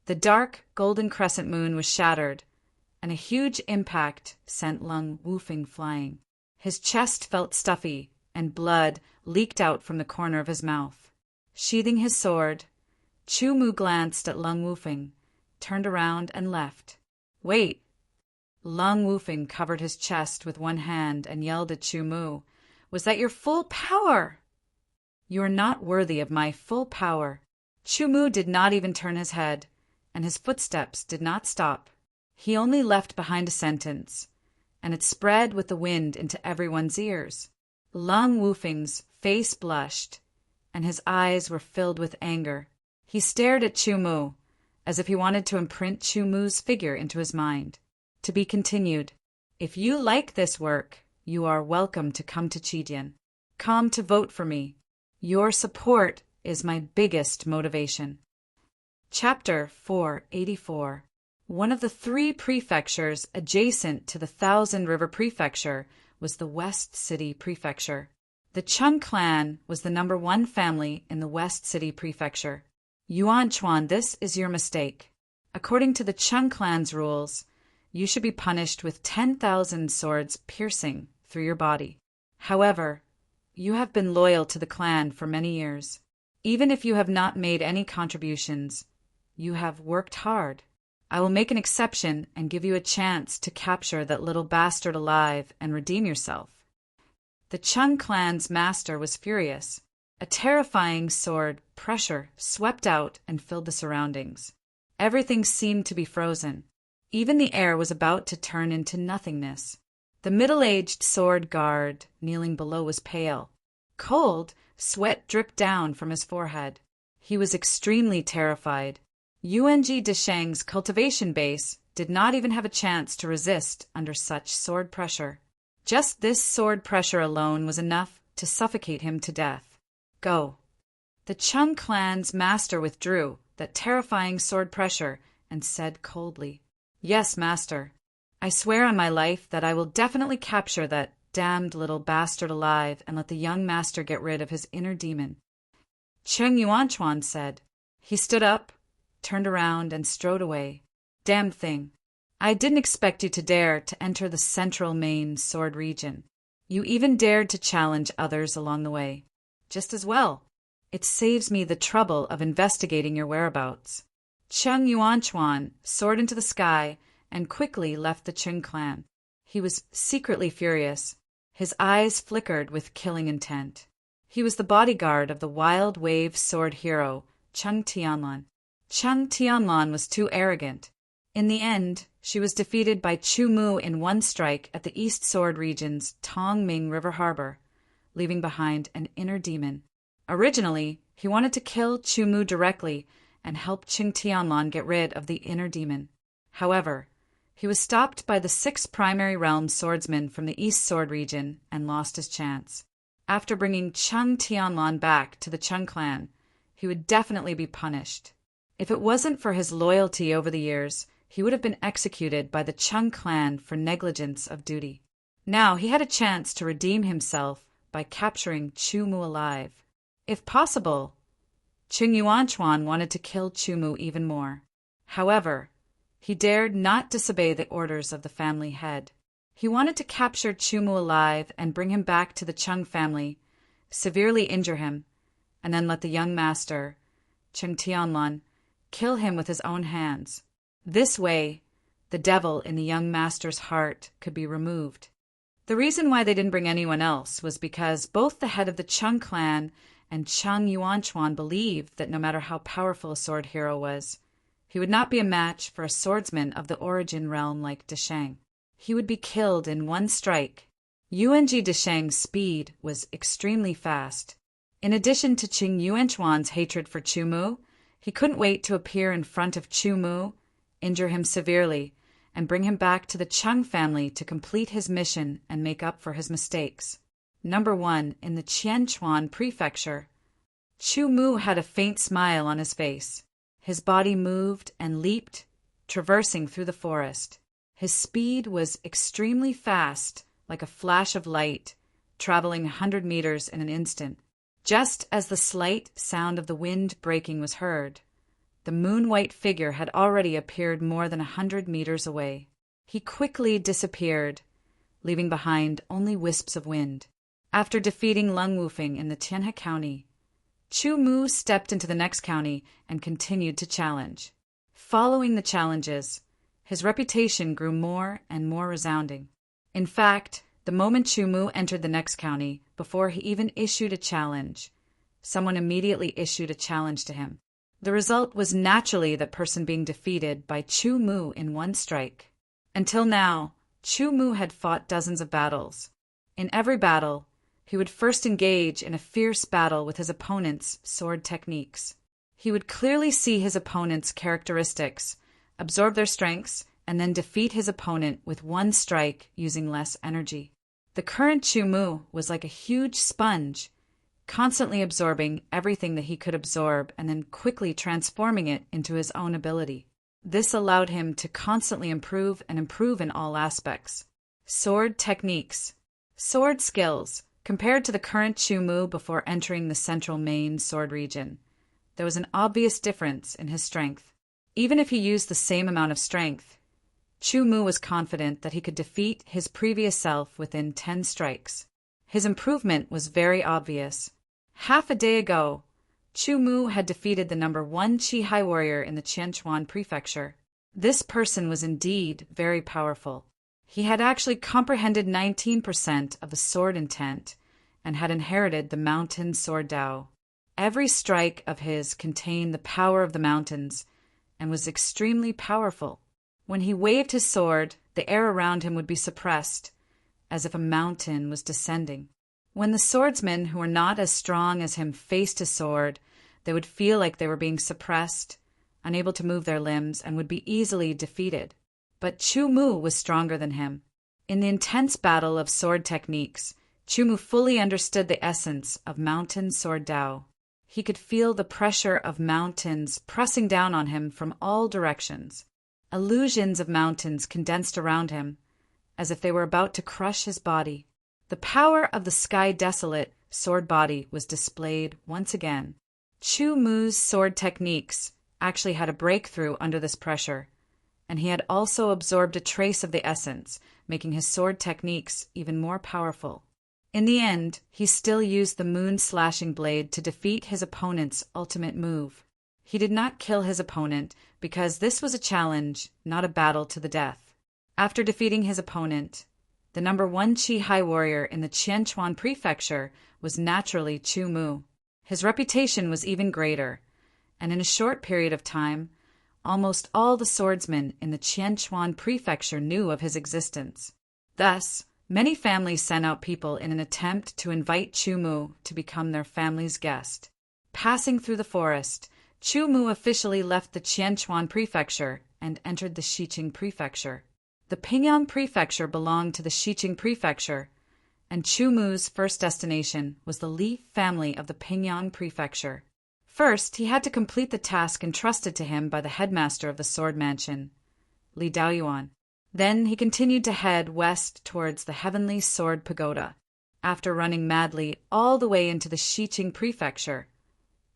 The dark golden crescent moon was shattered, and a huge impact sent Lung Wufeng flying. His chest felt stuffy, and blood leaked out from the corner of his mouth. Sheathing his sword, Chu glanced at Lung Wufeng, turned around and left. "Wait!" Lung Wufeng covered his chest with one hand and yelled at Chu. "Was that your full power? You are not worthy of my full power." Chu did not even turn his head, and his footsteps did not stop. He only left behind a sentence, and it spread with the wind into everyone's ears. Lung Wufeng's face blushed, and his eyes were filled with anger. He stared at Chu as if he wanted to imprint Chu-Mu's figure into his mind. To be continued. If you like this work, you are welcome to come to Qijian. Come to vote for me. Your support is my biggest motivation. Chapter 484. One of the 3 prefectures adjacent to the Thousand River Prefecture was the West City Prefecture. The Chung clan was the number 1 family in the West City Prefecture. Yuan Chuan, this is your mistake. According to the Chung clan's rules, you should be punished with 10,000 swords piercing through your body. However, you have been loyal to the clan for many years. Even if you have not made any contributions, you have worked hard. I will make an exception and give you a chance to capture that little bastard alive and redeem yourself. The Chung clan's master was furious. A terrifying sword pressure swept out and filled the surroundings. Everything seemed to be frozen. Even the air was about to turn into nothingness. The middle-aged sword guard kneeling below was pale. Cold, sweat dripped down from his forehead. He was extremely terrified. UNG Desheng's cultivation base did not even have a chance to resist under such sword pressure. Just this sword pressure alone was enough to suffocate him to death. Go. The Chung clan's master withdrew that terrifying sword pressure and said coldly, Yes, master. I swear on my life that I will definitely capture that damned little bastard alive and let the young master get rid of his inner demon. Cheng Yuanchuan said. He stood up, turned around, and strode away. Damned thing. I didn't expect you to dare to enter the central main sword region. You even dared to challenge others along the way. Just as well. It saves me the trouble of investigating your whereabouts. Cheng Yuanchuan soared into the sky and quickly left the Chung clan. He was secretly furious. His eyes flickered with killing intent. He was the bodyguard of the wild wave sword hero, Chung Tianlan. Chung Tianlan was too arrogant. In the end, she was defeated by Chu Mu in one strike at the East Sword region's Tongming River Harbor, leaving behind an inner demon. Originally, he wanted to kill Chu Mu directly and help Chung Tianlan get rid of the inner demon. However, he was stopped by the 6 primary realm swordsmen from the East Sword region and lost his chance. After bringing Chung Tianlan back to the Chung clan, he would definitely be punished. If it wasn't for his loyalty over the years, he would have been executed by the Chung clan for negligence of duty. Now he had a chance to redeem himself by capturing Chu Mu alive. If possible, Cheng Yuanchuan wanted to kill Chu Mu even more. However, he dared not disobey the orders of the family head. He wanted to capture Chu Mu alive and bring him back to the Chung family, severely injure him, and then let the young master, Chung Tianlan, kill him with his own hands. This way, the devil in the young master's heart could be removed. The reason why they didn't bring anyone else was because both the head of the Chung clan and Cheng Yuanchuan believed that no matter how powerful a sword hero was, he would not be a match for a swordsman of the origin realm like Desheng. He would be killed in one strike. UNG Desheng's speed was extremely fast. In addition to Cheng Yuanchuan's hatred for Chu Mu, he couldn't wait to appear in front of Chu Mu, injure him severely, and bring him back to the Chung family to complete his mission and make up for his mistakes. Number 1, in the Qianchuan prefecture, Chu Mu had a faint smile on his face. His body moved and leaped, traversing through the forest. His speed was extremely fast, like a flash of light, traveling 100 meters in an instant. Just as the slight sound of the wind breaking was heard, the moon-white figure had already appeared more than 100 meters away. He quickly disappeared, leaving behind only wisps of wind. After defeating Lung Wufeng in the Tianhe County, Chu Mu stepped into the next county and continued to challenge. Following the challenges, his reputation grew more and more resounding. In fact, the moment Chu Mu entered the next county, before he even issued a challenge, someone immediately issued a challenge to him. The result was naturally that person being defeated by Chu Mu in one strike. Until now, Chu Mu had fought dozens of battles. In every battle, he would first engage in a fierce battle with his opponent's sword techniques. He would clearly see his opponent's characteristics, absorb their strengths, and then defeat his opponent with one strike using less energy. The current Chu Mu was like a huge sponge, constantly absorbing everything that he could absorb and then quickly transforming it into his own ability. This allowed him to constantly improve and improve in all aspects. Sword techniques. Sword skills. Compared to the current Chu Mu before entering the central main sword region, there was an obvious difference in his strength. Even if he used the same amount of strength, Chu Mu was confident that he could defeat his previous self within 10 strikes. His improvement was very obvious. Half a day ago, Chu Mu had defeated the number 1 Chi-Hai warrior in the Qianchuan prefecture. This person was indeed very powerful. He had actually comprehended 19% of the sword intent and had inherited the mountain sword Tao. Every strike of his contained the power of the mountains and was extremely powerful. When he waved his sword, the air around him would be suppressed, as if a mountain was descending. When the swordsmen who were not as strong as him faced his sword, they would feel like they were being suppressed, unable to move their limbs, and would be easily defeated. But Chu Mu was stronger than him. In the intense battle of sword techniques, Chu Mu fully understood the essence of mountain sword Tao. He could feel the pressure of mountains pressing down on him from all directions. Illusions of mountains condensed around him, as if they were about to crush his body. The power of the sky desolate sword body was displayed once again. Chu Mu's sword techniques actually had a breakthrough under this pressure, and he had also absorbed a trace of the essence, making his sword techniques even more powerful. In the end, he still used the moon-slashing blade to defeat his opponent's ultimate move. He did not kill his opponent because this was a challenge, not a battle to the death. After defeating his opponent, the number 1 Qi high warrior in the Qianchuan prefecture was naturally Chu Mu. His reputation was even greater, and in a short period of time, almost all the swordsmen in the Qianchuan prefecture knew of his existence. Thus, many families sent out people in an attempt to invite Chu Mu to become their family's guest. Passing through the forest, Chu Mu officially left the Qianchuan prefecture and entered the Xiqing prefecture. The Pingyang prefecture belonged to the Xiqing prefecture, and Chu Mu's first destination was the Li family of the Pingyang prefecture. First, he had to complete the task entrusted to him by the headmaster of the sword mansion, Li Daoyuan. Then he continued to head west towards the Heavenly Sword Pagoda. After running madly all the way into the Xiqing prefecture,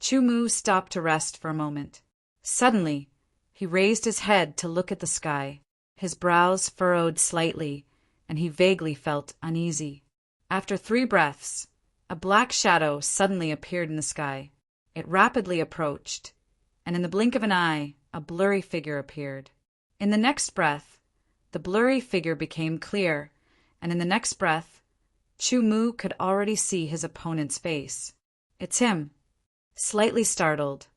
Chu Mu stopped to rest for a moment. Suddenly, he raised his head to look at the sky. His brows furrowed slightly, and he vaguely felt uneasy. After 3 breaths, a black shadow suddenly appeared in the sky. It rapidly approached, and in the blink of an eye, a blurry figure appeared. In the next breath, the blurry figure became clear, and in the next breath, Chu Mu could already see his opponent's face. "It's him." Slightly startled,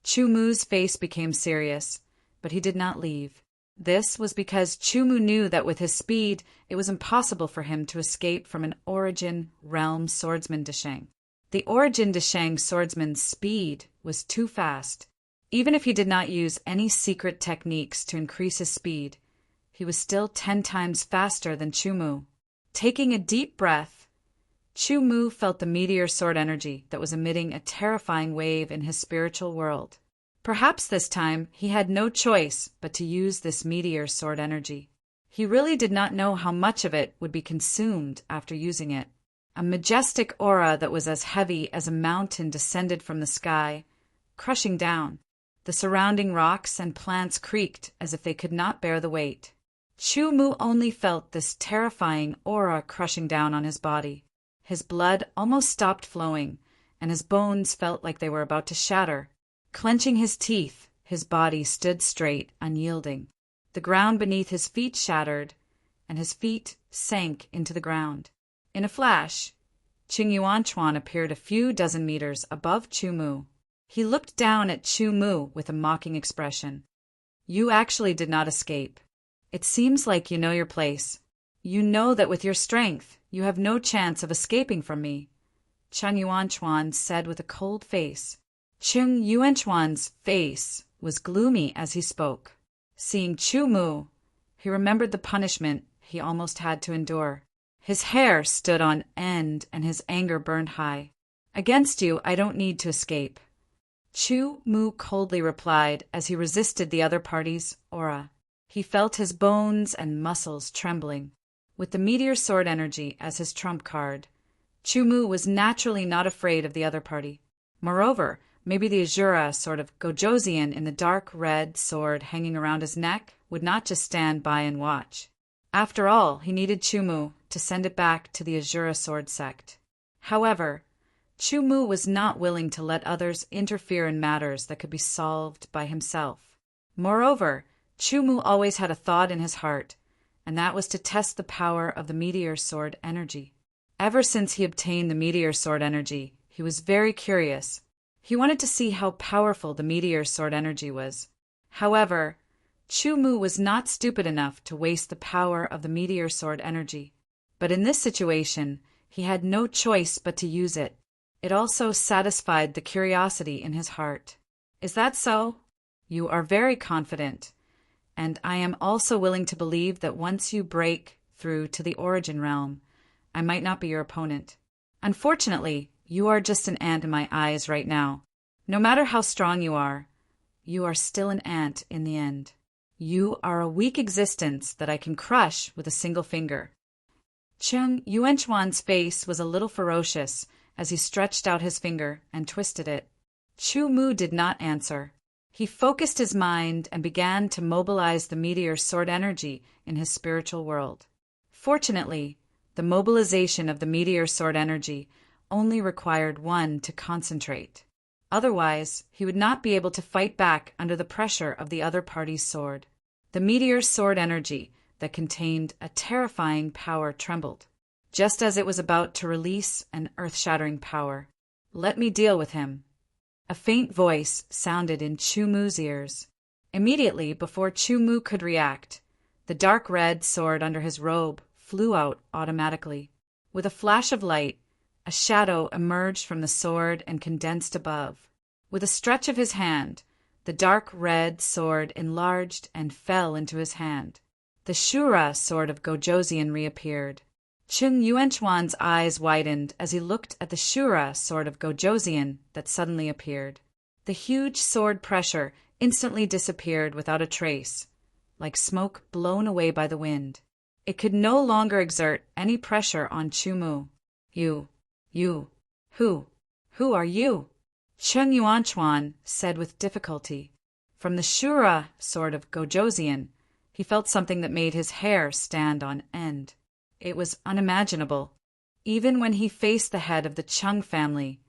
Chu Mu's face became serious, but he did not leave. This was because Chu Mu knew that with his speed, it was impossible for him to escape from an Origin Realm swordsman Desheng. The Origin Desheng swordsman's speed was too fast. Even if he did not use any secret techniques to increase his speed, he was still 10 times faster than Chu Mu. Taking a deep breath, Chu Mu felt the meteor sword energy that was emitting a terrifying wave in his spiritual world. Perhaps this time he had no choice but to use this meteor sword energy. He really did not know how much of it would be consumed after using it. A majestic aura that was as heavy as a mountain descended from the sky, crushing down. The surrounding rocks and plants creaked as if they could not bear the weight. Chu Mu only felt this terrifying aura crushing down on his body. His blood almost stopped flowing, and his bones felt like they were about to shatter. Clenching his teeth, his body stood straight, unyielding. The ground beneath his feet shattered, and his feet sank into the ground. In a flash, Qing Yuanchuan appeared a few dozen meters above Chu Mu. He looked down at Chu Mu with a mocking expression. "You actually did not escape. It seems like you know your place. You know that with your strength, you have no chance of escaping from me," Qing Yuanchuan said with a cold face. Qing Yuanchuan's face was gloomy as he spoke. Seeing Chu Mu, he remembered the punishment he almost had to endure. His hair stood on end and his anger burned high. "Against you, I don't need to escape," Chu Mu coldly replied as he resisted the other party's aura. He felt his bones and muscles trembling. With the meteor sword energy as his trump card, Chu Mu was naturally not afraid of the other party. Moreover, maybe the Azura sort of Gojosian in the dark red sword hanging around his neck would not just stand by and watch. After all, he needed Chu Mu to send it back to the Azura sword sect. However, Chu Mu was not willing to let others interfere in matters that could be solved by himself. Moreover, Chu Mu always had a thought in his heart, and that was to test the power of the meteor sword energy. Ever since he obtained the meteor sword energy, he was very curious. He wanted to see how powerful the meteor sword energy was. However, Chu Mu was not stupid enough to waste the power of the meteor sword energy. But in this situation, he had no choice but to use it. It also satisfied the curiosity in his heart. Is that so? You are very confident, and I am also willing to believe that once you break through to the origin realm, I might not be your opponent. Unfortunately, you are just an ant in my eyes right now. No matter how strong you are still an ant in the end. You are a weak existence that I can crush with a single finger. Cheng Yuanchuan's face was a little ferocious as he stretched out his finger and twisted it. Chu Mu did not answer. He focused his mind and began to mobilize the meteor sword energy in his spiritual world. Fortunately, the mobilization of the meteor sword energy only required one to concentrate. Otherwise, he would not be able to fight back under the pressure of the other party's sword. The meteor sword energy that contained a terrifying power trembled, just as it was about to release an earth-shattering power. Let me deal with him. A faint voice sounded in Chu Mu's ears. Immediately, before Chu Mu could react, the dark red sword under his robe flew out automatically. With a flash of light, a shadow emerged from the sword and condensed above. With a stretch of his hand, the dark red sword enlarged and fell into his hand. The Shura sword of Gojoseon reappeared. Cheng Yuanchuan's eyes widened as he looked at the Shura sword of Gojoseon that suddenly appeared. The huge sword pressure instantly disappeared without a trace, like smoke blown away by the wind. It could no longer exert any pressure on Chu Mu. Who are you? Cheng Yuanchuan said with difficulty. From the Shura sword of Gojoseon, he felt something that made his hair stand on end. It was unimaginable. Even when he faced the head of the Chung family,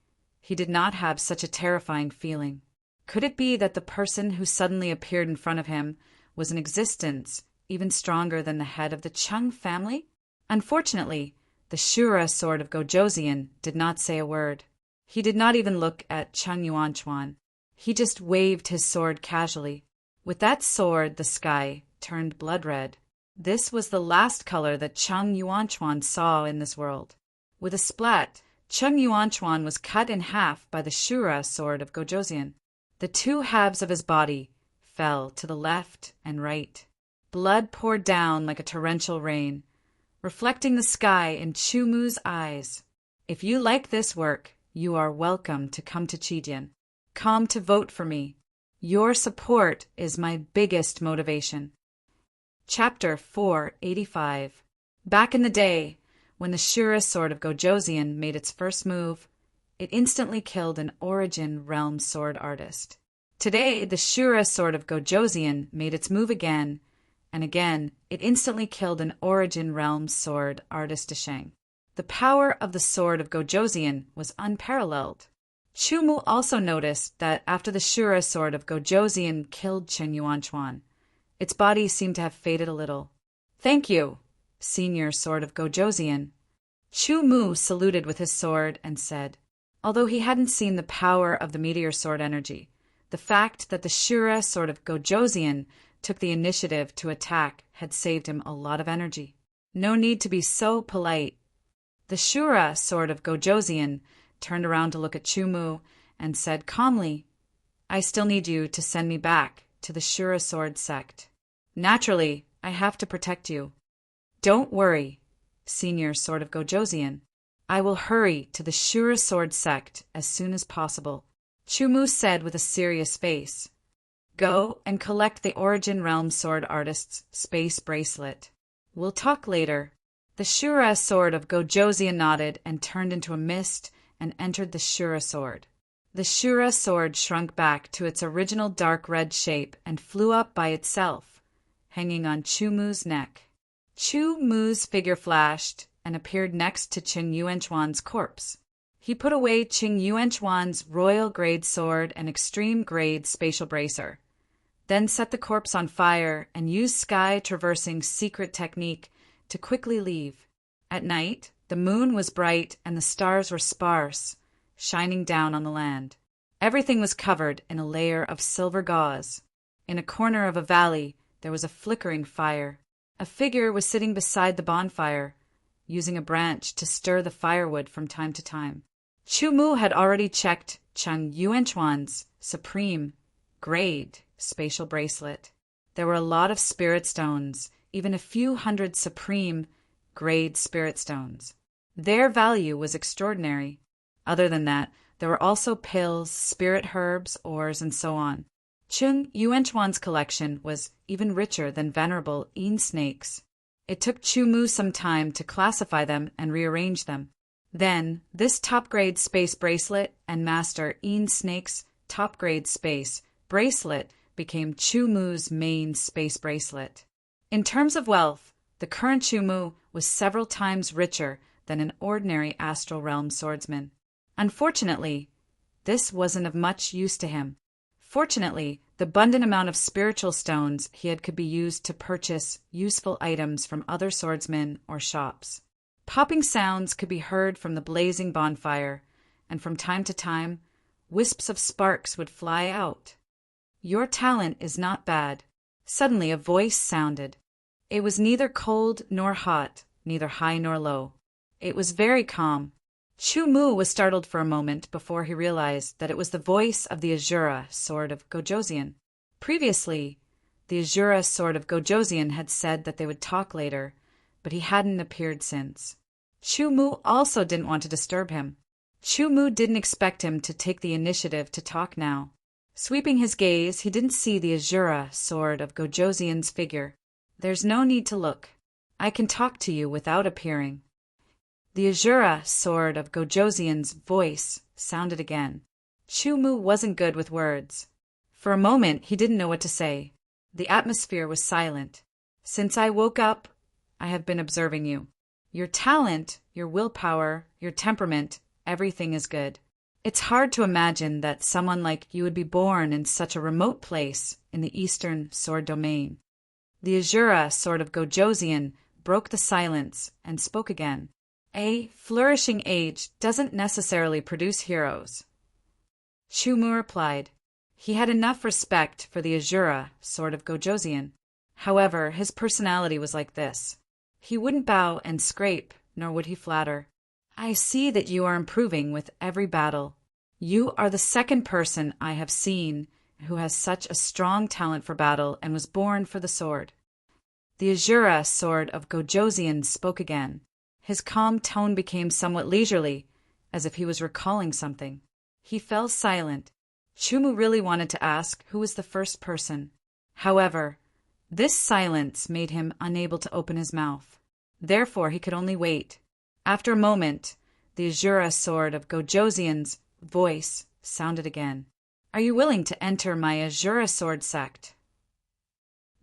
he did not have such a terrifying feeling. Could it be that the person who suddenly appeared in front of him was an existence even stronger than the head of the Chung family? Unfortunately, the Shura sword of Gojoseon did not say a word. He did not even look at Cheng Yuanchuan. He just waved his sword casually. With that sword, the sky turned blood red. This was the last color that Cheng Yuanchuan saw in this world. With a splat, Cheng Yuanchuan was cut in half by the Shura sword of Gojoseon. The two halves of his body fell to the left and right. Blood poured down like a torrential rain, reflecting the sky in Chu Mu's eyes. If you like this work, you are welcome to come to Chidian. Come to vote for me. Your support is my biggest motivation. Chapter 485. Back in the day, when the Shura sword of Gojoseon made its first move, it instantly killed an Origin Realm sword artist. Today, the Shura sword of Gojoseon made its move again, and again, it instantly killed an Origin Realm sword artist Desheng. The power of the sword of Gojoseon was unparalleled. Chu Mu also noticed that after the Shura sword of Gojoseon killed Cheng Yuanchuan, its body seemed to have faded a little. Thank you, senior sword of Gojoseon. Chu Mu saluted with his sword and said, although he hadn't seen the power of the meteor sword energy, the fact that the Shura sword of Gojoseon took the initiative to attack had saved him a lot of energy. No need to be so polite. The Shura sword of Gojoseon turned around to look at Chu Mu and said calmly, I still need you to send me back to the Shura sword sect. Naturally, I have to protect you. Don't worry, senior sword of Gojoseon. I will hurry to the Shura sword sect as soon as possible. Chu Mu said with a serious face. Go and collect the Origin Realm sword artist's space bracelet. We'll talk later. The Shura sword of Gojoseon nodded and turned into a mist and entered the Shura sword. The Shura sword shrunk back to its original dark red shape and flew up by itself, hanging on Chu Mu's neck. Chu Mu's figure flashed and appeared next to Cheng Yuanchuan's corpse. He put away Cheng Yuanchuan's royal-grade sword and extreme-grade spatial bracer, then set the corpse on fire and used sky-traversing secret technique to quickly leave. At night, The moon was bright and the stars were sparse, shining down on the land. Everything was covered in a layer of silver gauze. In a corner of a valley, there was a flickering fire. A figure was sitting beside the bonfire, using a branch to stir the firewood from time to time. Chu Mu had already checked Cheng Yuanchuan's supreme grade spatial bracelet. There were a lot of spirit stones, even a few hundred supreme grade spirit stones. Their value was extraordinary. Other than that, there were also pills, spirit herbs, ores, and so on. Cheng Yuanchuan's collection was even richer than venerable Yin snakes. It took Chu Mu some time to classify them and rearrange them. Then, this top-grade space bracelet and Master Yin Snake's top-grade space bracelet became Chu Mu's main space bracelet. In terms of wealth, the current Chu Mu was several times richer than an ordinary astral realm swordsman. Unfortunately, this wasn't of much use to him. Fortunately, the abundant amount of spiritual stones he had could be used to purchase useful items from other swordsmen or shops. Popping sounds could be heard from the blazing bonfire, and from time to time, wisps of sparks would fly out. Your talent is not bad. Suddenly a voice sounded. It was neither cold nor hot, neither high nor low. It was very calm. Chu Mu was startled for a moment before he realized that it was the voice of the Azura sword of Gojoseon. Previously, the Azura sword of Gojoseon had said that they would talk later, but he hadn't appeared since. Chu Mu also didn't want to disturb him. Chu Mu didn't expect him to take the initiative to talk now. Sweeping his gaze, he didn't see the Azura sword of Gojoseon's figure. There's no need to look. I can talk to you without appearing. The Azura sword of Gojoseon's voice sounded again. Chu Mu wasn't good with words. For a moment, he didn't know what to say. The atmosphere was silent. Since I woke up, I have been observing you. Your talent, your willpower, your temperament, everything is good. It's hard to imagine that someone like you would be born in such a remote place in the eastern sword domain. The Azura sword of Gojoseon broke the silence and spoke again. A flourishing age doesn't necessarily produce heroes. Chu Mu replied. He had enough respect for the Azura sword of Gojoseon. However, his personality was like this. He wouldn't bow and scrape, nor would he flatter. I see that you are improving with every battle. You are the second person I have seen who has such a strong talent for battle and was born for the sword. The Azura sword of Gojoseon spoke again. His calm tone became somewhat leisurely, as if he was recalling something. He fell silent. Chu Mu really wanted to ask who was the first person. However, this silence made him unable to open his mouth. Therefore, he could only wait. After a moment, the Azura sword of Gojoseon's voice sounded again. Are you willing to enter my Azura sword sect?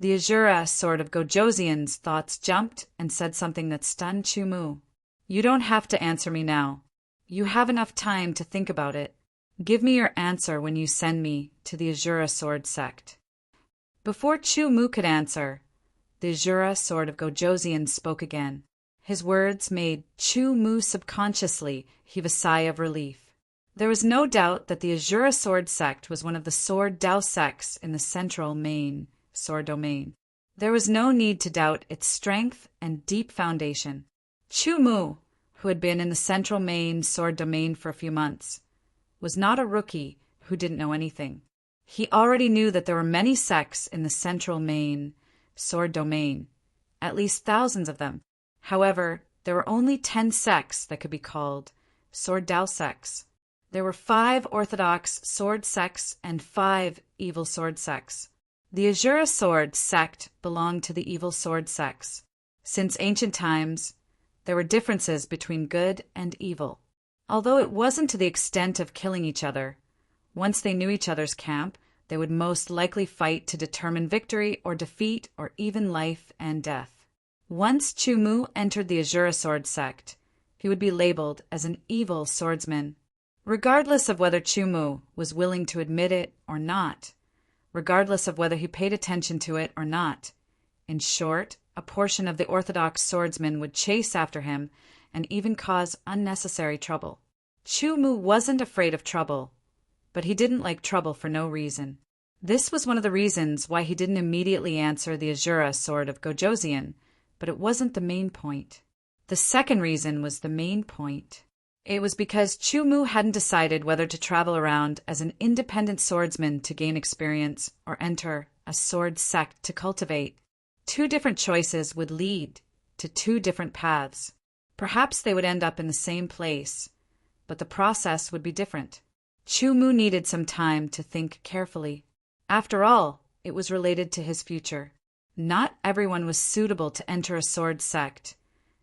The Azura sword of Gojoseon's thoughts jumped and said something that stunned Chu Mu. You don't have to answer me now. You have enough time to think about it. Give me your answer when you send me to the Azura sword sect. Before Chu Mu could answer, the Azura sword of Gojoseon spoke again. His words made Chu Mu subconsciously heave a sigh of relief. There was no doubt that the Azura sword sect was one of the sword Dao sects in the central main sword domain. There was no need to doubt its strength and deep foundation. Chu Mu, who had been in the central main sword domain for a few months, was not a rookie who didn't know anything. He already knew that there were many sects in the central main sword domain, at least thousands of them. However, there were only 10 sects that could be called sword Dao sects. There were 5 orthodox sword sects and 5 evil sword sects. The Azura sword sect belonged to the evil sword sects. Since ancient times, there were differences between good and evil. Although it wasn't to the extent of killing each other, once they knew each other's camp, they would most likely fight to determine victory or defeat or even life and death. Once Chu Mu entered the Azura sword sect, he would be labeled as an evil swordsman. Regardless of whether Chu Mu was willing to admit it or not, regardless of whether he paid attention to it or not. In short, a portion of the orthodox swordsmen would chase after him and even cause unnecessary trouble. Chu Mu wasn't afraid of trouble, but he didn't like trouble for no reason. This was one of the reasons why he didn't immediately answer the Azura sword of Gojoseon, but it wasn't the main point. The second reason was the main point. It was because Chu Mu hadn't decided whether to travel around as an independent swordsman to gain experience or enter a sword sect to cultivate. Two different choices would lead to two different paths. Perhaps they would end up in the same place, but the process would be different. Chu Mu needed some time to think carefully. After all, it was related to his future. Not everyone was suitable to enter a sword sect,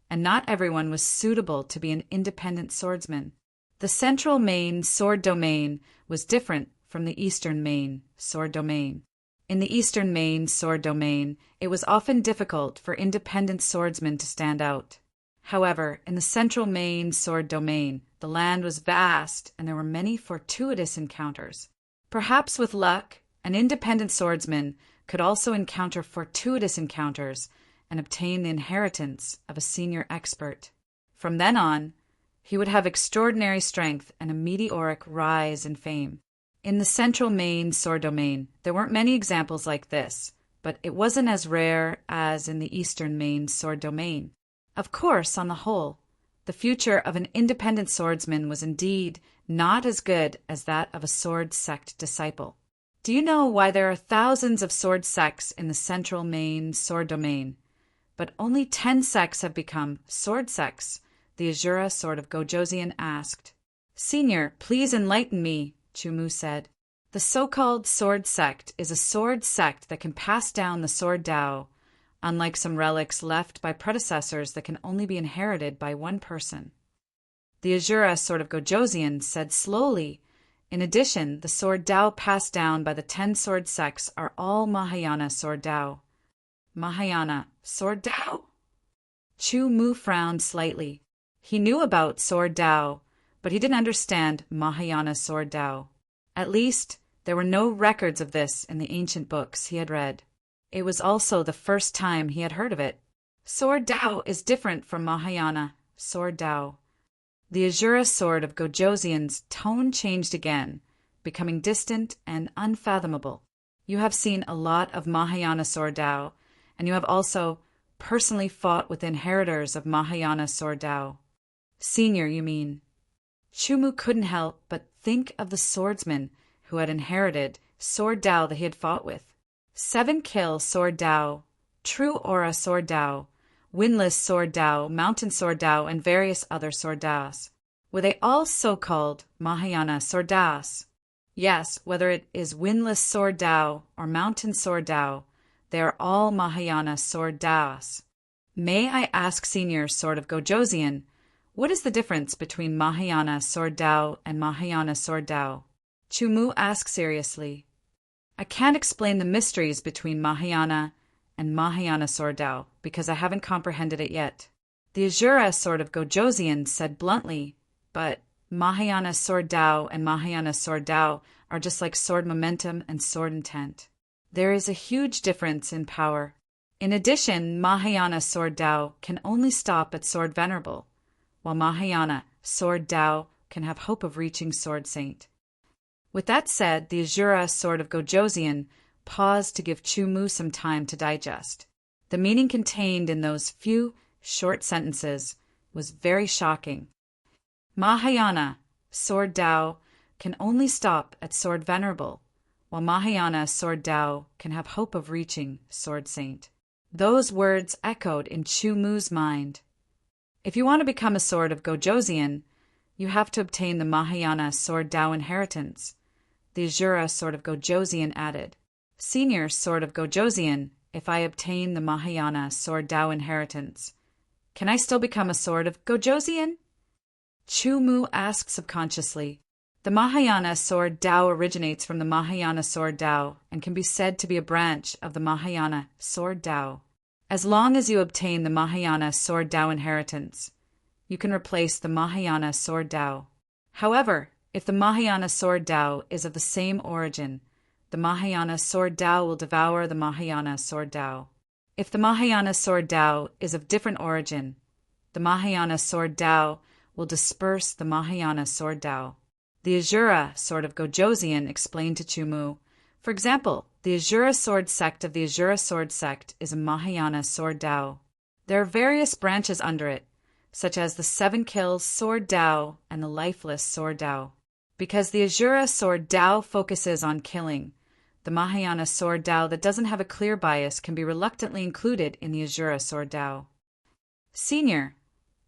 and not everyone was suitable to be an independent swordsman. The central main sword domain was different from the eastern main sword domain. In the eastern main sword domain, it was often difficult for independent swordsmen to stand out. However, in the central main sword domain, the land was vast and there were many fortuitous encounters. Perhaps with luck, an independent swordsman could also encounter fortuitous encounters and obtain the inheritance of a senior expert. From then on, he would have extraordinary strength and a meteoric rise in fame. In the central main sword domain, there weren't many examples like this, but it wasn't as rare as in the eastern main sword domain. Of course, on the whole, the future of an independent swordsman was indeed not as good as that of a sword sect disciple. Do you know why there are thousands of sword sects in the central main sword domain, but only 10 sects have become sword sects? The Azura sword of Gojoseon asked. Senior, please enlighten me, Chu Mu said. The so-called sword sect is a sword sect that can pass down the sword Dao, unlike some relics left by predecessors that can only be inherited by one person. The Azura sword of Gojoseon said slowly, in addition, the sword Dao passed down by the 10 sword sects are all Mahayana sword Dao. Mahayana sword Dao? Chu Mu frowned slightly. He knew about sword Dao, but he didn't understand Mahayana sword Dao. At least, there were no records of this in the ancient books he had read. It was also the first time he had heard of it. Sword Dao is different from Mahayana sword Dao. The Azura sword of Gojoseon's tone changed again, becoming distant and unfathomable. You have seen a lot of Mahayana sword Dao, and you have also personally fought with inheritors of Mahayana sword Dao. Senior, you mean? Chu Mu couldn't help but think of the swordsman who had inherited sword Dao that he had fought with. 7-kill sword Dao, true aura sword Dao, windless sword Dao, mountain sword Dao, and various other sword Daos. Were they all so-called Mahayana sword Daos? Yes, whether it is windless sword Dao or mountain sword Dao, they are all Mahayana sword Daos. May I ask, Senior Sword of Gojoseon, what is the difference between Mahayana sword Dao and Mahayana sword Dao? Chu Mu asked seriously. I can't explain the mysteries between Mahayana and Mahayana sword Dao because I haven't comprehended it yet. The Azura sword of Gojoseon said bluntly, but Mahayana sword Dao and Mahayana sword Dao are just like sword momentum and sword intent. There is a huge difference in power. In addition, Mahayana sword Dao can only stop at sword venerable, while Mahayana sword Dao can have hope of reaching sword saint. With that said, the Azura sword of Gojoseon paused to give Chu Mu some time to digest. The meaning contained in those few short sentences was very shocking. Mahayana sword Dao can only stop at sword venerable, while Mahayana sword Dao can have hope of reaching sword saint. Those words echoed in Chu Mu's mind. If you want to become a sword of Gojoseon, you have to obtain the Mahayana sword Dao inheritance. The Azura sword of Gojoseon added. Senior sword of Gojoseon, if I obtain the Mahayana sword Dao inheritance, can I still become a sword of Gojoseon? Chu Mu asked subconsciously. The Mahayana sword Dao originates from the Mahayana sword Dao and can be said to be a branch of the Mahayana sword Dao. As long as you obtain the Mahayana sword Dao inheritance, you can replace the Mahayana sword Dao. However, if the Mahayana sword Dao is of the same origin, the Mahayana sword Dao will devour the Mahayana sword Dao. If the Mahayana sword Dao is of different origin, the Mahayana sword Tao will disperse the Mahayana sword Tao. The Asura sword of Gojoseon explained to Chumu. For example, the Asura sword sect of the Asura sword sect is a Mahayana sword Tao. There are various branches under it, such as the Seven Kills sword Tao and the Lifeless sword Tao. Because the Asura sword Tao focuses on killing, the Mahayana sword Tao that doesn't have a clear bias can be reluctantly included in the Asura sword Tao. Senior,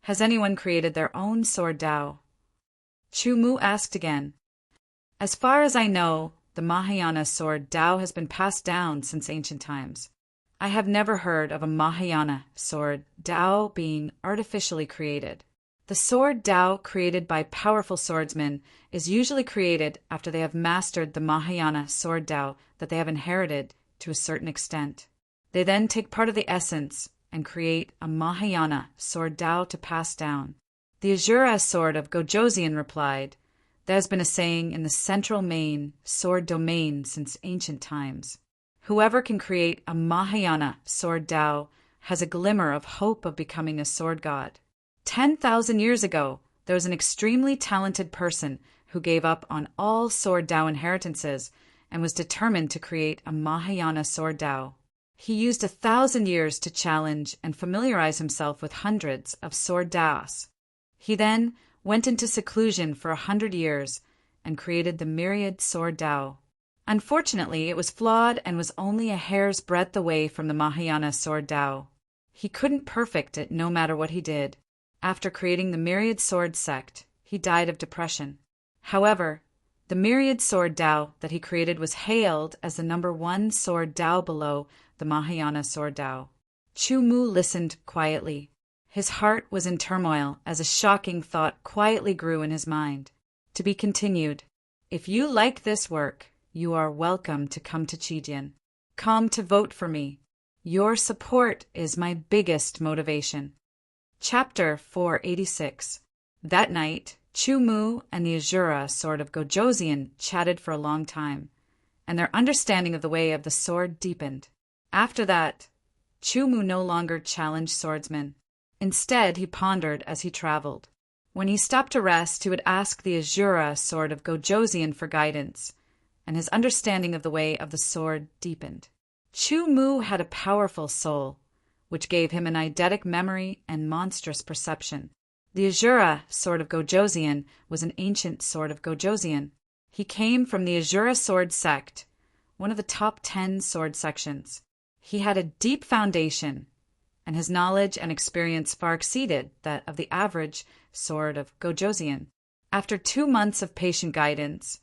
has anyone created their own sword Tao? Chumu asked again. As far as I know, the Mahayana sword Tao has been passed down since ancient times. I have never heard of a Mahayana sword Tao being artificially created. The sword Tao created by powerful swordsmen is usually created after they have mastered the Mahayana sword Tao that they have inherited to a certain extent. They then take part of the essence and create a Mahayana sword Tao to pass down. The Asura sword of Gojoseon replied, there has been a saying in the central main sword domain since ancient times. Whoever can create a Mahayana sword Tao has a glimmer of hope of becoming a sword god. 10,000 years ago, there was an extremely talented person who gave up on all sword Tao inheritances and was determined to create a Mahayana sword Tao. He used 1,000 years to challenge and familiarize himself with hundreds of sword Taos. He then went into seclusion for 100 years and created the myriad sword Tao. Unfortunately, it was flawed and was only a hair's breadth away from the Mahayana sword Tao. He couldn't perfect it no matter what he did. After creating the myriad sword sect, he died of depression. However, the myriad sword Tao that he created was hailed as the number one sword Tao below the Mahayana sword Tao. Chumu listened quietly. His heart was in turmoil as a shocking thought quietly grew in his mind. To be continued. If you like this work, you are welcome to come to Chidian. Come to vote for me. Your support is my biggest motivation. Chapter 486. That night, Chumu and the Asura sword of Gojoseon chatted for a long time, and their understanding of the way of the sword deepened. After that, Chumu no longer challenged swordsmen. Instead, he pondered as he traveled. When he stopped to rest, he would ask the Asura sword of Gojoseon for guidance, and his understanding of the way of the sword deepened. Chumu had a powerful soul, which gave him an eidetic memory and monstrous perception. The Asura sword of Gojoseon was an ancient sword of Gojoseon. He came from the Asura sword sect, one of the top 10 sword sections. He had a deep foundation, and his knowledge and experience far exceeded that of the average sword of Gojoseon. After 2 months of patient guidance,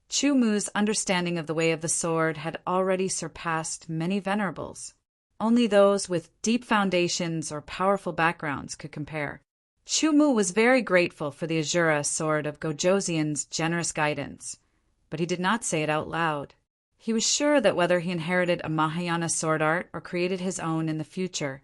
Chumu's understanding of the way of the sword had already surpassed many venerables. Only those with deep foundations or powerful backgrounds could compare. Chumu was very grateful for the Asura sword of Gojoseon's generous guidance, but he did not say it out loud. He was sure that whether he inherited a Mahayana sword art or created his own in the future,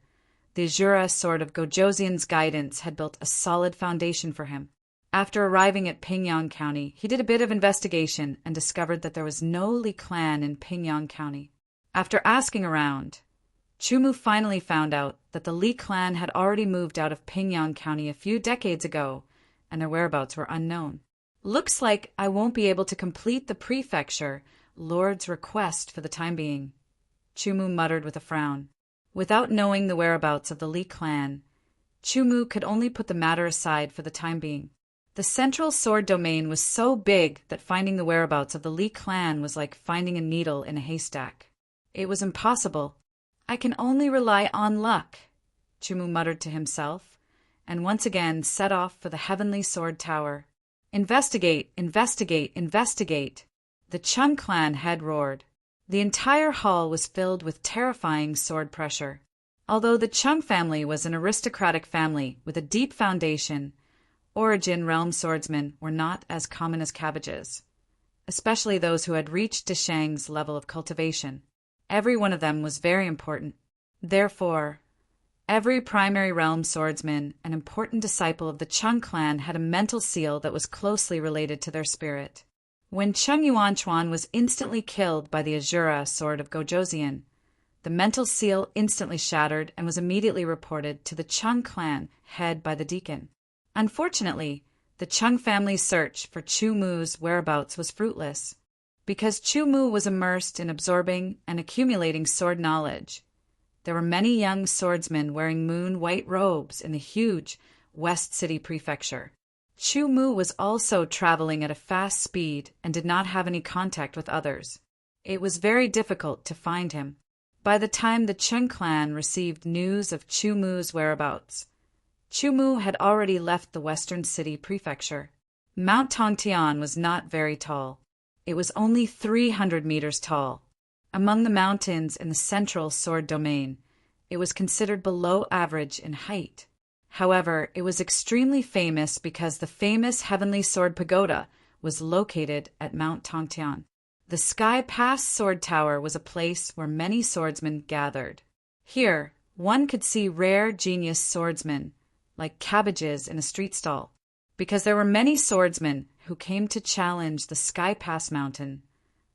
the Asura sword of Gojoseon's guidance had built a solid foundation for him. After arriving at Pingyang County, he did a bit of investigation and discovered that there was no Li clan in Pingyang County. After asking around, Chumu finally found out that the Li clan had already moved out of Pingyang County a few decades ago, and their whereabouts were unknown. Looks like I won't be able to complete the prefecture lord's request for the time being, Chumu muttered with a frown. Without knowing the whereabouts of the Li clan, Chumu could only put the matter aside for the time being. The central sword domain was so big that finding the whereabouts of the Li clan was like finding a needle in a haystack. It was impossible. I can only rely on luck, Chumu muttered to himself, and once again set off for the heavenly sword tower. Investigate, investigate, investigate, the Chung clan head roared. The entire hall was filled with terrifying sword pressure. Although the Chung family was an aristocratic family with a deep foundation, Origin realm swordsmen were not as common as cabbages, especially those who had reached Deshang's level of cultivation. Every one of them was very important. Therefore, every primary realm swordsman, an important disciple of the Chung clan, had a mental seal that was closely related to their spirit. When Chung Yuanchuan was instantly killed by the Asura sword of Gojoseon, The mental seal instantly shattered and was immediately reported to the Chung clan, head by the deacon. Unfortunately, the Chung family's search for Chu Mu's whereabouts was fruitless, because Chu Mu was immersed in absorbing and accumulating sword knowledge. There were many young swordsmen wearing moon-white robes in the huge West City prefecture. Chu Mu was also traveling at a fast speed and did not have any contact with others. It was very difficult to find him. By the time the Chung clan received news of Chu Mu's whereabouts, Chu Mu had already left the Western City prefecture. Mount Tongtian was not very tall. It was only 300 meters tall. Among the mountains in the central sword domain, it was considered below average in height. However, it was extremely famous because the famous Heavenly Sword Pagoda was located at Mount Tongtian. The Sky Pass Sword Tower was a place where many swordsmen gathered. Here, one could see rare genius swordsmen, like cabbages in a street stall. Because there were many swordsmen who came to challenge the Sky Pass Mountain,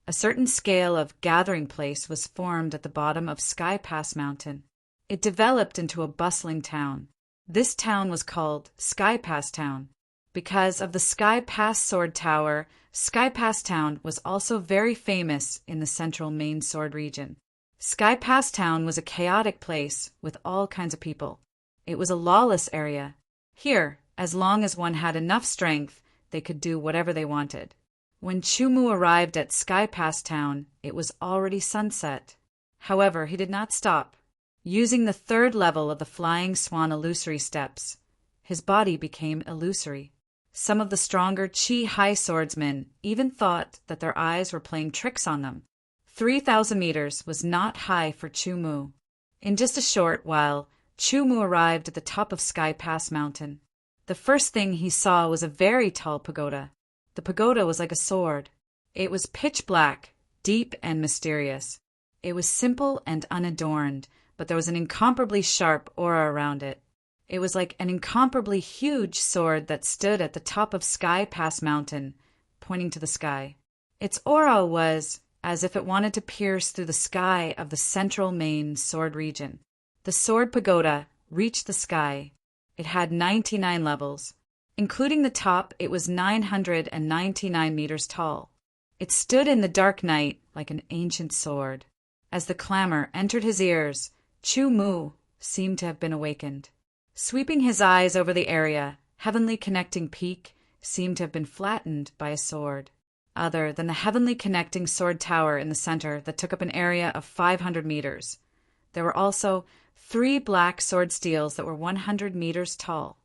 a certain scale of gathering place was formed at the bottom of Sky Pass Mountain. It developed into a bustling town. This town was called Sky Pass Town. Because of the Sky Pass Sword Tower, Sky Pass Town was also very famous in the central main sword region. Sky Pass Town was a chaotic place with all kinds of people. It was a lawless area. Here, as long as one had enough strength, they could do whatever they wanted. When Chu Mu arrived at Sky Pass Town, it was already sunset. However, he did not stop. Using the third level of the Flying Swan illusory steps, his body became illusory. Some of the stronger Chi high swordsmen even thought that their eyes were playing tricks on them. 3,000 meters was not high for Chu Mu. In just a short while, Chu Mu arrived at the top of Sky Pass Mountain. The first thing he saw was a very tall pagoda. The pagoda was like a sword. It was pitch black, deep and mysterious. It was simple and unadorned, but there was an incomparably sharp aura around it. It was like an incomparably huge sword that stood at the top of Sky Pass Mountain, pointing to the sky. Its aura was as if it wanted to pierce through the sky of the central main sword region. The sword pagoda reached the sky. It had 99 levels. Including the top, it was 999 meters tall. It stood in the dark night like an ancient sword. As the clamor entered his ears, Chu Mu seemed to have been awakened. Sweeping his eyes over the area, Heavenly Connecting Peak seemed to have been flattened by a sword. Other than the Heavenly Connecting Sword Tower in the center that took up an area of 500 meters, there were also 3 black sword steels that were 100 meters tall.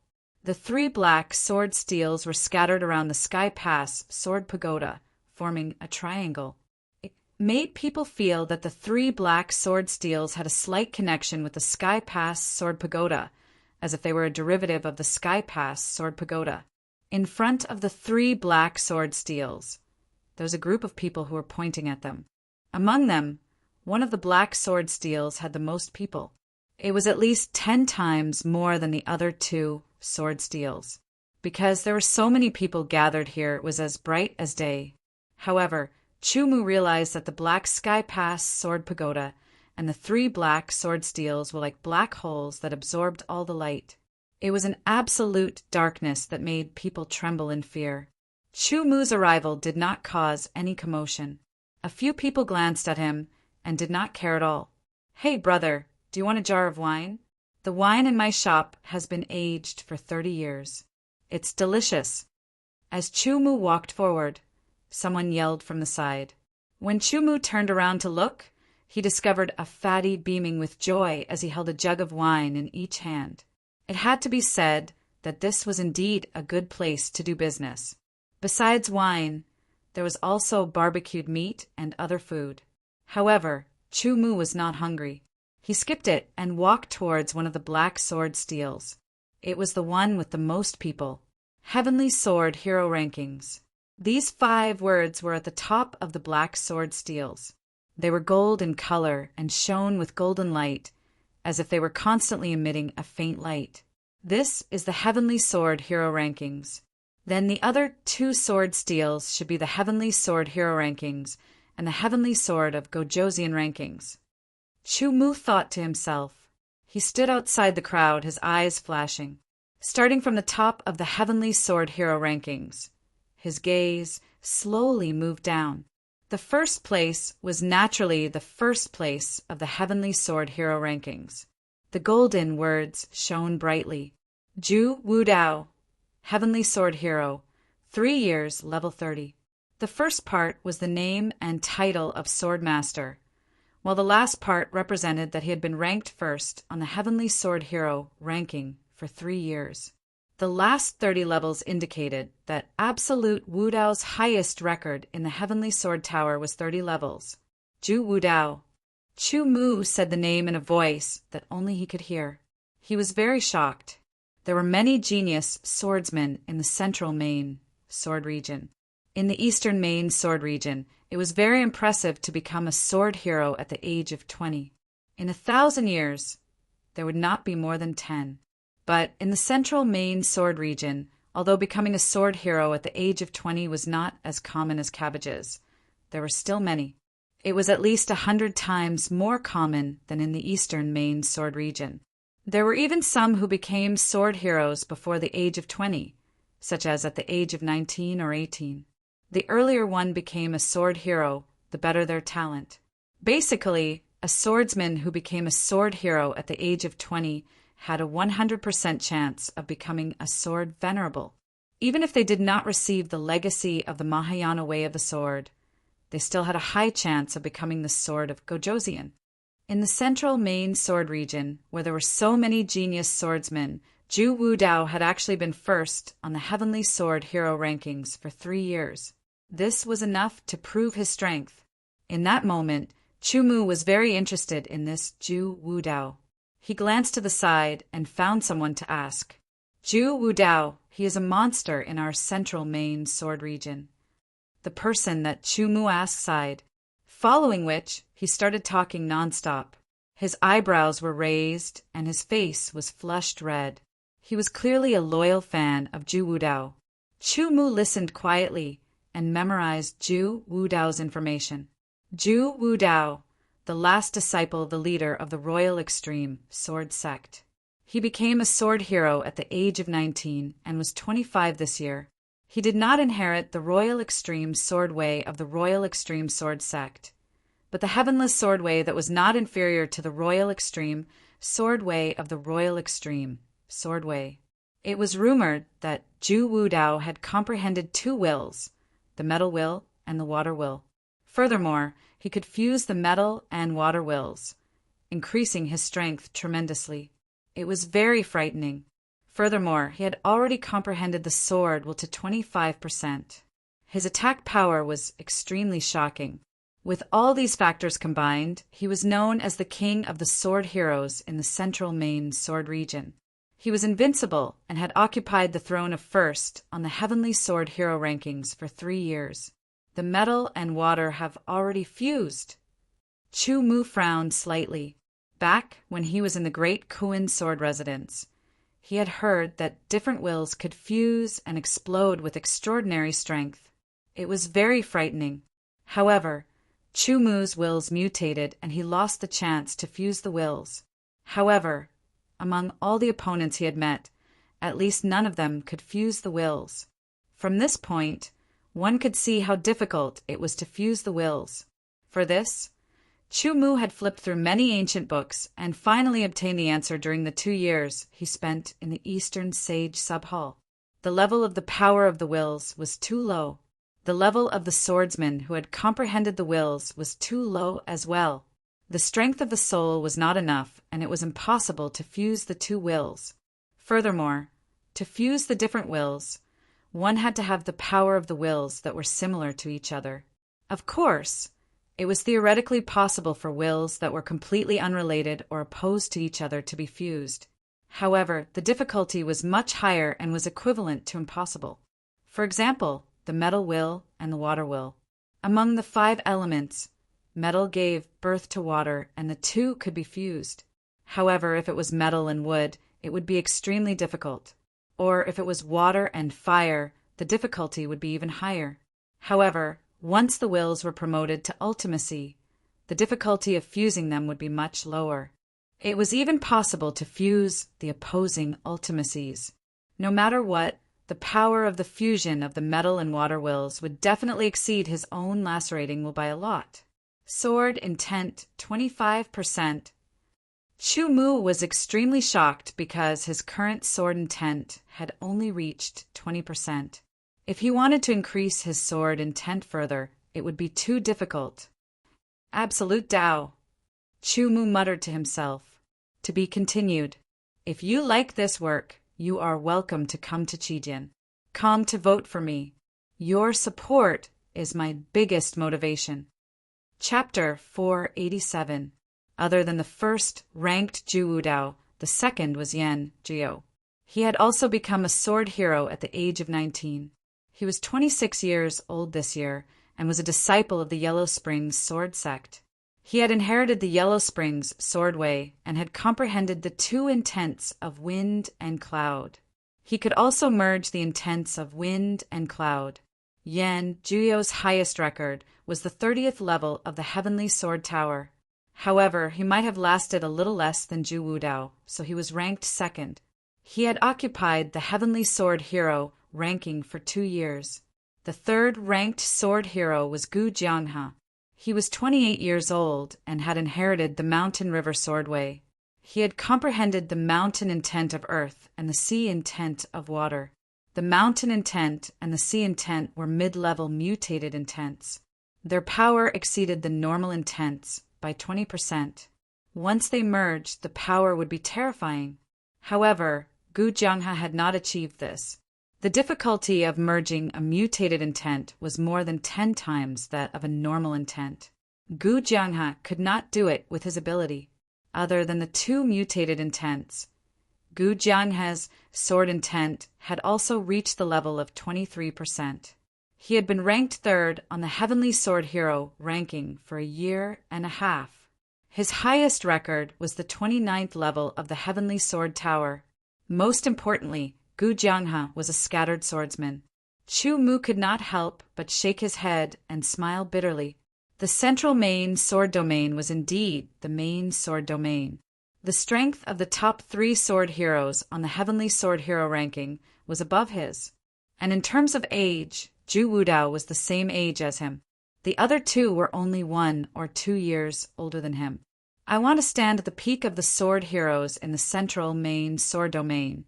The 3 black sword steels were scattered around the Sky Pass Sword Pagoda, forming a triangle. It made people feel that the 3 black sword steels had a slight connection with the Sky Pass Sword Pagoda, as if they were a derivative of the Sky Pass Sword Pagoda. In front of the 3 black sword steels, there was a group of people who were pointing at them. Among them, one of the black sword steels had the most people. It was at least 10 times more than the other 2 sword steels. Because there were so many people gathered here, it was as bright as day. However, Chu Mu realized that the black Sky Pass Sword Pagoda and the 3 black sword steels were like black holes that absorbed all the light. It was an absolute darkness that made people tremble in fear. Chu Mu's arrival did not cause any commotion. A few people glanced at him and did not care at all. "Hey, brother, do you want a jar of wine? The wine in my shop has been aged for 30 years. It's delicious." As Chu Mu walked forward, someone yelled from the side. When Chu Mu turned around to look, he discovered a fatty beaming with joy as he held a jug of wine in each hand. It had to be said that this was indeed a good place to do business. Besides wine, there was also barbecued meat and other food. However, Chu Mu was not hungry. He skipped it and walked towards one of the black sword steels. It was the one with the most people. Heavenly Sword Hero Rankings. These 5 words were at the top of the black sword steels. They were gold in color and shone with golden light, as if they were constantly emitting a faint light. This is the Heavenly Sword Hero Rankings. Then the other 2 sword steels should be the Heavenly Sword Hero Rankings and the Heavenly Sword of Gojosian Rankings. Chu Mu thought to himself. He stood outside the crowd, his eyes flashing. Starting from the top of the Heavenly Sword Hero rankings, his gaze slowly moved down. The first place was naturally the first place of the Heavenly Sword Hero rankings. The golden words shone brightly. Zhu Wudao, Heavenly Sword Hero, 3 years, level 30. The first part was the name and title of Sword Master, while the last part represented that he had been ranked first on the Heavenly Sword Hero ranking for 3 years. The last 30 levels indicated that Absolute Wudao's highest record in the Heavenly Sword Tower was 30 levels. Zhu Wudao. Chu Mu said the name in a voice that only he could hear. He was very shocked. There were many genius swordsmen in the central main sword region. In the eastern main sword region, it was very impressive to become a sword hero at the age of 20. In 1,000 years, there would not be more than 10. But in the central main sword region, although becoming a sword hero at the age of 20 was not as common as cabbages, there were still many. It was at least 100 times more common than in the eastern main sword region. There were even some who became sword heroes before the age of 20, such as at the age of 19 or 18. The earlier one became a sword hero, the better their talent. Basically, a swordsman who became a sword hero at the age of 20 had a 100% chance of becoming a sword venerable. Even if they did not receive the legacy of the Mahayana way of the sword, they still had a high chance of becoming the sword of Gojoseon. In the central main sword region, where there were so many genius swordsmen, Zhu Wudao had actually been first on the Heavenly Sword Hero rankings for 3 years. This was enough to prove his strength. In that moment, Chu Mu was very interested in this Zhu Wudao. He glanced to the side and found someone to ask. Zhu Wudao, he is a monster in our central main sword region. The person that Chu Mu asked sighed, following which he started talking nonstop. His eyebrows were raised and his face was flushed red. He was clearly a loyal fan of Zhu Wudao. Chu Mu listened quietly and memorized Zhu Wudao's information. Zhu Wudao, the last disciple of the leader of the Royal Extreme Sword Sect. He became a sword hero at the age of 19 and was 25 this year. He did not inherit the Royal Extreme Sword Way of the Royal Extreme Sword Sect, but the Heavenless Sword Way that was not inferior to the Royal Extreme Sword Way of the Royal Extreme Sword Way. It was rumored that Zhu Wudao had comprehended 2 wills, the metal will and the water will. Furthermore, he could fuse the metal and water wills, increasing his strength tremendously. It was very frightening. Furthermore, he had already comprehended the sword will to 25%. His attack power was extremely shocking. With all these factors combined, he was known as the king of the sword heroes in the central main sword region. He was invincible and had occupied the throne of first on the Heavenly Sword Hero rankings for 3 years. The metal and water have already fused. Chu Mu frowned slightly. Back when he was in the Great Kuan Sword Residence, he had heard that different wills could fuse and explode with extraordinary strength. It was very frightening. However, Chu Mu's wills mutated and he lost the chance to fuse the wills. However, among all the opponents he had met, at least none of them could fuse the wills. From this point, one could see how difficult it was to fuse the wills. For this, Chu Mu had flipped through many ancient books and finally obtained the answer during the 2 years he spent in the Eastern Sage Sub-Hall. The level of the power of the wills was too low. The level of the swordsman who had comprehended the wills was too low as well. The strength of the soul was not enough, and it was impossible to fuse the 2 wills. Furthermore, to fuse the different wills, one had to have the power of the wills that were similar to each other. Of course, it was theoretically possible for wills that were completely unrelated or opposed to each other to be fused. However, the difficulty was much higher and was equivalent to impossible. For example, the metal will and the water will. Among the 5 elements, metal gave birth to water and the 2 could be fused. However, if it was metal and wood, it would be extremely difficult. Or if it was water and fire, the difficulty would be even higher. However, once the wills were promoted to ultimacy, the difficulty of fusing them would be much lower. It was even possible to fuse the opposing ultimacies. No matter what, the power of the fusion of the metal and water wills would definitely exceed his own lacerating will by a lot. Sword intent 25%. Chu Mu was extremely shocked because his current sword intent had only reached 20%. If he wanted to increase his sword intent further, it would be too difficult. Absolute Tao. Chu Mu muttered to himself. To be continued. If you like this work, you are welcome to come to Qijian. Come to vote for me. Your support is my biggest motivation. Chapter 487. Other than the first ranked Zhu Wudao, the second was Yan Jiao. He had also become a sword hero at the age of 19. He was 26 years old this year and was a disciple of the Yellow Springs sword sect. He had inherited the Yellow Springs sword way and had comprehended the two intents of wind and cloud. He could also merge the intents of wind and cloud. Yan Jiao's highest record was the 30th level of the Heavenly Sword Tower. However, he might have lasted a little less than Zhu Wudao, so he was ranked second. He had occupied the Heavenly Sword Hero ranking for 2 years. The third ranked sword hero was Gu Jianghe. He was 28 years old and had inherited the Mountain River Swordway. He had comprehended the mountain intent of earth and the sea intent of water. The mountain intent and the sea intent were mid-level mutated intents. Their power exceeded the normal intents by 20%. Once they merged, the power would be terrifying. However, Gu Jianghe had not achieved this. The difficulty of merging a mutated intent was more than 10 times that of a normal intent. Gu Jianghe could not do it with his ability. Other than the 2 mutated intents, Gu Jianghe's sword intent had also reached the level of 23%. He had been ranked third on the Heavenly Sword Hero ranking for a year and a half. His highest record was the 29th level of the Heavenly Sword Tower. Most importantly, Gu Jianghe was a scattered swordsman. Chu Mu could not help but shake his head and smile bitterly. The central main sword domain was indeed the main sword domain. The strength of the top 3 sword heroes on the Heavenly Sword Hero ranking was above his. And in terms of age, Zhu Wudao was the same age as him. The other 2 were only 1 or 2 years older than him. I want to stand at the peak of the sword heroes in the central main sword domain,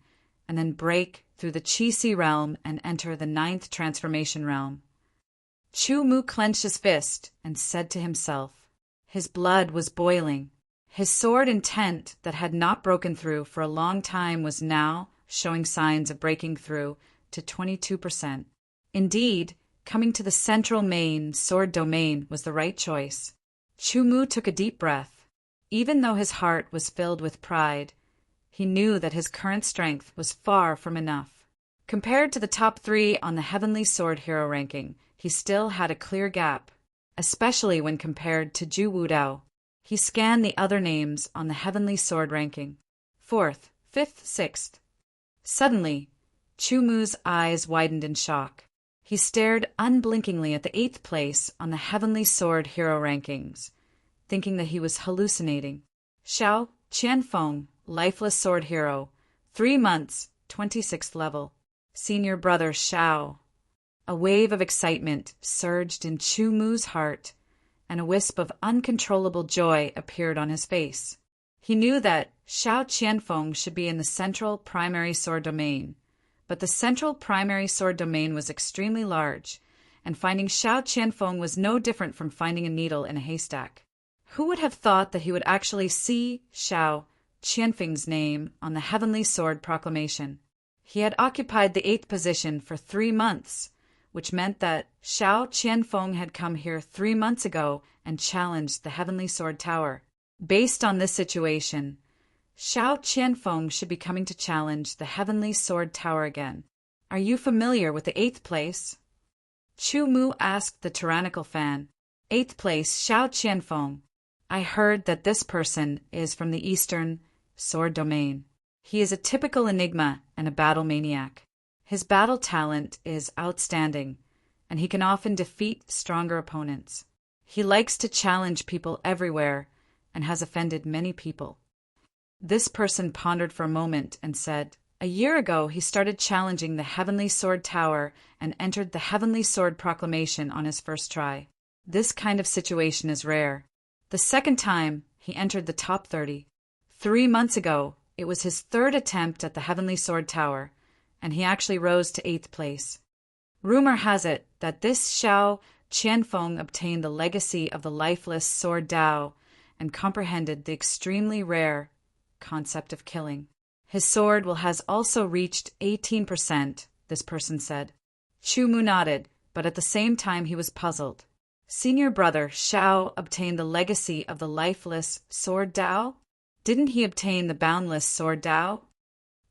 and then break through the Qi-Si realm and enter the 9th transformation realm. Chu Mu clenched his fist and said to himself. His blood was boiling. His sword intent that had not broken through for a long time was now showing signs of breaking through to 22%. Indeed, coming to the central main sword domain was the right choice. Chu Mu took a deep breath. Even though his heart was filled with pride, he knew that his current strength was far from enough. Compared to the top 3 on the Heavenly Sword Hero ranking, he still had a clear gap, especially when compared to Zhu Wudao. He scanned the other names on the Heavenly Sword ranking. 4th, 5th, 6th. Suddenly, Chu Mu's eyes widened in shock. He stared unblinkingly at the 8th place on the Heavenly Sword Hero rankings, thinking that he was hallucinating. Xiao Qianfeng, Lifeless Sword Hero, 3 months, 26th level. Senior Brother Xiao. A wave of excitement surged in Chu Mu's heart, and a wisp of uncontrollable joy appeared on his face. He knew that Xiao Qianfeng should be in the central primary sword domain, but the central primary sword domain was extremely large, and finding Xiao Qianfeng was no different from finding a needle in a haystack. Who would have thought that he would actually see Xiao Qianfeng's name on the Heavenly Sword proclamation? He had occupied the 8th position for 3 months, which meant that Xiao Qianfeng had come here 3 months ago and challenged the Heavenly Sword Tower. Based on this situation, Xiao Qianfeng should be coming to challenge the Heavenly Sword Tower again. Are you familiar with the 8th place? Chu Mu asked the tyrannical fan. 8th place, Xiao Qianfeng. I heard that this person is from the Eastern Sword Domain. He is a typical enigma and a battle maniac. His battle talent is outstanding, and he can often defeat stronger opponents. He likes to challenge people everywhere and has offended many people. This person pondered for a moment and said, "A year ago he started challenging the Heavenly Sword Tower and entered the Heavenly Sword Proclamation on his first try. This kind of situation is rare. The second time, he entered the top 30. 3 months ago, it was his third attempt at the Heavenly Sword Tower, and he actually rose to 8th place. Rumor has it that this Xiao Qianfeng obtained the legacy of the lifeless Sword Dao and comprehended the extremely rare concept of killing. His sword has also reached 18%, this person said. Chu Mu nodded, but at the same time he was puzzled. Senior brother Xiao obtained the legacy of the lifeless Sword Dao? Didn't he obtain the boundless Sword Dao?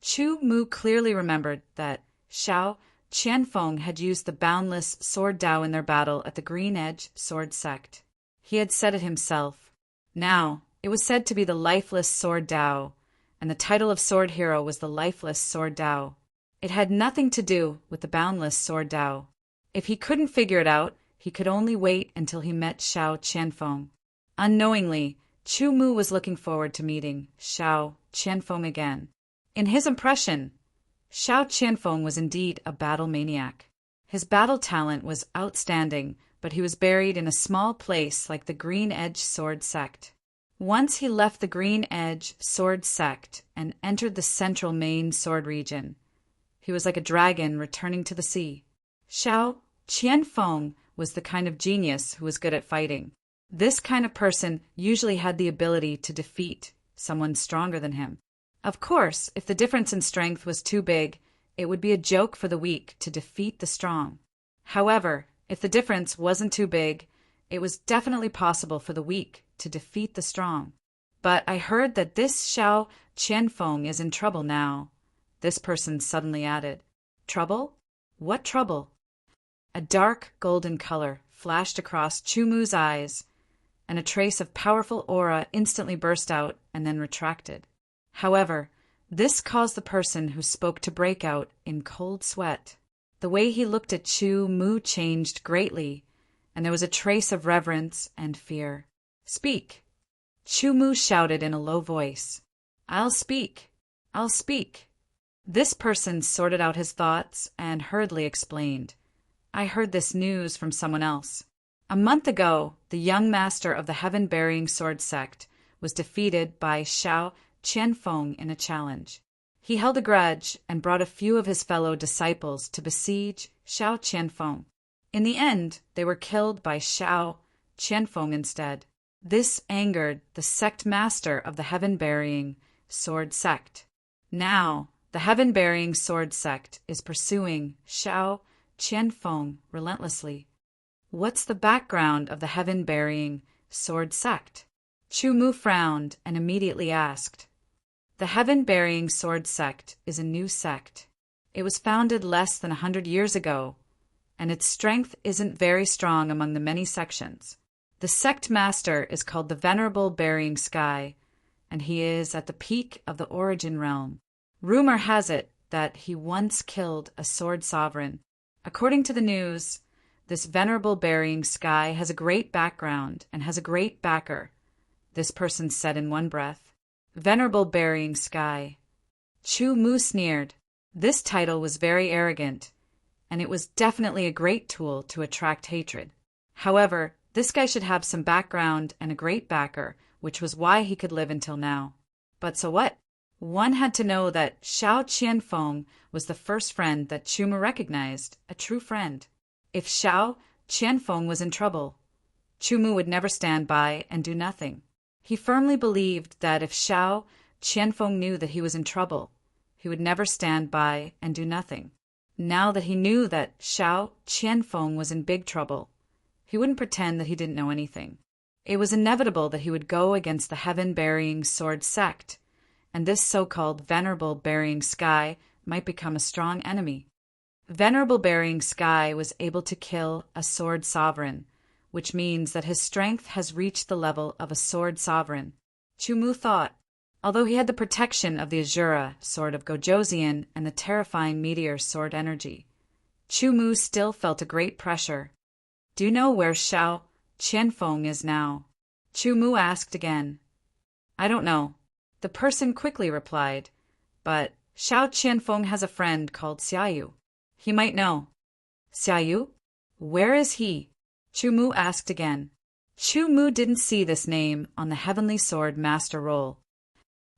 Chu Mu clearly remembered that Xiao Qianfeng had used the boundless Sword Dao in their battle at the Green Edge Sword Sect. He had said it himself. Now, it was said to be the lifeless Sword Dao, and the title of Sword Hero was the lifeless Sword Dao. It had nothing to do with the boundless Sword Dao. If he couldn't figure it out, he could only wait until he met Xiao Qianfeng. Unknowingly, Chu Mu was looking forward to meeting Xiao Qianfeng again. In his impression, Xiao Qianfeng was indeed a battle maniac. His battle talent was outstanding, but he was buried in a small place like the Green Edge Sword Sect. Once he left the Green Edge Sword Sect and entered the central main sword region. He was like a dragon returning to the sea. Xiao Qianfeng was the kind of genius who was good at fighting. This kind of person usually had the ability to defeat someone stronger than him. Of course, if the difference in strength was too big, it would be a joke for the weak to defeat the strong. However, if the difference wasn't too big, it was definitely possible for the weak to defeat the strong. But I heard that this Xiao Qianfeng is in trouble now, this person suddenly added. Trouble? What trouble? A dark golden color flashed across Chu Mu's eyes, and a trace of powerful aura instantly burst out and then retracted. However, this caused the person who spoke to break out in cold sweat. The way he looked at Chu Mu changed greatly, and there was a trace of reverence and fear. Speak! Chu Mu shouted in a low voice. I'll speak! I'll speak! This person sorted out his thoughts and hurriedly explained. I heard this news from someone else. A month ago, the young master of the Heaven-Bearing Sword Sect was defeated by Xiao Qianfeng in a challenge. He held a grudge and brought a few of his fellow disciples to besiege Xiao Qianfeng. In the end, they were killed by Xiao Qianfeng instead. This angered the sect master of the Heaven-Bearing Sword Sect. Now, the Heaven-Bearing Sword Sect is pursuing Xiao Qianfeng relentlessly. What's the background of the Heaven-Bearing Sword Sect? Chu Mu frowned and immediately asked. The Heaven-Bearing Sword Sect is a new sect. It was founded less than 100 years ago, and its strength isn't very strong among the many sections. The sect master is called the Venerable Bearing Sky, and he is at the peak of the origin realm. Rumor has it that he once killed a sword sovereign. According to the news, this Venerable Bearing Sky has a great background and has a great backer, this person said in one breath. Venerable Bearing Sky. Chu Mu sneered. This title was very arrogant, and it was definitely a great tool to attract hatred. However, this guy should have some background and a great backer, which was why he could live until now. But so what? One had to know that Xiao Qianfeng was the first friend that Chu Mu recognized, a true friend. If Xiao Qianfeng was in trouble, Chu Mu would never stand by and do nothing. He firmly believed that if Xiao Qianfeng knew that he was in trouble, he would never stand by and do nothing. Now that he knew that Xiao Qianfeng was in big trouble, he wouldn't pretend that he didn't know anything. It was inevitable that he would go against the Heaven-Bearing Sword Sect, and this so-called Venerable Bearing Sky might become a strong enemy. Venerable Bearing Sky was able to kill a sword sovereign, which means that his strength has reached the level of a sword sovereign. Chu Mu thought, although he had the protection of the Azura sword of Gojoseon and the terrifying meteor sword energy, Chu Mu still felt a great pressure. Do you know where Xiao Qianfeng is now? Chu Mu asked again. I don't know. The person quickly replied, but Xiao Qianfeng has a friend called Xiaoyu. He might know. Xiaoyu? Where is he? Chu Mu asked again. Chu Mu didn't see this name on the Heavenly Sword Master roll.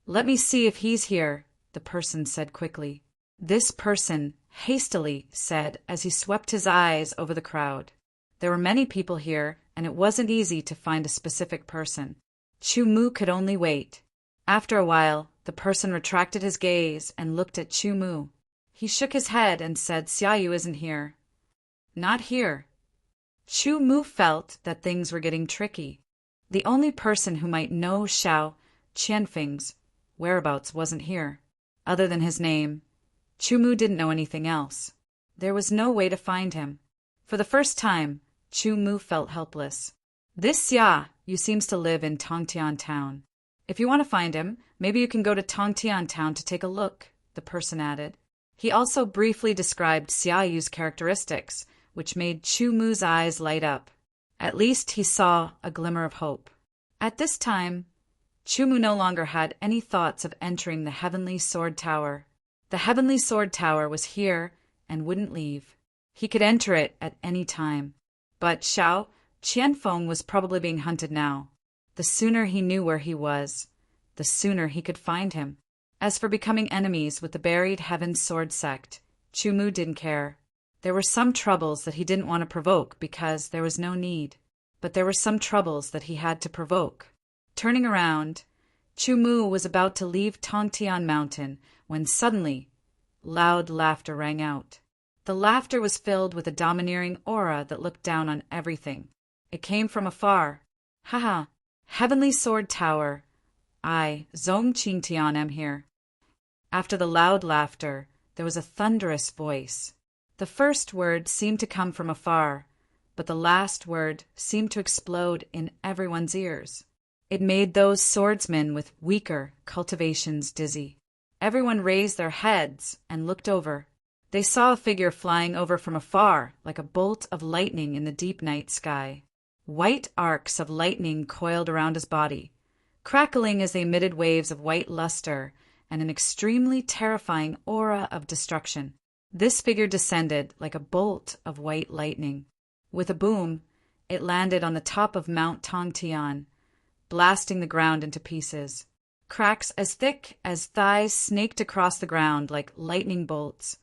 Let me see if he's here, the person said quickly. This person hastily said as he swept his eyes over the crowd. There were many people here, and it wasn't easy to find a specific person. Chu Mu could only wait. After a while, the person retracted his gaze and looked at Chu Mu. He shook his head and said Xiaoyu isn't here. Not here. Chu Mu felt that things were getting tricky. The only person who might know Xiao Qianfeng's whereabouts wasn't here. Other than his name, Chu Mu didn't know anything else. There was no way to find him. For the first time, Chu Mu felt helpless. This Xia Yu seems to live in Tongtian town. If you want to find him, maybe you can go to Tongtian town to take a look, the person added. He also briefly described Xia Yu's characteristics, which made Chu Mu's eyes light up. At least he saw a glimmer of hope. At this time, Chu Mu no longer had any thoughts of entering the Heavenly Sword Tower. The Heavenly Sword Tower was here and wouldn't leave. He could enter it at any time. But Xiao Qianfeng was probably being hunted now. The sooner he knew where he was, the sooner he could find him. As for becoming enemies with the buried Heaven Sword sect, Chu Mu didn't care. There were some troubles that he didn't want to provoke because there was no need. But there were some troubles that he had to provoke. Turning around, Chu Mu was about to leave Tongtian Mountain when suddenly loud laughter rang out. The laughter was filled with a domineering aura that looked down on everything. It came from afar. Haha, Heavenly Sword Tower. I, Zong Qingtian, am here. After the loud laughter, there was a thunderous voice. The first word seemed to come from afar, but the last word seemed to explode in everyone's ears. It made those swordsmen with weaker cultivations dizzy. Everyone raised their heads and looked over. They saw a figure flying over from afar like a bolt of lightning in the deep night sky. White arcs of lightning coiled around his body, crackling as they emitted waves of white luster and an extremely terrifying aura of destruction. This figure descended like a bolt of white lightning. With a boom, it landed on the top of Mount Tongtian, blasting the ground into pieces. Cracks as thick as thighs snaked across the ground like lightning bolts,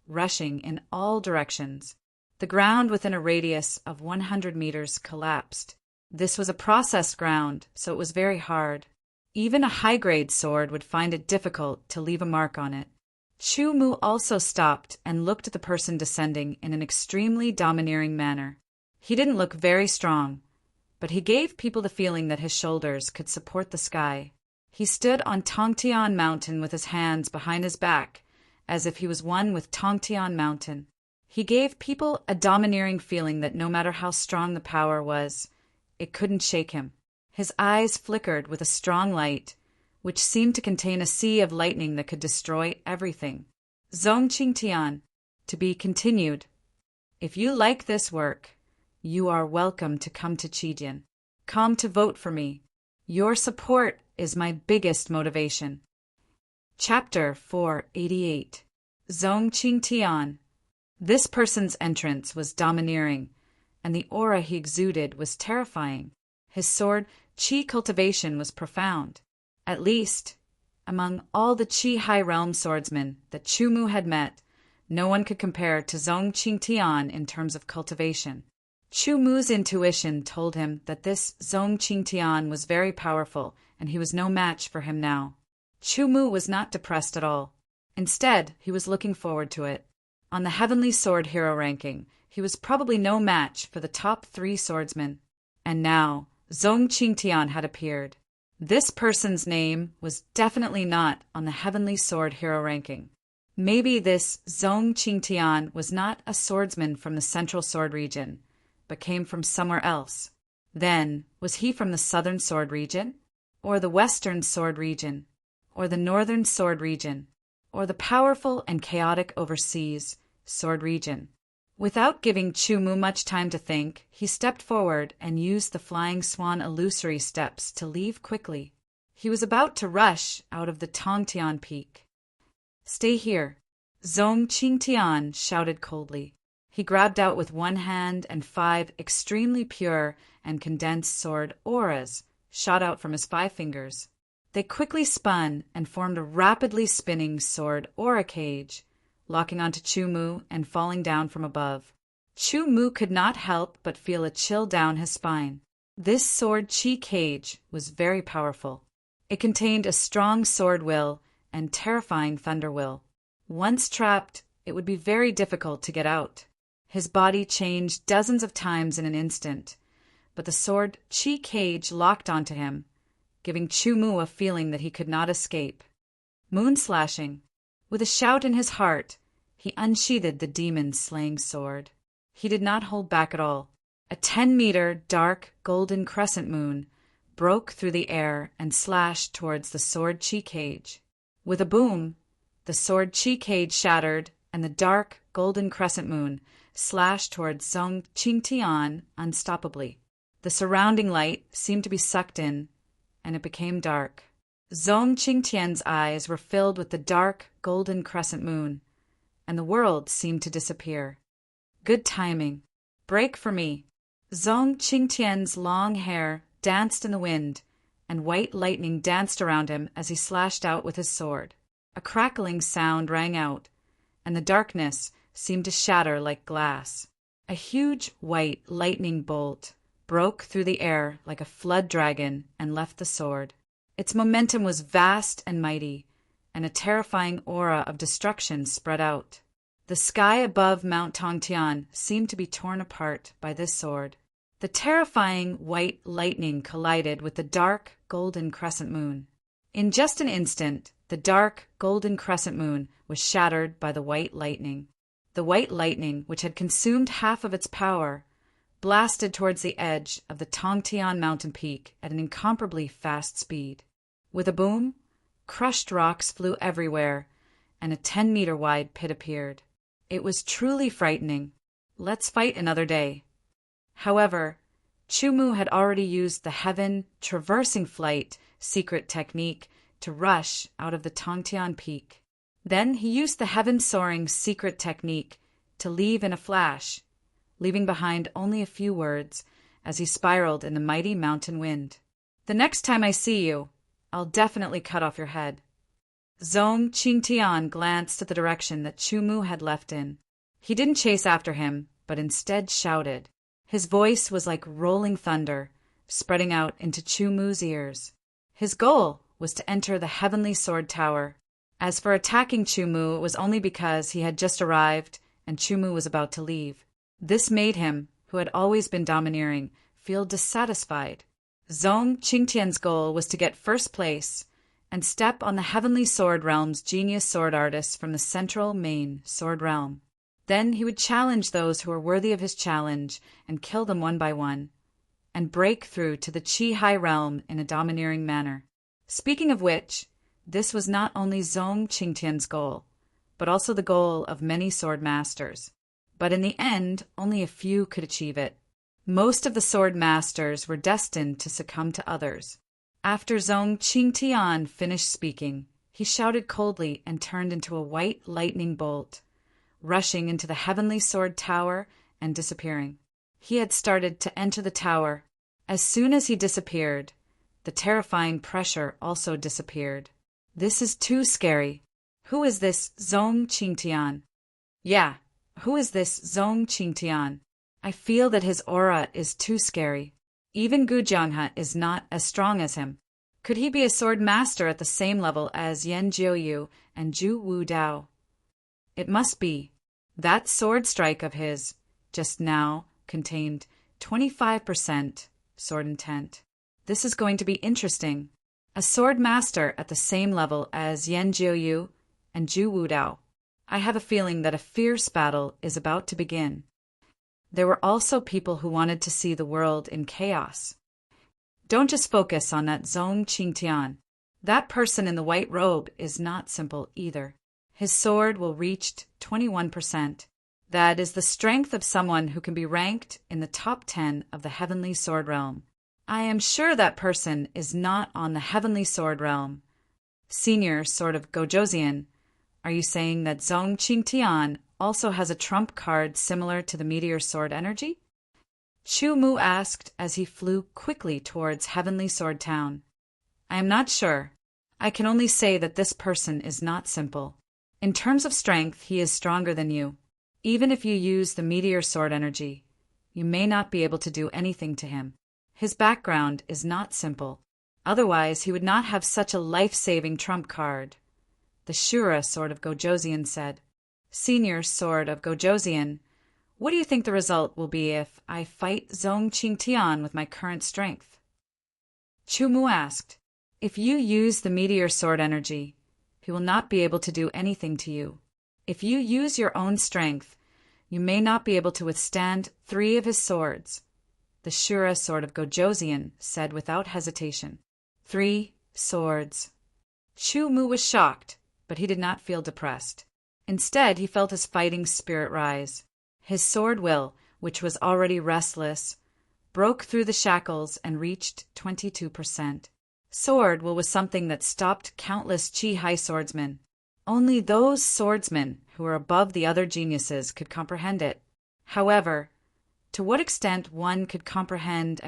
rushing in all directions. The ground within a radius of 100 meters collapsed. This was a processed ground, so it was very hard. Even a high-grade sword would find it difficult to leave a mark on it. Chu Mu also stopped and looked at the person descending in an extremely domineering manner. He didn't look very strong, but he gave people the feeling that his shoulders could support the sky. He stood on Tongtian Mountain with his hands behind his back, as if he was one with Tongtian Mountain. He gave people a domineering feeling that no matter how strong the power was, it couldn't shake him. His eyes flickered with a strong light, which seemed to contain a sea of lightning that could destroy everything. Zong Qingtian, to be continued. If you like this work, you are welcome to come to Qijian. Come to vote for me. Your support is my biggest motivation. Chapter 488. Zong Qingtian. This person's entrance was domineering, and the aura he exuded was terrifying. His sword qi cultivation was profound. At least, among all the qi high realm swordsmen that Chu Mu had met, no one could compare to Zong Qingtian in terms of cultivation. Chu Mu's intuition told him that this Zong Qingtian was very powerful, and he was no match for him now. Chu Mu was not depressed at all. Instead, he was looking forward to it. On the Heavenly Sword Hero ranking, he was probably no match for the top 3 swordsmen. And now, Zong Qingtian had appeared. This person's name was definitely not on the Heavenly Sword Hero ranking. Maybe this Zong Qingtian was not a swordsman from the Central Sword region, but came from somewhere else. Then, was he from the Southern Sword region? Or the Western Sword region? Or the Northern Sword region? Or the powerful and chaotic overseas Sword region? Without giving Chu Mu much time to think, he stepped forward and used the flying swan illusory steps to leave quickly. He was about to rush out of the Tongtian peak. "Stay here," Zhong Qingtian shouted coldly. He grabbed out with one hand, and 5 extremely pure and condensed sword auras shot out from his 5 fingers. They quickly spun and formed a rapidly spinning sword aura cage, locking onto Chu Mu and falling down from above. Chu Mu could not help but feel a chill down his spine. This sword chi cage was very powerful. It contained a strong sword will and terrifying thunder will. Once trapped, it would be very difficult to get out. His body changed dozens of times in an instant, but the sword chi cage locked onto him, giving Chu Mu a feeling that he could not escape. Moon slashing. With a shout in his heart, he unsheathed the demon-slaying sword. He did not hold back at all. A 10-meter dark golden crescent moon broke through the air and slashed towards the sword chi cage. With a boom, the sword chi cage shattered, and the dark golden crescent moon slashed towards Zhong Qingtian unstoppably. The surrounding light seemed to be sucked in, and it became dark. Zhong Qingtian's eyes were filled with the dark golden crescent moon, and the world seemed to disappear. Good timing. Break for me. Zhong Qingtian's long hair danced in the wind, and white lightning danced around him as he slashed out with his sword. A crackling sound rang out, and the darkness seemed to shatter like glass. A huge white lightning bolt broke through the air like a flood dragon and left the sword. Its momentum was vast and mighty, and a terrifying aura of destruction spread out. The sky above Mount Tongtian seemed to be torn apart by this sword. The terrifying white lightning collided with the dark golden crescent moon. In just an instant, the dark golden crescent moon was shattered by the white lightning. The white lightning, which had consumed half of its power, blasted towards the edge of the Tongtian mountain peak at an incomparably fast speed. With a boom, crushed rocks flew everywhere, and a 10-meter wide pit appeared. It was truly frightening. Let's fight another day. However, Chu Mu had already used the heaven traversing flight secret technique to rush out of the Tongtian peak. Then he used the heaven soaring secret technique to leave in a flash, leaving behind only a few words as he spiraled in the mighty mountain wind. "The next time I see you, I'll definitely cut off your head." Zhong Qingtian glanced at the direction that Chu Mu had left in. He didn't chase after him, but instead shouted. His voice was like rolling thunder, spreading out into Chu Mu's ears. His goal was to enter the Heavenly Sword Tower. As for attacking Chu Mu, it was only because he had just arrived and Chu Mu was about to leave. This made him, who had always been domineering, feel dissatisfied. Zhong Qingtian's goal was to get first place and step on the Heavenly Sword Realm's genius sword artists from the central main sword realm. Then he would challenge those who were worthy of his challenge and kill them one by one, and break through to the Qi High Realm in a domineering manner. Speaking of which, this was not only Zhong Qingtian's goal, but also the goal of many sword masters. But in the end, only a few could achieve it. Most of the sword masters were destined to succumb to others. After Zhong Qingtian finished speaking, he shouted coldly and turned into a white lightning bolt, rushing into the Heavenly Sword Tower and disappearing. He had started to enter the tower. As soon as he disappeared, the terrifying pressure also disappeared. This is too scary. Who is this Zhong Qingtian? Yeah, who is this Zhong Qingtian? I feel that his aura is too scary. Even Gu Jianghe is not as strong as him. Could he be a sword master at the same level as Yan Jiuyu and Zhu Wu Dao? It must be. That sword strike of his, just now, contained 25% sword intent. This is going to be interesting. A sword master at the same level as Yan Jiuyu and Zhu Wu Dao. I have a feeling that a fierce battle is about to begin. There were also people who wanted to see the world in chaos. Don't just focus on that Zhong Qingtian. That person in the white robe is not simple either. His sword will reach 21%. That is the strength of someone who can be ranked in the top 10 of the heavenly sword realm. I am sure that person is not on the heavenly sword realm. Senior Sword of Gojoseon, are you saying that Zhong Qingtian also has a trump card similar to the meteor sword energy? Chu Mu asked as he flew quickly towards Heavenly Sword Town. I am not sure. I can only say that this person is not simple. In terms of strength, he is stronger than you. Even if you use the meteor sword energy, you may not be able to do anything to him. His background is not simple. Otherwise, he would not have such a life-saving trump card. The Shura Sword of Gojoseon said. Senior Sword of Gojoseon, what do you think the result will be if I fight Zhong Qingtian with my current strength? Chu Mu asked. If you use the meteor sword energy, he will not be able to do anything to you. If you use your own strength, you may not be able to withstand 3 of his swords. The Shura Sword of Gojoseon said without hesitation. 3 swords. Chu Mu was shocked, but he did not feel depressed. Instead, he felt his fighting spirit rise. His sword will, which was already restless, broke through the shackles and reached 22%. Sword will was something that stopped countless Chi-Hai swordsmen. Only those swordsmen who were above the other geniuses could comprehend it. However, to what extent one could comprehend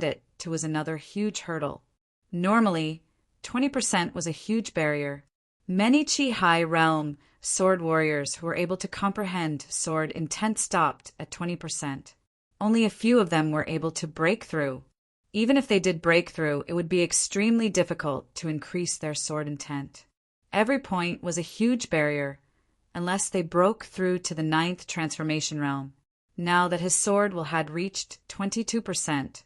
it to was another huge hurdle. Normally, 20% was a huge barrier. Many Chi-Hai realm sword warriors who were able to comprehend sword intent stopped at 20%. Only a few of them were able to break through. Even if they did break through, it would be extremely difficult to increase their sword intent. Every point was a huge barrier, unless they broke through to the 9th transformation realm. Now that his sword will had reached 22%,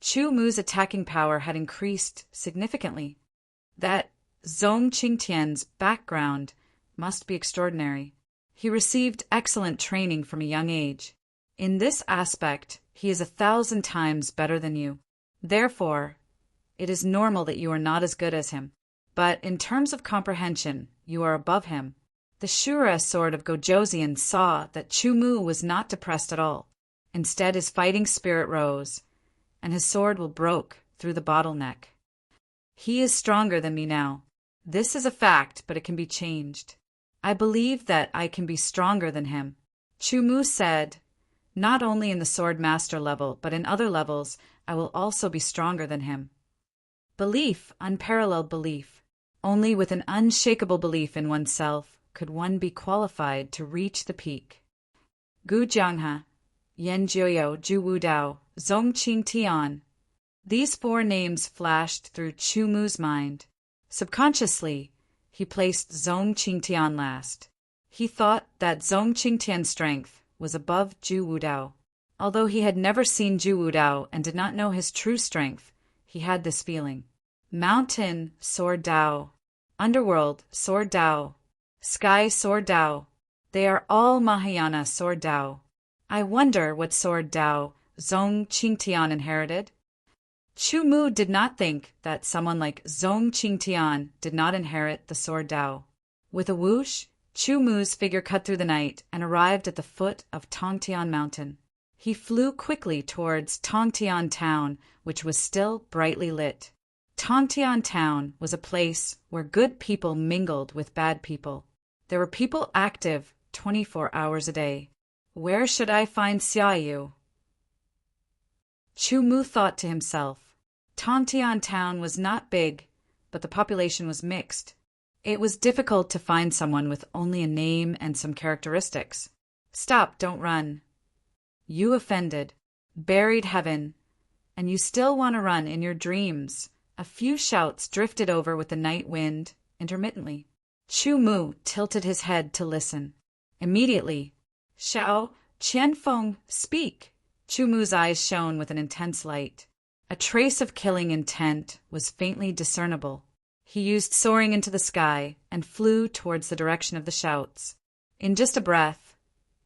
Chu Mu's attacking power had increased significantly. That Zhong Qingtian's background must be extraordinary. He received excellent training from a young age. In this aspect, he is 1,000 times better than you. Therefore, it is normal that you are not as good as him. But in terms of comprehension, you are above him. The Shura Sword of Gojoseon saw that Chu Mu was not depressed at all. Instead, his fighting spirit rose, and his sword will broke through the bottleneck. He is stronger than me now. This is a fact, but it can be changed. I believe that I can be stronger than him. Chu Mu said, not only in the sword master level, but in other levels, I will also be stronger than him. Belief, unparalleled belief. Only with an unshakable belief in oneself could one be qualified to reach the peak. Gu Jianghe, Yan Jiuyo, Zhu Wudao, Zhong Qingtian. These 4 names flashed through Chu Mu's mind. Subconsciously, he placed Zhong Qingtian last. He thought that Zhong Qingtian's strength was above Zhu Wudao. Although he had never seen Zhu Wudao and did not know his true strength, he had this feeling. Mountain, Sword Dao. Underworld, Sword Dao. Sky, Sword Dao. They are all Mahayana Sword Dao. I wonder what Sword Dao Zhong Qingtian inherited. Chu Mu did not think that someone like Zhong Qingtian did not inherit the Sword Dao. With a whoosh, Chu Mu's figure cut through the night and arrived at the foot of Tongtian Mountain. He flew quickly towards Tongtian Town, which was still brightly lit. Tongtian Town was a place where good people mingled with bad people. There were people active 24 hours a day. Where should I find Xiaoyu? Chu Mu thought to himself. Tongtian Town was not big, but the population was mixed. It was difficult to find someone with only a name and some characteristics. Stop, don't run. You offended, buried heaven, and you still want to run in your dreams. A few shouts drifted over with the night wind, intermittently. Chu Mu tilted his head to listen. Immediately, Xiao Qianfeng, speak. Chu Mu's eyes shone with an intense light. A trace of killing intent was faintly discernible. He used soaring into the sky and flew towards the direction of the shouts. In just a breath,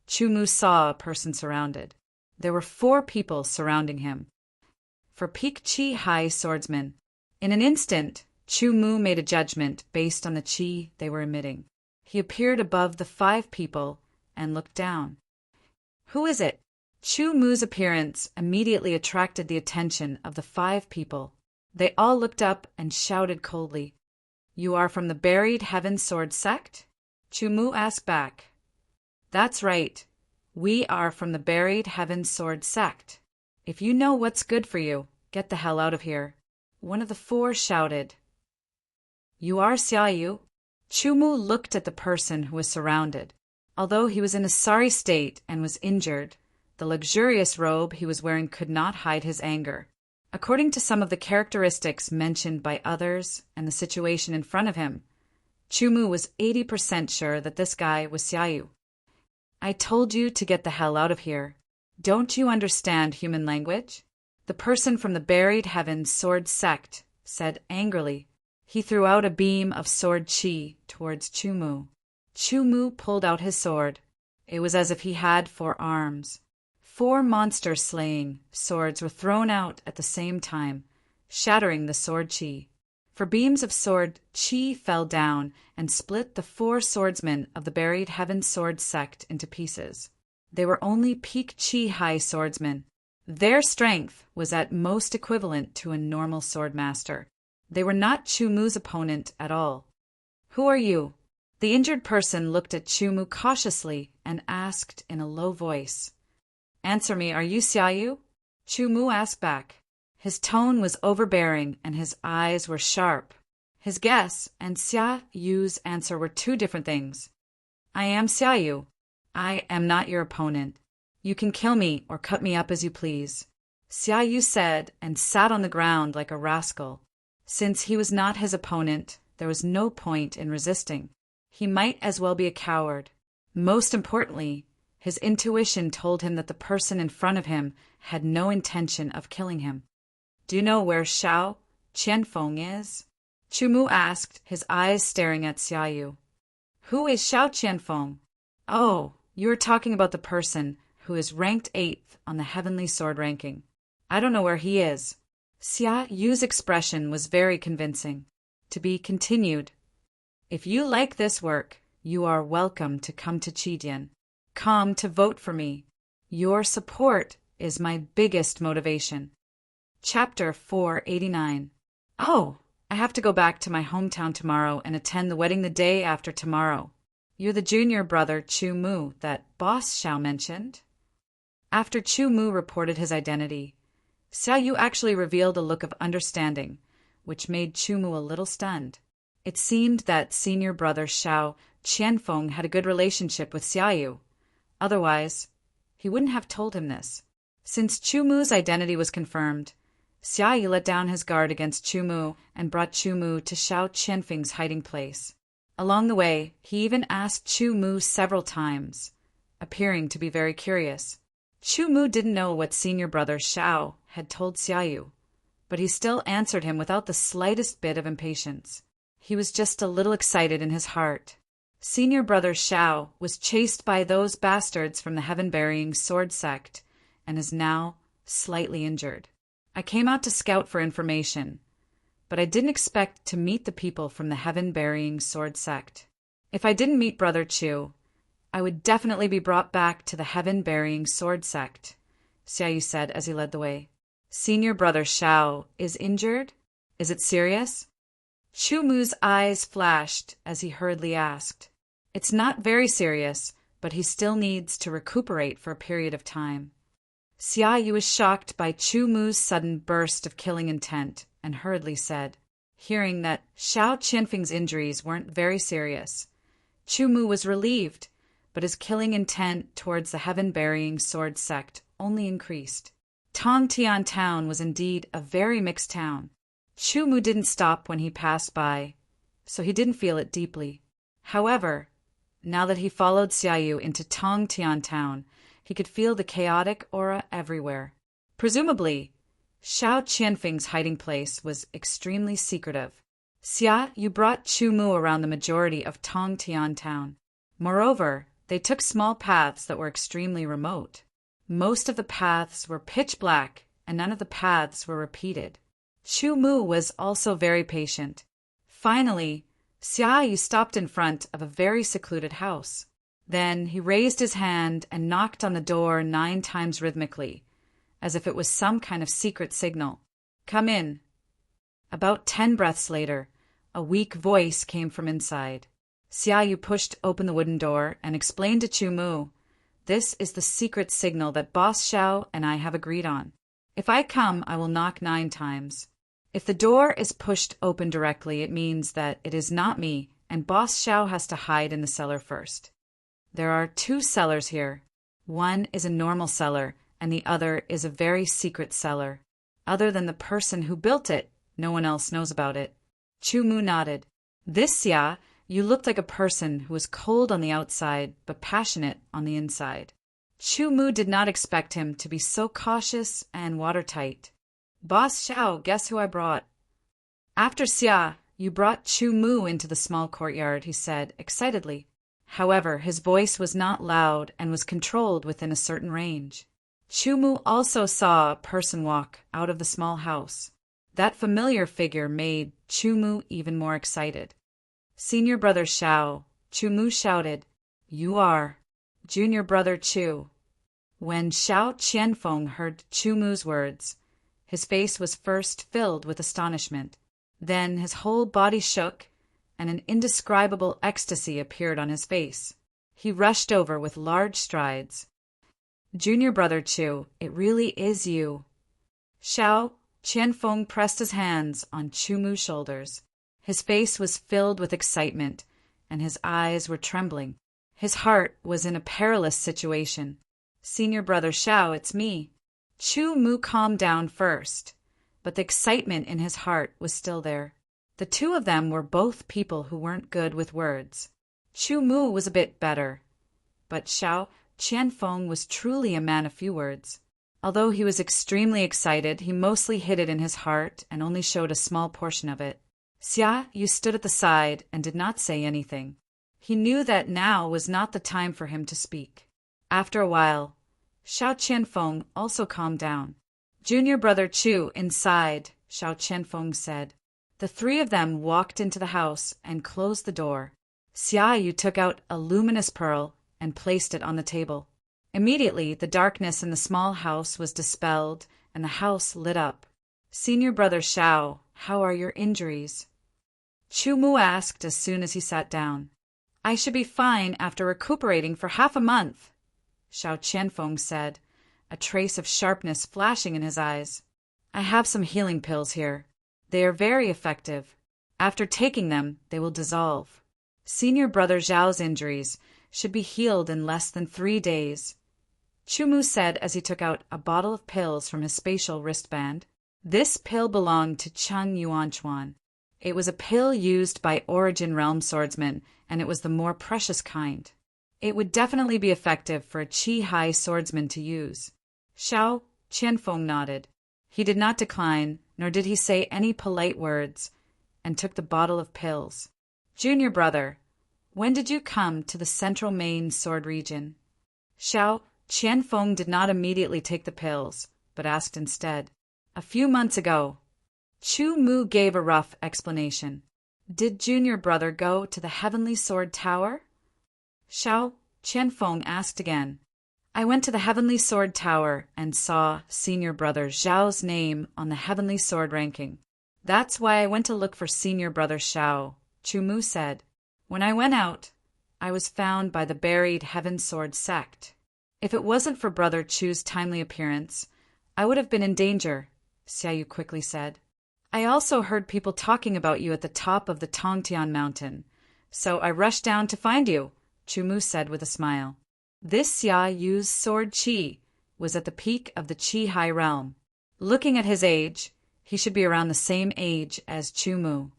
Chu Mu saw a person surrounded. There were 4 people surrounding him. For peak Chi-Hai swordsmen, in an instant, Chu Mu made a judgment based on the chi they were emitting. He appeared above the 5 people and looked down. Who is it? Chu Mu's appearance immediately attracted the attention of the 5 people. They all looked up and shouted coldly, "You are from the Buried Heaven Sword Sect?" Chu Mu asked back, "That's right. We are from the Buried Heaven Sword Sect. If you know what's good for you, get the hell out of here." One of the 4 shouted, "You are Xiaoyu?" Chu Mu looked at the person who was surrounded. Although he was in a sorry state and was injured, the luxurious robe he was wearing could not hide his anger. According to some of the characteristics mentioned by others and the situation in front of him, Chu Mu was 80% sure that this guy was Xiaoyu. "I told you to get the hell out of here. Don't you understand human language?" The person from the Buried Heaven Sword Sect said angrily. He threw out a beam of sword chi towards Chu Mu. Chu Mu pulled out his sword. It was as if he had 4 arms. 4 monster-slaying swords were thrown out at the same time, shattering the sword chi. For beams of sword chi fell down and split the 4 swordsmen of the Buried Heaven Sword Sect into pieces. They were only peak chi high swordsmen. Their strength was at most equivalent to a normal swordmaster. They were not Chu Mu's opponent at all. "Who are you?" The injured person looked at Chu Mu cautiously and asked in a low voice, "Answer me, are you Xiaoyu?" Chu Mu asked back. His tone was overbearing and his eyes were sharp. His guess and Xiaoyu's answer were 2 different things. "I am Xiaoyu. I am not your opponent. You can kill me or cut me up as you please," Xiaoyu said and sat on the ground like a rascal. Since he was not his opponent, there was no point in resisting. He might as well be a coward. Most importantly, his intuition told him that the person in front of him had no intention of killing him. "Do you know where Shao Qianfeng is?" Chu Mu asked, his eyes staring at Xiaoyu. "Who is Shao Qianfeng?" "Oh, you are talking about the person who is ranked 8th on the Heavenly Sword ranking. I don't know where he is." Xiaoyu's expression was very convincing. To be continued. "If you like this work, you are welcome to come to Qidian. Come to vote for me. Your support is my biggest motivation." Chapter 489. "Oh, I have to go back to my hometown tomorrow and attend the wedding the day after tomorrow. You're the junior brother Chu Mu that Boss Xiao mentioned?" After Chu Mu reported his identity, Xiaoyu actually revealed a look of understanding, which made Chu Mu a little stunned. It seemed that senior brother Shao Qianfeng had a good relationship with Xiaoyu. Otherwise, he wouldn't have told him this. Since Chu Mu's identity was confirmed, Xiaoyu let down his guard against Chu Mu and brought Chu Mu to Shao Qianfeng's hiding place. Along the way, he even asked Chu Mu several times, appearing to be very curious. Chu Mu didn't know what senior brother Shao had told Xiaoyu, but he still answered him without the slightest bit of impatience. He was just a little excited in his heart. Senior brother Shao was chased by those bastards from the heaven-burying sword sect and is now slightly injured. "I came out to scout for information, but I didn't expect to meet the people from the heaven-burying sword sect. If I didn't meet Brother Chu, I would definitely be brought back to the heaven-burying sword sect," Xiaoyu said as he led the way. "Senior brother Shao is injured? Is it serious?" Chu Mu's eyes flashed as he hurriedly asked. "It's not very serious, but he still needs to recuperate for a period of time." Xiaoyu was shocked by Chu Mu's sudden burst of killing intent and hurriedly said, hearing that Shao Qianfeng's injuries weren't very serious. Chu Mu was relieved, but his killing intent towards the heaven-burying sword sect only increased. Tongtian town was indeed a very mixed town. Chu Mu didn't stop when he passed by, so he didn't feel it deeply. However, now that he followed Xiaoyu into Tongtian town, he could feel the chaotic aura everywhere. Presumably, Shao Qianfeng's hiding place was extremely secretive. Xiaoyu brought Chu Mu around the majority of Tongtian town. Moreover, they took small paths that were extremely remote. Most of the paths were pitch black, and none of the paths were repeated. Chu Mu was also very patient. Finally, Xiaoyu stopped in front of a very secluded house. Then he raised his hand and knocked on the door 9 times rhythmically, as if it was some kind of secret signal. "Come in." About 10 breaths later, a weak voice came from inside. Xiaoyu pushed open the wooden door and explained to Chu-Mu, "This is the secret signal that Boss Xiao and I have agreed on. If I come, I will knock 9 times. If the door is pushed open directly, it means that it is not me, and Boss Xiao has to hide in the cellar first. There are 2 cellars here. One is a normal cellar, and the other is a very secret cellar. Other than the person who built it, no one else knows about it." Chu-Mu nodded. "This, Xia, you looked like a person who was cold on the outside but passionate on the inside." Chu-Mu did not expect him to be so cautious and watertight. "Boss Xiao, guess who I brought?" "After Xia, you brought Chu-Mu into the small courtyard," he said excitedly. However, his voice was not loud and was controlled within a certain range. Chu-Mu also saw a person walk out of the small house. That familiar figure made Chu-Mu even more excited. "Senior brother Xiao," Chu-Mu shouted. "You are junior brother Chu." When Xiao Qianfeng heard Chu-Mu's words, his face was first filled with astonishment. Then his whole body shook, and an indescribable ecstasy appeared on his face. He rushed over with large strides. "Junior brother Chu, it really is you." Xiao Qianfeng pressed his hands on Chu-Mu's shoulders. His face was filled with excitement, and his eyes were trembling. His heart was in a perilous situation. "Senior brother Xiao, it's me." Chu-Mu calmed down first, but the excitement in his heart was still there. The 2 of them were both people who weren't good with words. Chu-Mu was a bit better, but Xiao Qianfeng was truly a man of few words. Although he was extremely excited, he mostly hid it in his heart and only showed a small portion of it. Xiaoyu stood at the side and did not say anything. He knew that now was not the time for him to speak. After a while, Xiao Qianfeng also calmed down. "Junior brother Chu, inside," Xiao Qianfeng said. The 3 of them walked into the house and closed the door. Xiaoyu took out a luminous pearl and placed it on the table. Immediately, the darkness in the small house was dispelled and the house lit up. "Senior brother Xiao, how are your injuries?" Chu-Mu asked as soon as he sat down. "I should be fine after recuperating for half a month," Xiao Qianfeng said, a trace of sharpness flashing in his eyes. "I have some healing pills here. They are very effective. After taking them, they will dissolve. Senior brother Zhao's injuries should be healed in less than 3 days," Chu-Mu said as he took out a bottle of pills from his spatial wristband. This pill belonged to Cheng Yuanchuan. It was a pill used by Origin Realm swordsmen, and it was the more precious kind. It would definitely be effective for a Qi-Hai swordsman to use. Xiao Qianfeng nodded. He did not decline, nor did he say any polite words, and took the bottle of pills. "Junior brother, when did you come to the central main sword region?" Xiao Qianfeng did not immediately take the pills, but asked instead. "A few months ago." Chu-Mu gave a rough explanation. "Did junior brother go to the Heavenly Sword Tower?" Xiao Qianfeng asked again. "I went to the Heavenly Sword Tower and saw senior brother Zhao's name on the Heavenly Sword ranking. That's why I went to look for senior brother Xiao," Chu-Mu said. "When I went out, I was found by the buried Heaven Sword sect. If it wasn't for brother Chu's timely appearance, I would have been in danger," Xiaoyu quickly said. "I also heard people talking about you at the top of the Tongtian mountain, so I rushed down to find you," Chu-Mu said with a smile. This Xiaoyu's sword Qi was at the peak of the Qi-Hai realm. Looking at his age, he should be around the same age as Chu-Mu.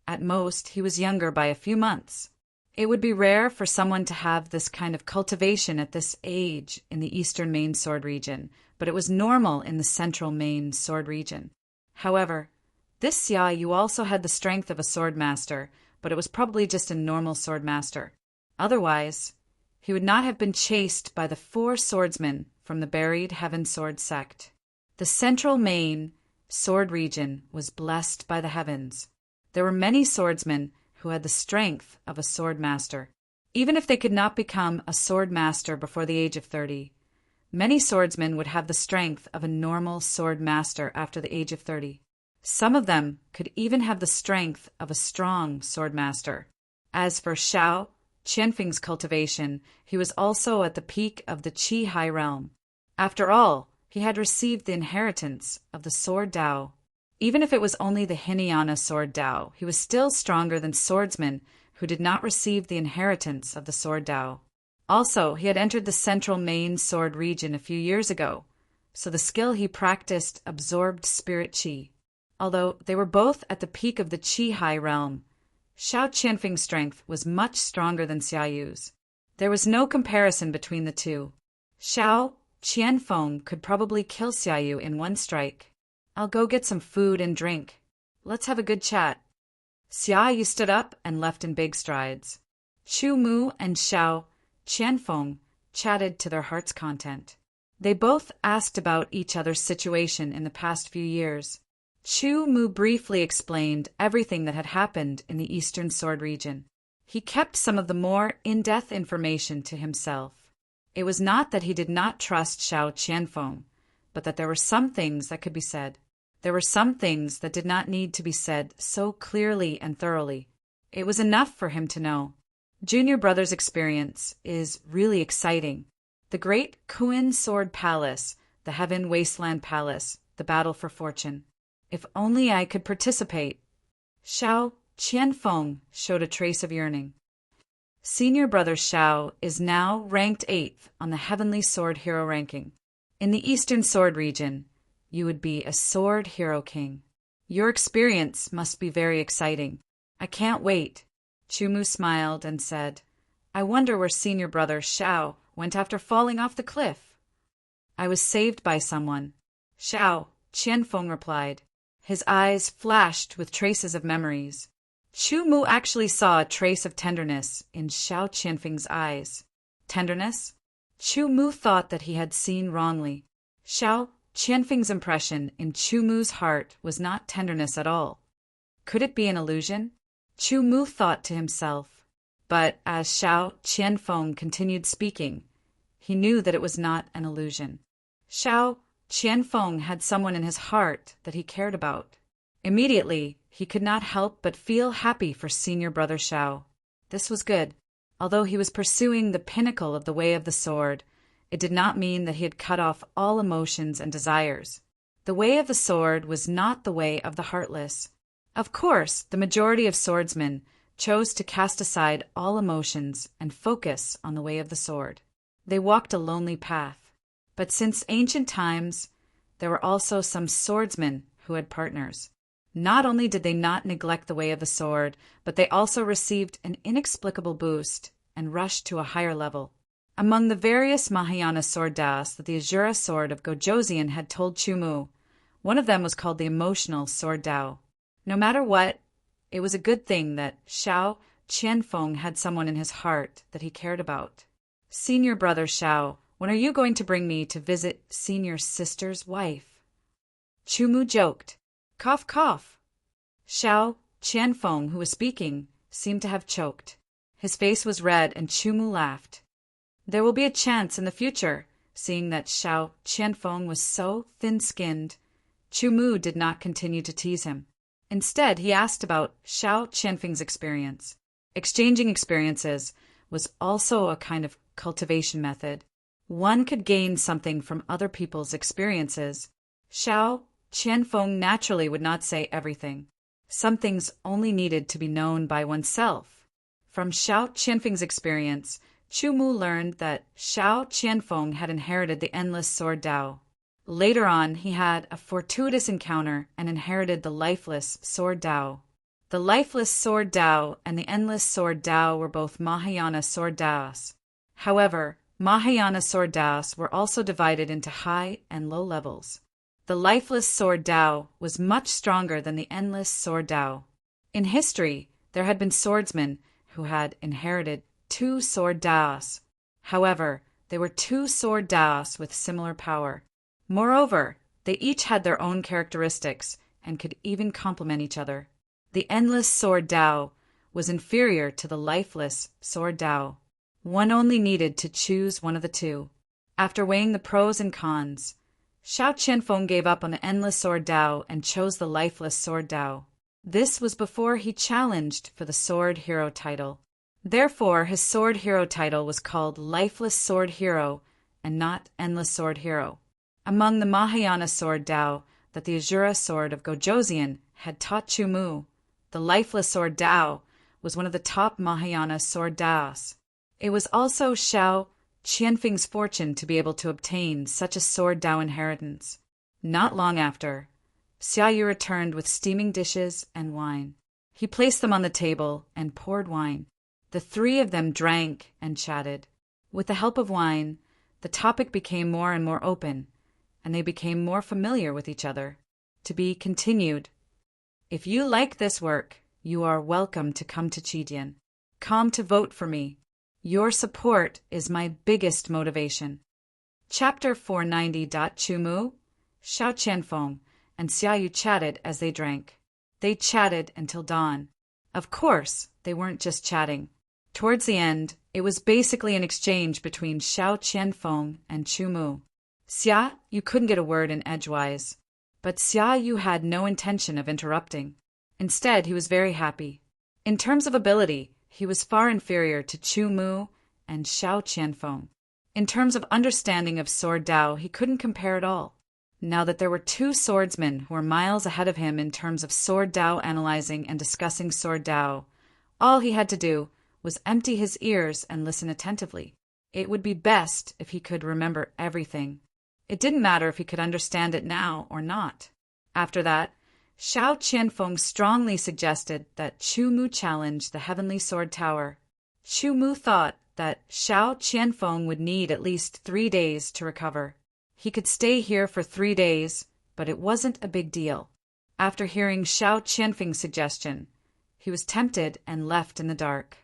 At most, he was younger by a few months. It would be rare for someone to have this kind of cultivation at this age in the eastern main sword region, but it was normal in the central main sword region. However, this Xiaoyu also had the strength of a sword master, but it was probably just a normal sword master. Otherwise, he would not have been chased by the 4 swordsmen from the buried Heaven Sword sect. The central main sword region was blessed by the heavens. There were many swordsmen who had the strength of a sword master. Even if they could not become a sword master before the age of 30, many swordsmen would have the strength of a normal sword master after the age of 30. Some of them could even have the strength of a strong sword master. As for Xiao Qianfeng's cultivation, he was also at the peak of the Qi High Realm. After all, he had received the inheritance of the Sword Dao. Even if it was only the Hinayana Sword Dao, he was still stronger than swordsmen who did not receive the inheritance of the Sword Dao. Also, he had entered the central main sword region a few years ago, so the skill he practiced absorbed spirit qi. Although they were both at the peak of the Qi High Realm, Xiao Qianfeng's strength was much stronger than Xia Yu's. There was no comparison between the two. Xiao Qianfeng could probably kill Xia Yu in one strike. I'll go get some food and drink. Let's have a good chat. Xia Yu stood up and left in big strides. Chu Mu and Xiao Qianfeng chatted to their heart's content. They both asked about each other's situation in the past few years. Chu Mu briefly explained everything that had happened in the Eastern Sword region. He kept some of the more in-depth information to himself. It was not that he did not trust Xiao Qianfeng, but that there were some things that could be said. There were some things that did not need to be said so clearly and thoroughly. It was enough for him to know. Junior brother's experience is really exciting. The Great Kuan Sword Palace, the Heaven Wasteland Palace, the Battle for Fortune. If only I could participate. Xiao Qianfeng showed a trace of yearning. Senior brother Xiao is now ranked 8th on the Heavenly Sword Hero ranking. In the Eastern Sword region, you would be a Sword Hero King. Your experience must be very exciting. I can't wait. Chumu smiled and said, I wonder where senior brother Xiao went after falling off the cliff. I was saved by someone. Xiao Qianfeng replied. His eyes flashed with traces of memories. Chu Mu actually saw a trace of tenderness in Xiao Qianfeng's eyes. Tenderness? Chu Mu thought that he had seen wrongly. Xiao Qianfeng's impression in Chu Mu's heart was not tenderness at all. Could it be an illusion? Chu Mu thought to himself. But as Xiao Qianfeng continued speaking, he knew that it was not an illusion. Xiao Qianfeng had someone in his heart that he cared about. Immediately, he could not help but feel happy for senior brother Xiao. This was good. Although he was pursuing the pinnacle of the way of the sword, it did not mean that he had cut off all emotions and desires. The way of the sword was not the way of the heartless. Of course, the majority of swordsmen chose to cast aside all emotions and focus on the way of the sword. They walked a lonely path. But since ancient times, there were also some swordsmen who had partners. Not only did they not neglect the way of the sword, but they also received an inexplicable boost and rushed to a higher level. Among the various Mahayana sword das that the Azura sword of Gojoseon had told Chumu, one of them was called the emotional sword Dao. No matter what, it was a good thing that Xiao Qianfeng had someone in his heart that he cared about. Senior brother Xiao, when are you going to bring me to visit senior sister's wife? Chumu joked. Cough, cough. Xiao Qianfeng, who was speaking, seemed to have choked. His face was red and Chumu laughed. There will be a chance in the future, seeing that Xiao Qianfeng was so thin-skinned. Chumu did not continue to tease him. Instead, he asked about Xiao Qianfeng's experience. Exchanging experiences was also a kind of cultivation method. One could gain something from other people's experiences. Xiao Qianfeng naturally would not say everything. Some things only needed to be known by oneself. From Xiao Qianfeng's experience, Chumu learned that Xiao Qianfeng had inherited the endless sword Dao. Later on, he had a fortuitous encounter and inherited the lifeless sword Dao. The lifeless sword Dao and the endless sword Dao were both Mahayana sword Daos. However, Mahayana sword Daos were also divided into high and low levels. The lifeless sword Dao was much stronger than the endless sword Dao. In history, there had been swordsmen who had inherited 2 sword Daos. However, they were 2 sword Daos with similar power. Moreover, they each had their own characteristics and could even complement each other. The endless sword Dao was inferior to the lifeless sword Dao. One only needed to choose one of the two. After weighing the pros and cons, Xiao Qianfeng gave up on the endless sword Dao and chose the lifeless sword Dao. This was before he challenged for the Sword Hero title. Therefore, his Sword Hero title was called Lifeless Sword Hero and not Endless Sword Hero. Among the Mahayana sword Dao that the Asura sword of Gojoseon had taught Chu Mu, the lifeless sword Dao was one of the top Mahayana sword Daos. It was also Xiao Qianfeng's fortune to be able to obtain such a sword Dao inheritance. Not long after, Xia Yu returned with steaming dishes and wine. He placed them on the table and poured wine. The three of them drank and chatted. With the help of wine, the topic became more and more open, and they became more familiar with each other. To be continued. If you like this work, you are welcome to come to Qidian. Come to vote for me. Your support is my biggest motivation. Chapter 490. Chu Mu, Xiao Qianfeng, and Xia Yu chatted as they drank. They chatted until dawn. Of course, they weren't just chatting. Towards the end, it was basically an exchange between Xiao Qianfeng and Chu Mu. Xia Yu couldn't get a word in edgewise, but Xia Yu had no intention of interrupting. Instead, he was very happy. In terms of ability, he was far inferior to Chu Mu and Xiao Qianfeng. In terms of understanding of sword Dao, he couldn't compare at all. Now that there were two swordsmen who were miles ahead of him in terms of sword Dao analyzing and discussing sword Dao, all he had to do was empty his ears and listen attentively. It would be best if he could remember everything. It didn't matter if he could understand it now or not. After that, Xiao Qianfeng strongly suggested that Chu Mu challenge the Heavenly Sword Tower. Chu Mu thought that Xiao Qianfeng would need at least 3 days to recover. He could stay here for 3 days, but it wasn't a big deal. After hearing Xiao Qianfeng's suggestion, he was tempted and left in the dark.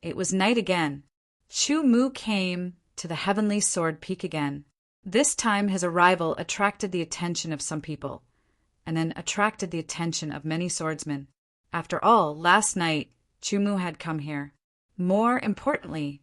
It was night again. Chu Mu came to the Heavenly Sword Peak again. This time his arrival attracted the attention of some people, and then attracted the attention of many swordsmen. After all, last night, Chu Mu had come here. More importantly,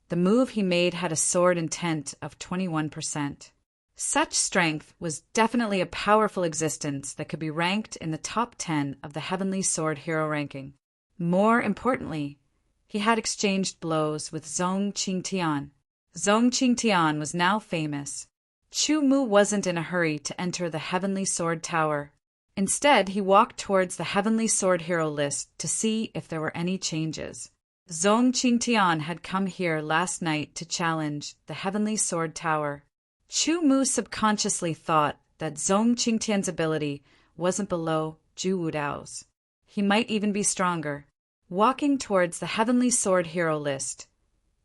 the move he made had a sword intent of 21%. Such strength was definitely a powerful existence that could be ranked in the top 10 of the Heavenly Sword Hero ranking. More importantly, he had exchanged blows with Zhong Qingtian. Zhong Qingtian was now famous. Chu Mu wasn't in a hurry to enter the Heavenly Sword Tower. Instead, he walked towards the Heavenly Sword Hero list to see if there were any changes. Zhong Qingtian had come here last night to challenge the Heavenly Sword Tower. Chu Mu subconsciously thought that Zhong Qingtian's ability wasn't below Zhu Wudao's. He might even be stronger. Walking towards the Heavenly Sword Hero list,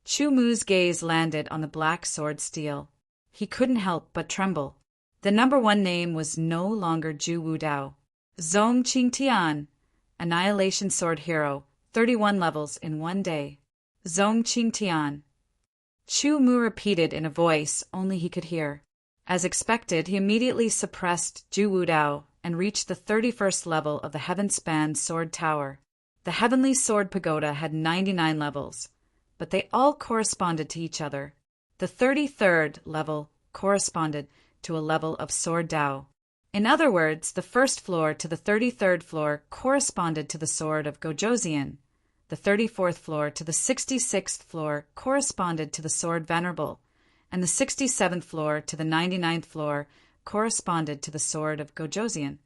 Chu Mu's gaze landed on the black sword steel. He couldn't help but tremble. The number 1 name was no longer Zhu Wudao. Zhong Qingtian, Annihilation Sword Hero, 31 levels in 1 day. Zhong Qingtian. Chu Mu repeated in a voice only he could hear. As expected, he immediately suppressed Zhu Wudao and reached the 31st level of the Heaven-Span Sword Tower. The Heavenly Sword Pagoda had 99 levels, but they all corresponded to each other. The 33rd level corresponded to a level of Sword Dao. In other words, the first floor to the 33rd floor corresponded to the sword of Gojoseon. The 34th floor to the 66th floor corresponded to the sword Venerable, and the 67th floor to the 99th floor corresponded to the sword of Gojoseon.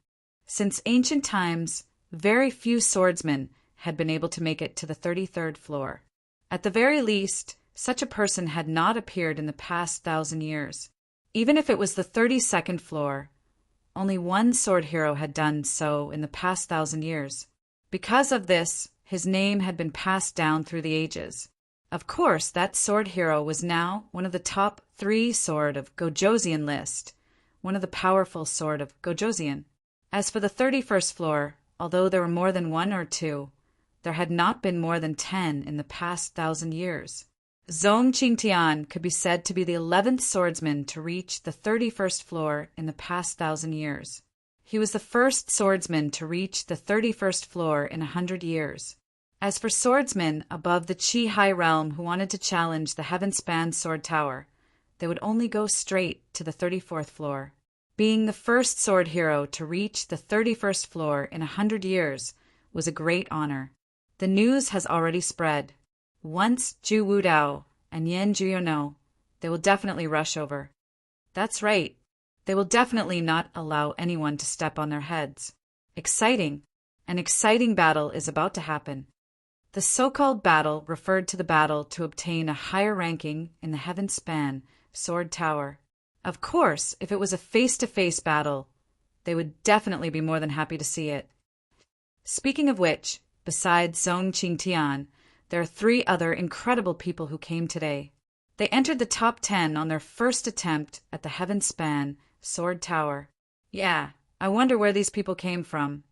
Since ancient times, very few swordsmen had been able to make it to the 33rd floor. At the very least, such a person had not appeared in the past 1,000 years. Even if it was the 32nd floor, only one sword hero had done so in the past 1,000 years. Because of this, his name had been passed down through the ages. Of course, that sword hero was now one of the top 3 sword of Gojoseon list, one of the powerful sword of Gojoseon. As for the 31st floor, although there were more than 1 or 2, there had not been more than 10 in the past 1,000 years. Zhong Qingtian could be said to be the 11th swordsman to reach the 31st floor in the past 1,000 years. He was the first swordsman to reach the 31st floor in 100 years. As for swordsmen above the Chi High realm who wanted to challenge the heaven-span sword tower, they would only go straight to the 34th floor. Being the first sword hero to reach the 31st floor in 100 years was a great honor. The news has already spread. Once Zhu Wudao and Yan Jiu know, they will definitely rush over. That's right. They will definitely not allow anyone to step on their heads. Exciting. An exciting battle is about to happen. The so-called battle referred to the battle to obtain a higher ranking in the heaven-span sword tower. Of course, if it was a face-to-face battle, they would definitely be more than happy to see it. Speaking of which, besides Zhong Qingtian, there are 3 other incredible people who came today. They entered the top 10 on their first attempt at the heaven-span sword tower. Yeah, I wonder where these people came from.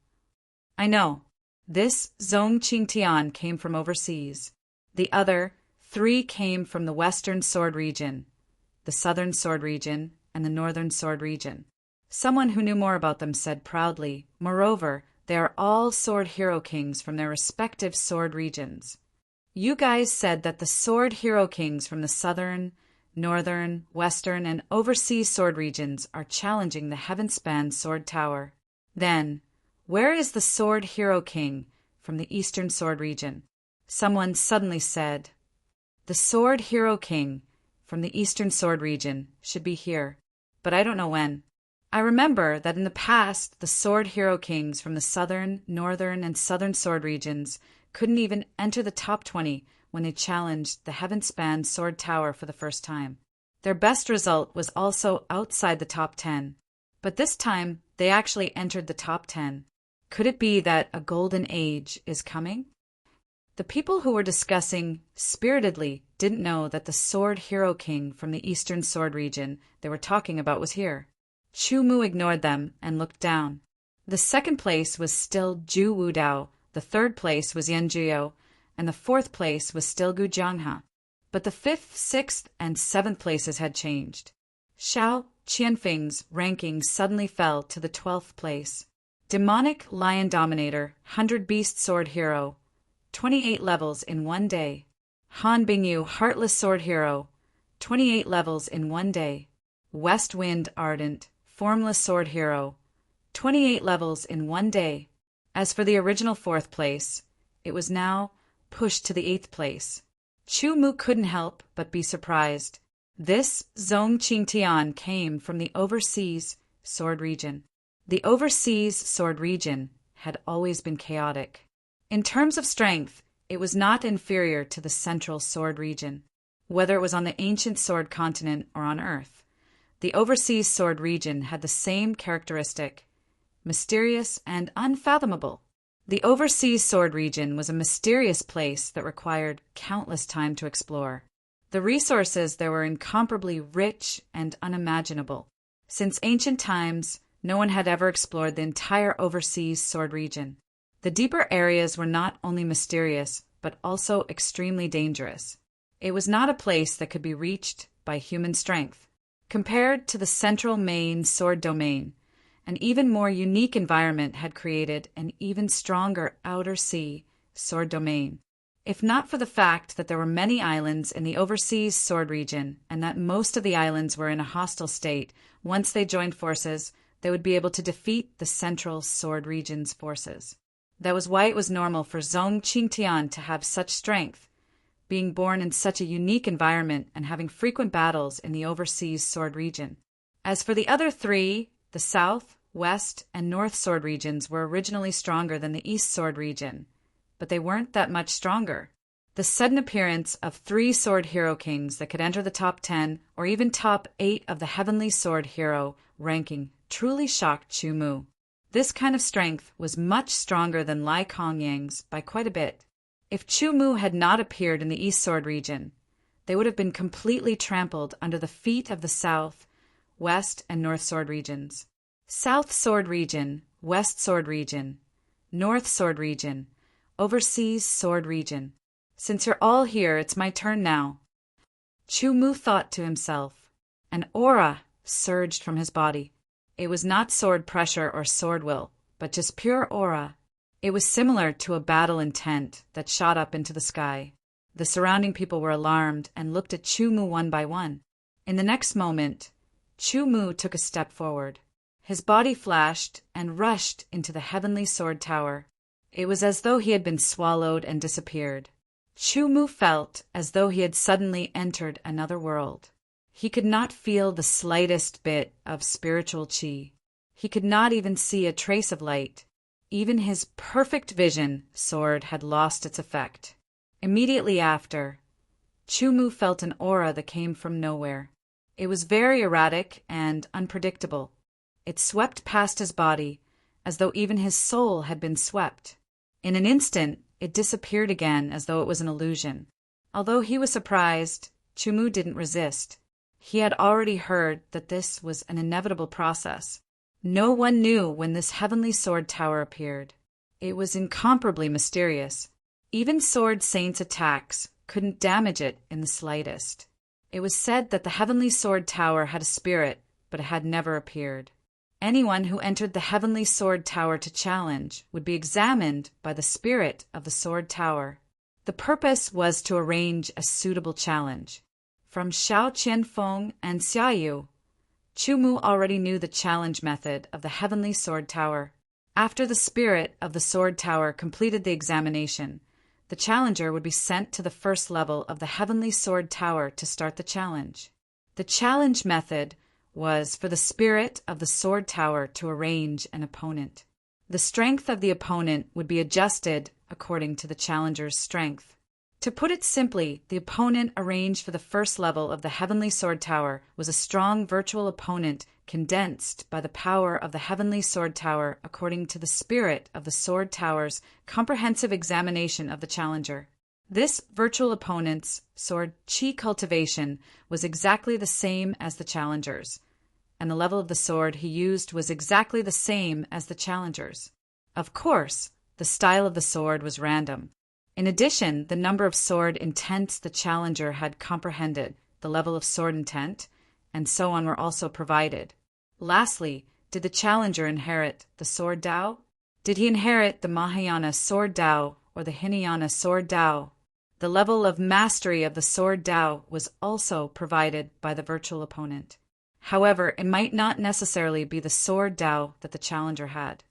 I know. This Zhong Qingtian came from overseas. The other 3 came from the Western Sword region, the Southern Sword region, and the Northern Sword region. Someone who knew more about them said proudly, moreover, they are all sword hero kings from their respective sword regions. You guys said that the sword hero kings from the Southern, Northern, Western, and overseas sword regions are challenging the heaven-span sword tower. Then, where is the sword hero king from the Eastern Sword region? Someone suddenly said, the sword hero king from the Eastern Sword region should be here, but I don't know when. I remember that in the past, the sword hero kings from the Southern, Northern, and Southern Sword regions couldn't even enter the top 20 when they challenged the heaven-span sword tower for the first time. Their best result was also outside the top 10, but this time they actually entered the top 10. Could it be that a golden age is coming? The people who were discussing spiritedly didn't know that the sword hero king from the Eastern Sword region they were talking about was here. Chu Mu ignored them and looked down. The second place was still Zhu Wudao, the third place was Yan Jiu, and the 4th place was still Gu Jianghe. But the 5th, 6th, and 7th places had changed. Xiao Qianfeng's ranking suddenly fell to the 12th place. Demonic Lion Dominator, 100 Beast Sword Hero, 28 levels in 1 day. Han Bingyu, Heartless Sword Hero, 28 levels in 1 day. West Wind Ardent, Formless Sword Hero, 28 levels in 1 day. As for the original 4th place, it was now pushed to the 8th place. Chu Mu couldn't help but be surprised. This Zhong Qingtian came from the overseas sword region. The overseas sword region had always been chaotic. In terms of strength, it was not inferior to the central sword region. Whether it was on the ancient sword continent or on Earth, the overseas sword region had the same characteristic: mysterious and unfathomable. The overseas sword region was a mysterious place that required countless time to explore. The resources there were incomparably rich and unimaginable. Since ancient times, no one had ever explored the entire overseas sword region. The deeper areas were not only mysterious, but also extremely dangerous. It was not a place that could be reached by human strength. Compared to the central main sword domain, an even more unique environment had created an even stronger outer sea sword domain. If not for the fact that there were many islands in the overseas sword region and that most of the islands were in a hostile state, once they joined forces, they would be able to defeat the central sword region's forces. That was why it was normal for Zhong Qingtian to have such strength, being born in such a unique environment and having frequent battles in the overseas sword region. As for the other 3, the South, West, and North sword regions were originally stronger than the East sword region, but they weren't that much stronger. The sudden appearance of 3 sword hero kings that could enter the top 10 or even top 8 of the heavenly sword hero ranking truly shocked Chu Mu. This kind of strength was much stronger than Lai Kongyang's by quite a bit. If Chu Mu had not appeared in the East Sword region, they would have been completely trampled under the feet of the South, West, and North Sword regions. South Sword region, West Sword region, North Sword region, Overseas Sword region. Since you're all here, it's my turn now. Chu Mu thought to himself. An aura surged from his body. It was not sword pressure or sword will, but just pure aura. It was similar to a battle intent that shot up into the sky. The surrounding people were alarmed and looked at Chu Mu one by one. In the next moment, Chu Mu took a step forward. His body flashed and rushed into the heavenly sword tower. It was as though he had been swallowed and disappeared. Chu Mu felt as though he had suddenly entered another world. He could not feel the slightest bit of spiritual qi. He could not even see a trace of light. Even his perfect vision sword had lost its effect. Immediately after, Chu Mu felt an aura that came from nowhere. It was very erratic and unpredictable. It swept past his body, as though even his soul had been swept. In an instant, it disappeared again as though it was an illusion. Although he was surprised, Chu Mu didn't resist. He had already heard that this was an inevitable process. No one knew when this heavenly sword tower appeared. It was incomparably mysterious. Even sword saints' attacks couldn't damage it in the slightest. It was said that the heavenly sword tower had a spirit, but it had never appeared. Anyone who entered the heavenly sword tower to challenge would be examined by the spirit of the sword tower. The purpose was to arrange a suitable challenge. From Xiao Qianfeng and Xiaoyu, Chu Mu already knew the challenge method of the heavenly sword tower. After the spirit of the sword tower completed the examination, the challenger would be sent to the first level of the heavenly sword tower to start the challenge. The challenge method was for the spirit of the sword tower to arrange an opponent. The strength of the opponent would be adjusted according to the challenger's strength. To put it simply, the opponent arranged for the first level of the heavenly sword tower was a strong virtual opponent condensed by the power of the heavenly sword tower according to the spirit of the sword tower's comprehensive examination of the challenger. This virtual opponent's sword qi cultivation was exactly the same as the challenger's, and the level of the sword he used was exactly the same as the challenger's. Of course, the style of the sword was random. In addition, the number of sword intents the challenger had comprehended, the level of sword intent, and so on were also provided. Lastly, did the challenger inherit the sword Tao? Did he inherit the Mahayana sword Tao or the Hinayana sword Tao? The level of mastery of the sword Tao was also provided by the virtual opponent. However, it might not necessarily be the sword Tao that the challenger had.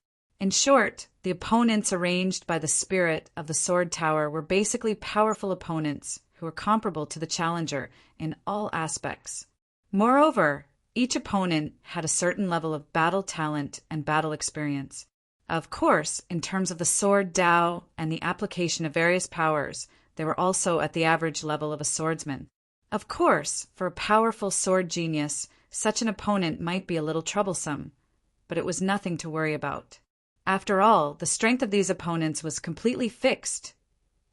In short, the opponents arranged by the spirit of the sword tower were basically powerful opponents who were comparable to the challenger in all aspects. Moreover, each opponent had a certain level of battle talent and battle experience. Of course, in terms of the sword Tao and the application of various powers, they were also at the average level of a swordsman. Of course, for a powerful sword genius, such an opponent might be a little troublesome, but it was nothing to worry about. After all, the strength of these opponents was completely fixed,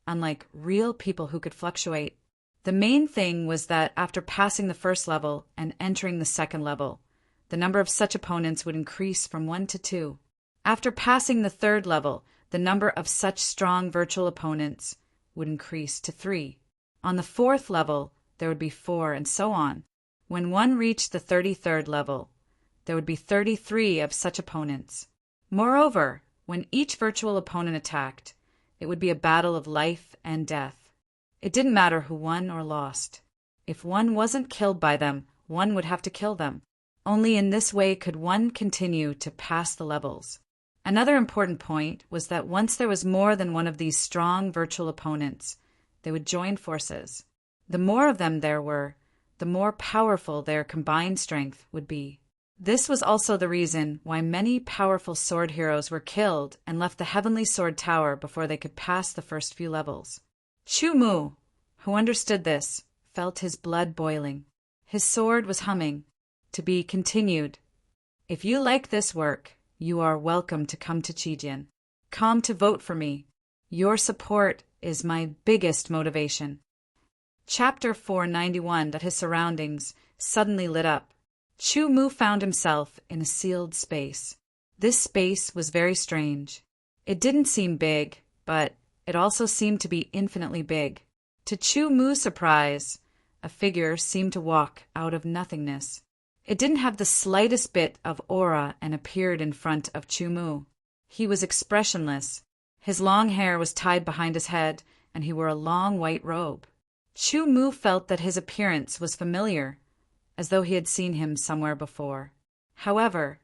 unlike real people who could fluctuate. The main thing was that after passing the first level and entering the second level, the number of such opponents would increase from 1 to 2. After passing the third level, the number of such strong virtual opponents would increase to 3. On the fourth level, there would be 4, and so on. When one reached the 33rd level, there would be 33 of such opponents. Moreover, when each virtual opponent attacked, it would be a battle of life and death. It didn't matter who won or lost. If one wasn't killed by them, one would have to kill them. Only in this way could one continue to pass the levels. Another important point was that once there was more than one of these strong virtual opponents, they would join forces. The more of them there were, the more powerful their combined strength would be. This was also the reason why many powerful sword heroes were killed and left the heavenly sword tower before they could pass the first few levels. Chu Mu, who understood this, felt his blood boiling. His sword was humming. To be continued. If you like this work, you are welcome to come to Qijian. Come to vote for me. Your support is my biggest motivation. Chapter 491 that his surroundings suddenly lit up. Chu Mu found himself in a sealed space. This space was very strange. It didn't seem big, but it also seemed to be infinitely big. To Chu Mu's surprise, a figure seemed to walk out of nothingness. It didn't have the slightest bit of aura and appeared in front of Chu Mu. He was expressionless. His long hair was tied behind his head, and he wore a long white robe. Chu Mu felt that his appearance was familiar, as though he had seen him somewhere before. However,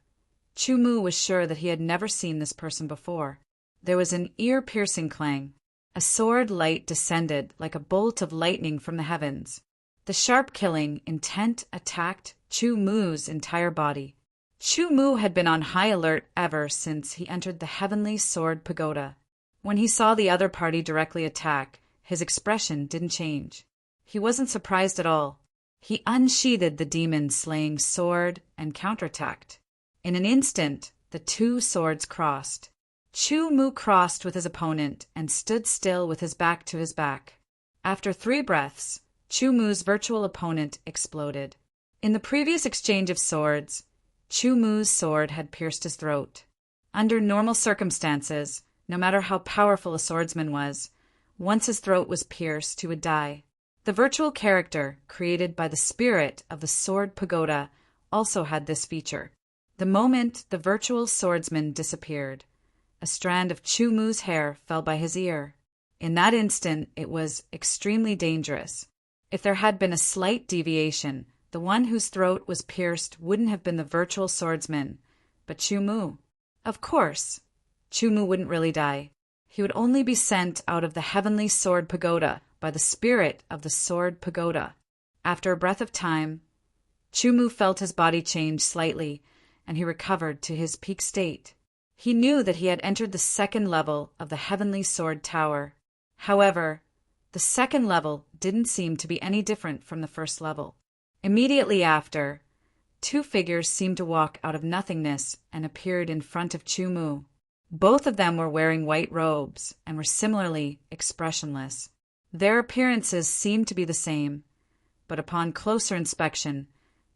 Chu Mu was sure that he had never seen this person before. There was an ear-piercing clang. A sword light descended like a bolt of lightning from the heavens. The sharp killing intent attacked Chu Mu's entire body. Chu Mu had been on high alert ever since he entered the Heavenly Sword Pagoda. When he saw the other party directly attack, his expression didn't change. He wasn't surprised at all. He unsheathed the demon-slaying sword and counterattacked. In an instant, the two swords crossed. Chu Mu crossed with his opponent and stood still with his back to his back. After 3 breaths, Chu Mu's virtual opponent exploded. In the previous exchange of swords, Chu Mu's sword had pierced his throat. Under normal circumstances, no matter how powerful a swordsman was, once his throat was pierced, he would die. The virtual character, created by the spirit of the Sword Pagoda, also had this feature. The moment the virtual swordsman disappeared, a strand of Chu Mu's hair fell by his ear. In that instant, it was extremely dangerous. If there had been a slight deviation, the one whose throat was pierced wouldn't have been the virtual swordsman, but Chu Mu. Of course, Chu Mu wouldn't really die. He would only be sent out of the Heavenly Sword Pagoda by the spirit of the Sword Pagoda. After a breath of time, Chu Mu felt his body change slightly, and he recovered to his peak state. He knew that he had entered the 2nd level of the Heavenly Sword Tower. However, the 2nd level didn't seem to be any different from the 1st level. Immediately after, 2 figures seemed to walk out of nothingness and appeared in front of Chu Mu. Both of them were wearing white robes and were similarly expressionless. Their appearances seemed to be the same, but upon closer inspection,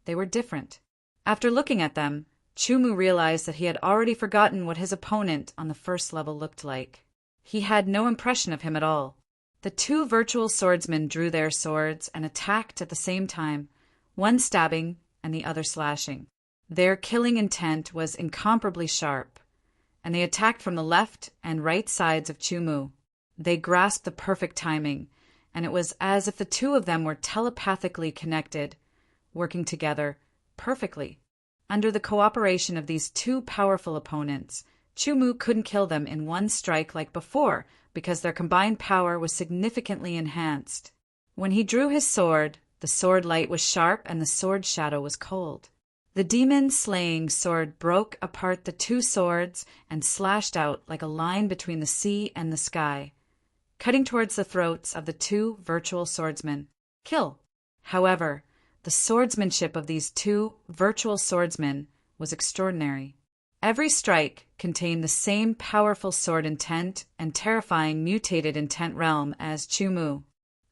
they were different. After looking at them, Chu Mu realized that he had already forgotten what his opponent on the 1st level looked like. He had no impression of him at all. The 2 virtual swordsmen drew their swords and attacked at the same time, one stabbing and the other slashing. Their killing intent was incomparably sharp, and they attacked from the left and right sides of Chu Mu. They grasped the perfect timing, and it was as if the 2 of them were telepathically connected, working together perfectly. Under the cooperation of these 2 powerful opponents, Chu Mu couldn't kill them in one strike like before because their combined power was significantly enhanced. When he drew his sword, the sword light was sharp and the sword shadow was cold. The demon-slaying sword broke apart the 2 swords and slashed out like a line between the sea and the sky, cutting towards the throats of the 2 virtual swordsmen. Kill! However, the swordsmanship of these 2 virtual swordsmen was extraordinary. Every strike contained the same powerful sword intent and terrifying mutated intent realm as Chu Mu.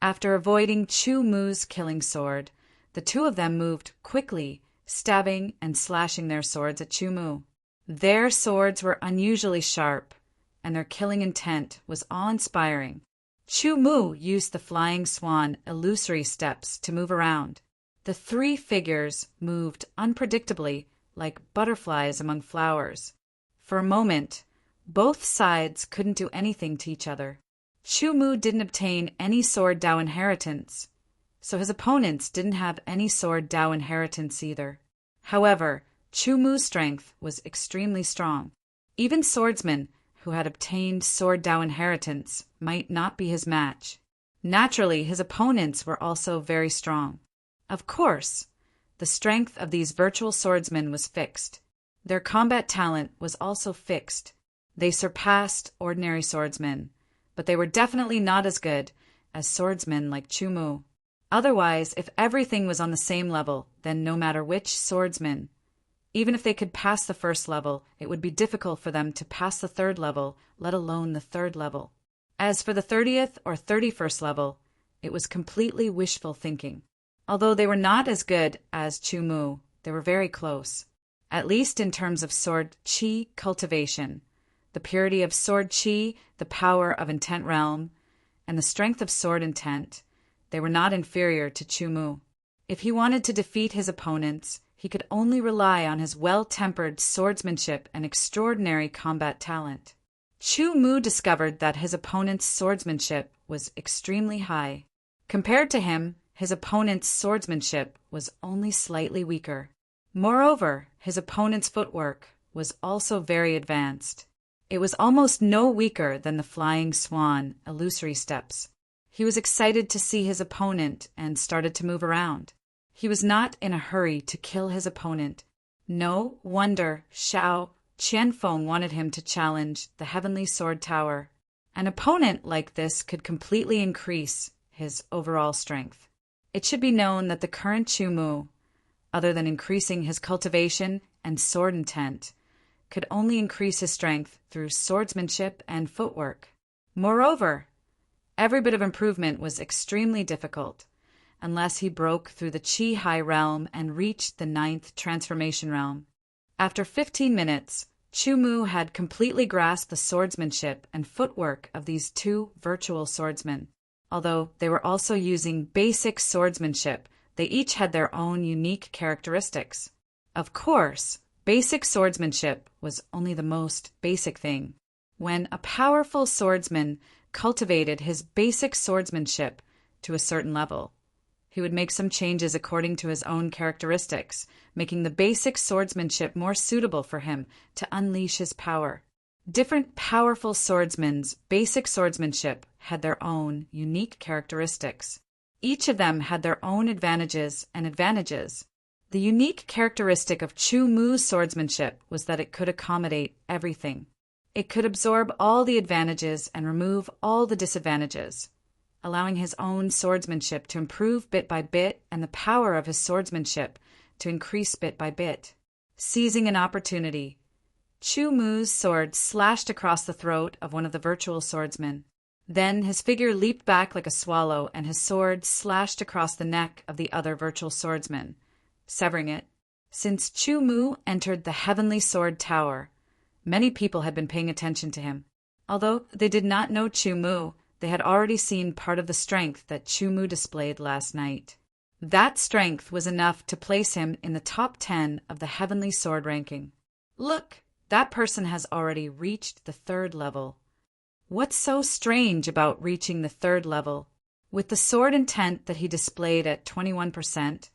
After avoiding Chu Mu's killing sword, the 2 of them moved quickly, stabbing and slashing their swords at Chu Mu. Their swords were unusually sharp, and their killing intent was awe-inspiring. Chu Mu used the flying swan illusory steps to move around. The 3 figures moved unpredictably, like butterflies among flowers. For a moment, both sides couldn't do anything to each other. Chu Mu didn't obtain any Sword Dao inheritance, so his opponents didn't have any Sword Dao inheritance either. However, Chu Mu's strength was extremely strong. Even swordsmen who had obtained Sword Dao inheritance might not be his match. Naturally, his opponents were also very strong. Of course, the strength of these virtual swordsmen was fixed. Their combat talent was also fixed. They surpassed ordinary swordsmen, but they were definitely not as good as swordsmen like Chu Mu. Otherwise, if everything was on the same level, then no matter which swordsman, even if they could pass the 1st level, it would be difficult for them to pass the 3rd level, let alone the 3rd level. As for the 30th or 31st level, it was completely wishful thinking. Although they were not as good as Chu Mu, they were very close, at least in terms of sword chi cultivation, the purity of sword chi, the power of intent realm, and the strength of sword intent. They were not inferior to Chu Mu. If he wanted to defeat his opponents, he could only rely on his well-tempered swordsmanship and extraordinary combat talent. Chu Mu discovered that his opponent's swordsmanship was extremely high. Compared to him, his opponent's swordsmanship was only slightly weaker. Moreover, his opponent's footwork was also very advanced. It was almost no weaker than the flying swan illusory steps. He was excited to see his opponent and started to move around. He was not in a hurry to kill his opponent. No wonder Xiao Qianfeng wanted him to challenge the Heavenly Sword Tower. An opponent like this could completely increase his overall strength. It should be known that the current Chu Mu, other than increasing his cultivation and sword intent, could only increase his strength through swordsmanship and footwork. Moreover, every bit of improvement was extremely difficult, unless he broke through the Qi High realm and reached the 9th transformation realm. After 15 minutes, Chu Mu had completely grasped the swordsmanship and footwork of these two virtual swordsmen. Although they were also using basic swordsmanship, they each had their own unique characteristics. Of course, basic swordsmanship was only the most basic thing. When a powerful swordsman cultivated his basic swordsmanship to a certain level, he would make some changes according to his own characteristics, making the basic swordsmanship more suitable for him to unleash his power. Different powerful swordsmen's basic swordsmanship had their own unique characteristics. Each of them had their own advantages and advantages. The unique characteristic of Chu Mu's swordsmanship was that it could accommodate everything. It could absorb all the advantages and remove all the disadvantages, allowing his own swordsmanship to improve bit by bit and the power of his swordsmanship to increase bit by bit. Seizing an opportunity, Chu Mu's sword slashed across the throat of one of the virtual swordsmen. Then his figure leaped back like a swallow and his sword slashed across the neck of the other virtual swordsman, severing it. Since Chu Mu entered the Heavenly Sword Tower, many people had been paying attention to him. Although they did not know Chu Mu, they had already seen part of the strength that Chu Mu displayed last night. That strength was enough to place him in the top 10 of the Heavenly Sword ranking. Look, that person has already reached the 3rd level. What's so strange about reaching the 3rd level? With the sword intent that he displayed at 21%,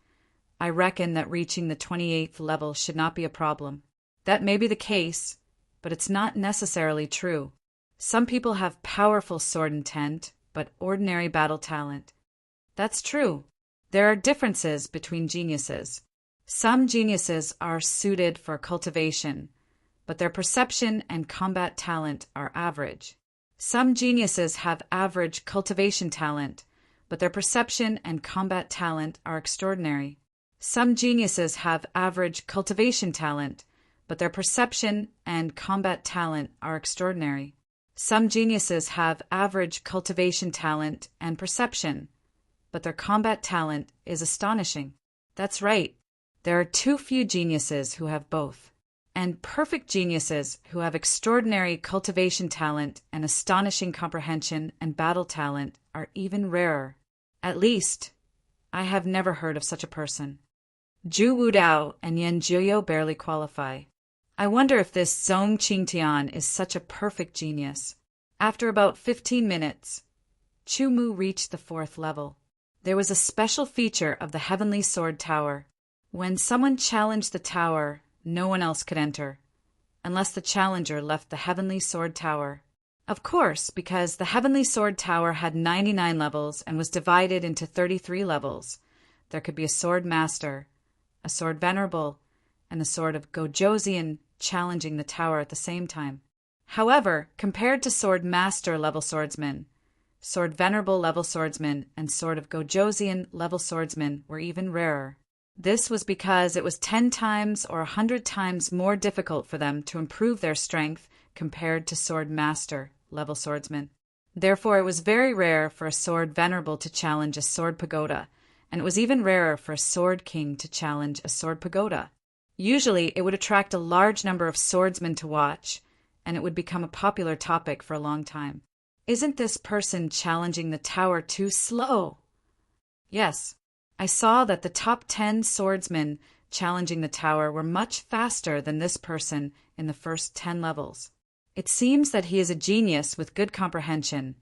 I reckon that reaching the 28th level should not be a problem. That may be the case, but it's not necessarily true. Some people have powerful sword intent, but ordinary battle talent. That's true. There are differences between geniuses. Some geniuses are suited for cultivation, but their perception and combat talent are average. Some geniuses have average cultivation talent, but their perception and combat talent are extraordinary. Some geniuses have average cultivation talent, but their perception and combat talent are extraordinary. Some geniuses have average cultivation talent and perception, but their combat talent is astonishing. That's right. There are too few geniuses who have both. And perfect geniuses who have extraordinary cultivation talent and astonishing comprehension and battle talent are even rarer. At least, I have never heard of such a person. Zhu Wudao and Yan Jiuyou barely qualify. I wonder if this Zhong Qingtian is such a perfect genius. After about 15 minutes, Chu Mu reached the 4th level. There was a special feature of the Heavenly Sword Tower. When someone challenged the tower, no one else could enter, unless the challenger left the Heavenly Sword Tower. Of course, because the Heavenly Sword Tower had 99 levels and was divided into 33 levels, there could be a Sword Master, a Sword Venerable, and the Sword of Gojoseon challenging the tower at the same time. However, compared to Sword Master level swordsmen, Sword Venerable level swordsmen and Sword of Gojoseon level swordsmen were even rarer. This was because it was 10 times or 100 times more difficult for them to improve their strength compared to Sword Master level swordsmen. Therefore, it was very rare for a Sword Venerable to challenge a Sword Pagoda, and it was even rarer for a Sword King to challenge a Sword Pagoda. Usually, it would attract a large number of swordsmen to watch, and it would become a popular topic for a long time. Isn't this person challenging the tower too slow? Yes. I saw that the top 10 swordsmen challenging the tower were much faster than this person in the first 10 levels. It seems that he is a genius with good comprehension,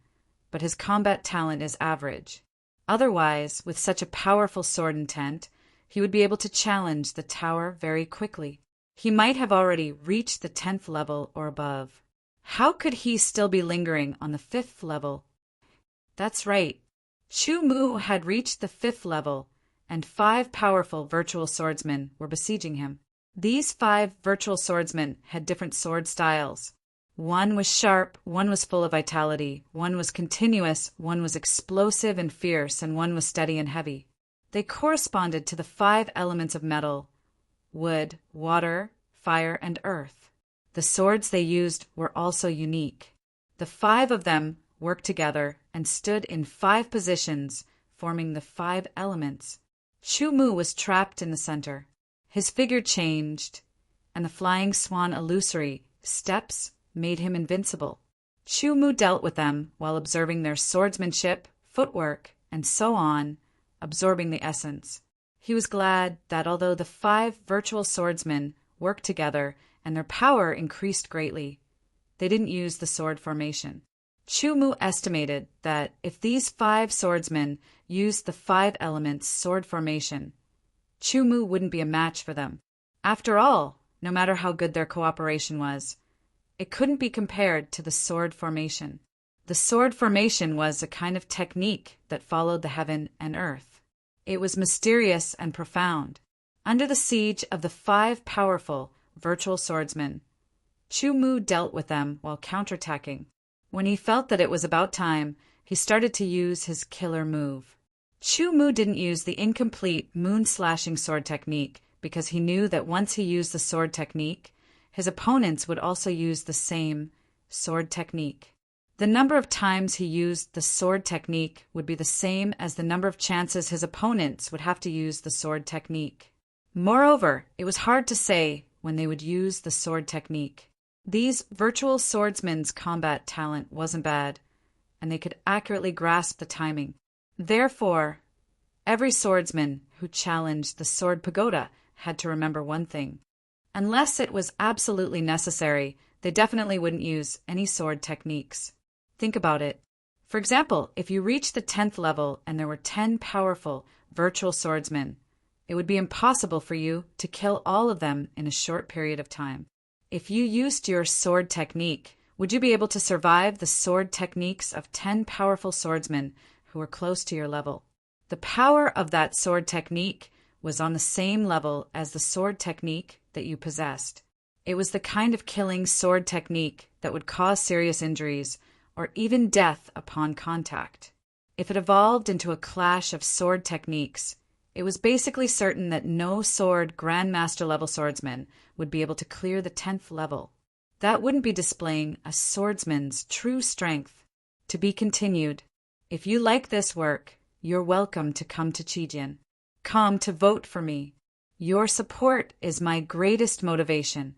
but his combat talent is average. Otherwise, with such a powerful sword intent, he would be able to challenge the tower very quickly. He might have already reached the 10th level or above. How could he still be lingering on the 5th level? That's right. Chu Mu had reached the 5th level, and 5 powerful virtual swordsmen were besieging him. These 5 virtual swordsmen had different sword styles. One was sharp, one was full of vitality, one was continuous, one was explosive and fierce, and one was steady and heavy. They corresponded to the 5 elements of metal: wood, water, fire, and earth. The swords they used were also unique. The 5 of them worked together and stood in 5 positions, forming the 5 elements. Chu Mu was trapped in the center. His figure changed, and the flying swan illusory steps made him invincible. Chu Mu dealt with them while observing their swordsmanship, footwork, and so on, absorbing the essence. He was glad that although the 5 virtual swordsmen worked together and their power increased greatly, they didn't use the sword formation. Chu Mu estimated that if these 5 swordsmen used the 5 elements sword formation, Chu Mu wouldn't be a match for them. After all, no matter how good their cooperation was, it couldn't be compared to the sword formation. The sword formation was a kind of technique that followed the heaven and earth. It was mysterious and profound. Under the siege of the 5 powerful virtual swordsmen, Chu Mu dealt with them while counterattacking. When he felt that it was about time, he started to use his killer move. Chu Mu didn't use the incomplete moon-slashing sword technique because he knew that once he used the sword technique, his opponents would also use the same sword technique. The number of times he used the sword technique would be the same as the number of chances his opponents would have to use the sword technique. Moreover, it was hard to say when they would use the sword technique. These virtual swordsmen's combat talent wasn't bad, and they could accurately grasp the timing. Therefore, every swordsman who challenged the sword pagoda had to remember one thing. Unless it was absolutely necessary, they definitely wouldn't use any sword techniques. Think about it. For example, if you reached the 10th level and there were 10 powerful virtual swordsmen, it would be impossible for you to kill all of them in a short period of time. If you used your sword technique, would you be able to survive the sword techniques of 10 powerful swordsmen who were close to your level? The power of that sword technique was on the same level as the sword technique that you possessed. It was the kind of killing sword technique that would cause serious injuries or even death upon contact. If it evolved into a clash of sword techniques, it was basically certain that no sword Grandmaster level swordsman would be able to clear the 10th level. That wouldn't be displaying a swordsman's true strength. To be continued. If you like this work, you're welcome to come to Chijian. Come to vote for me. Your support is my greatest motivation.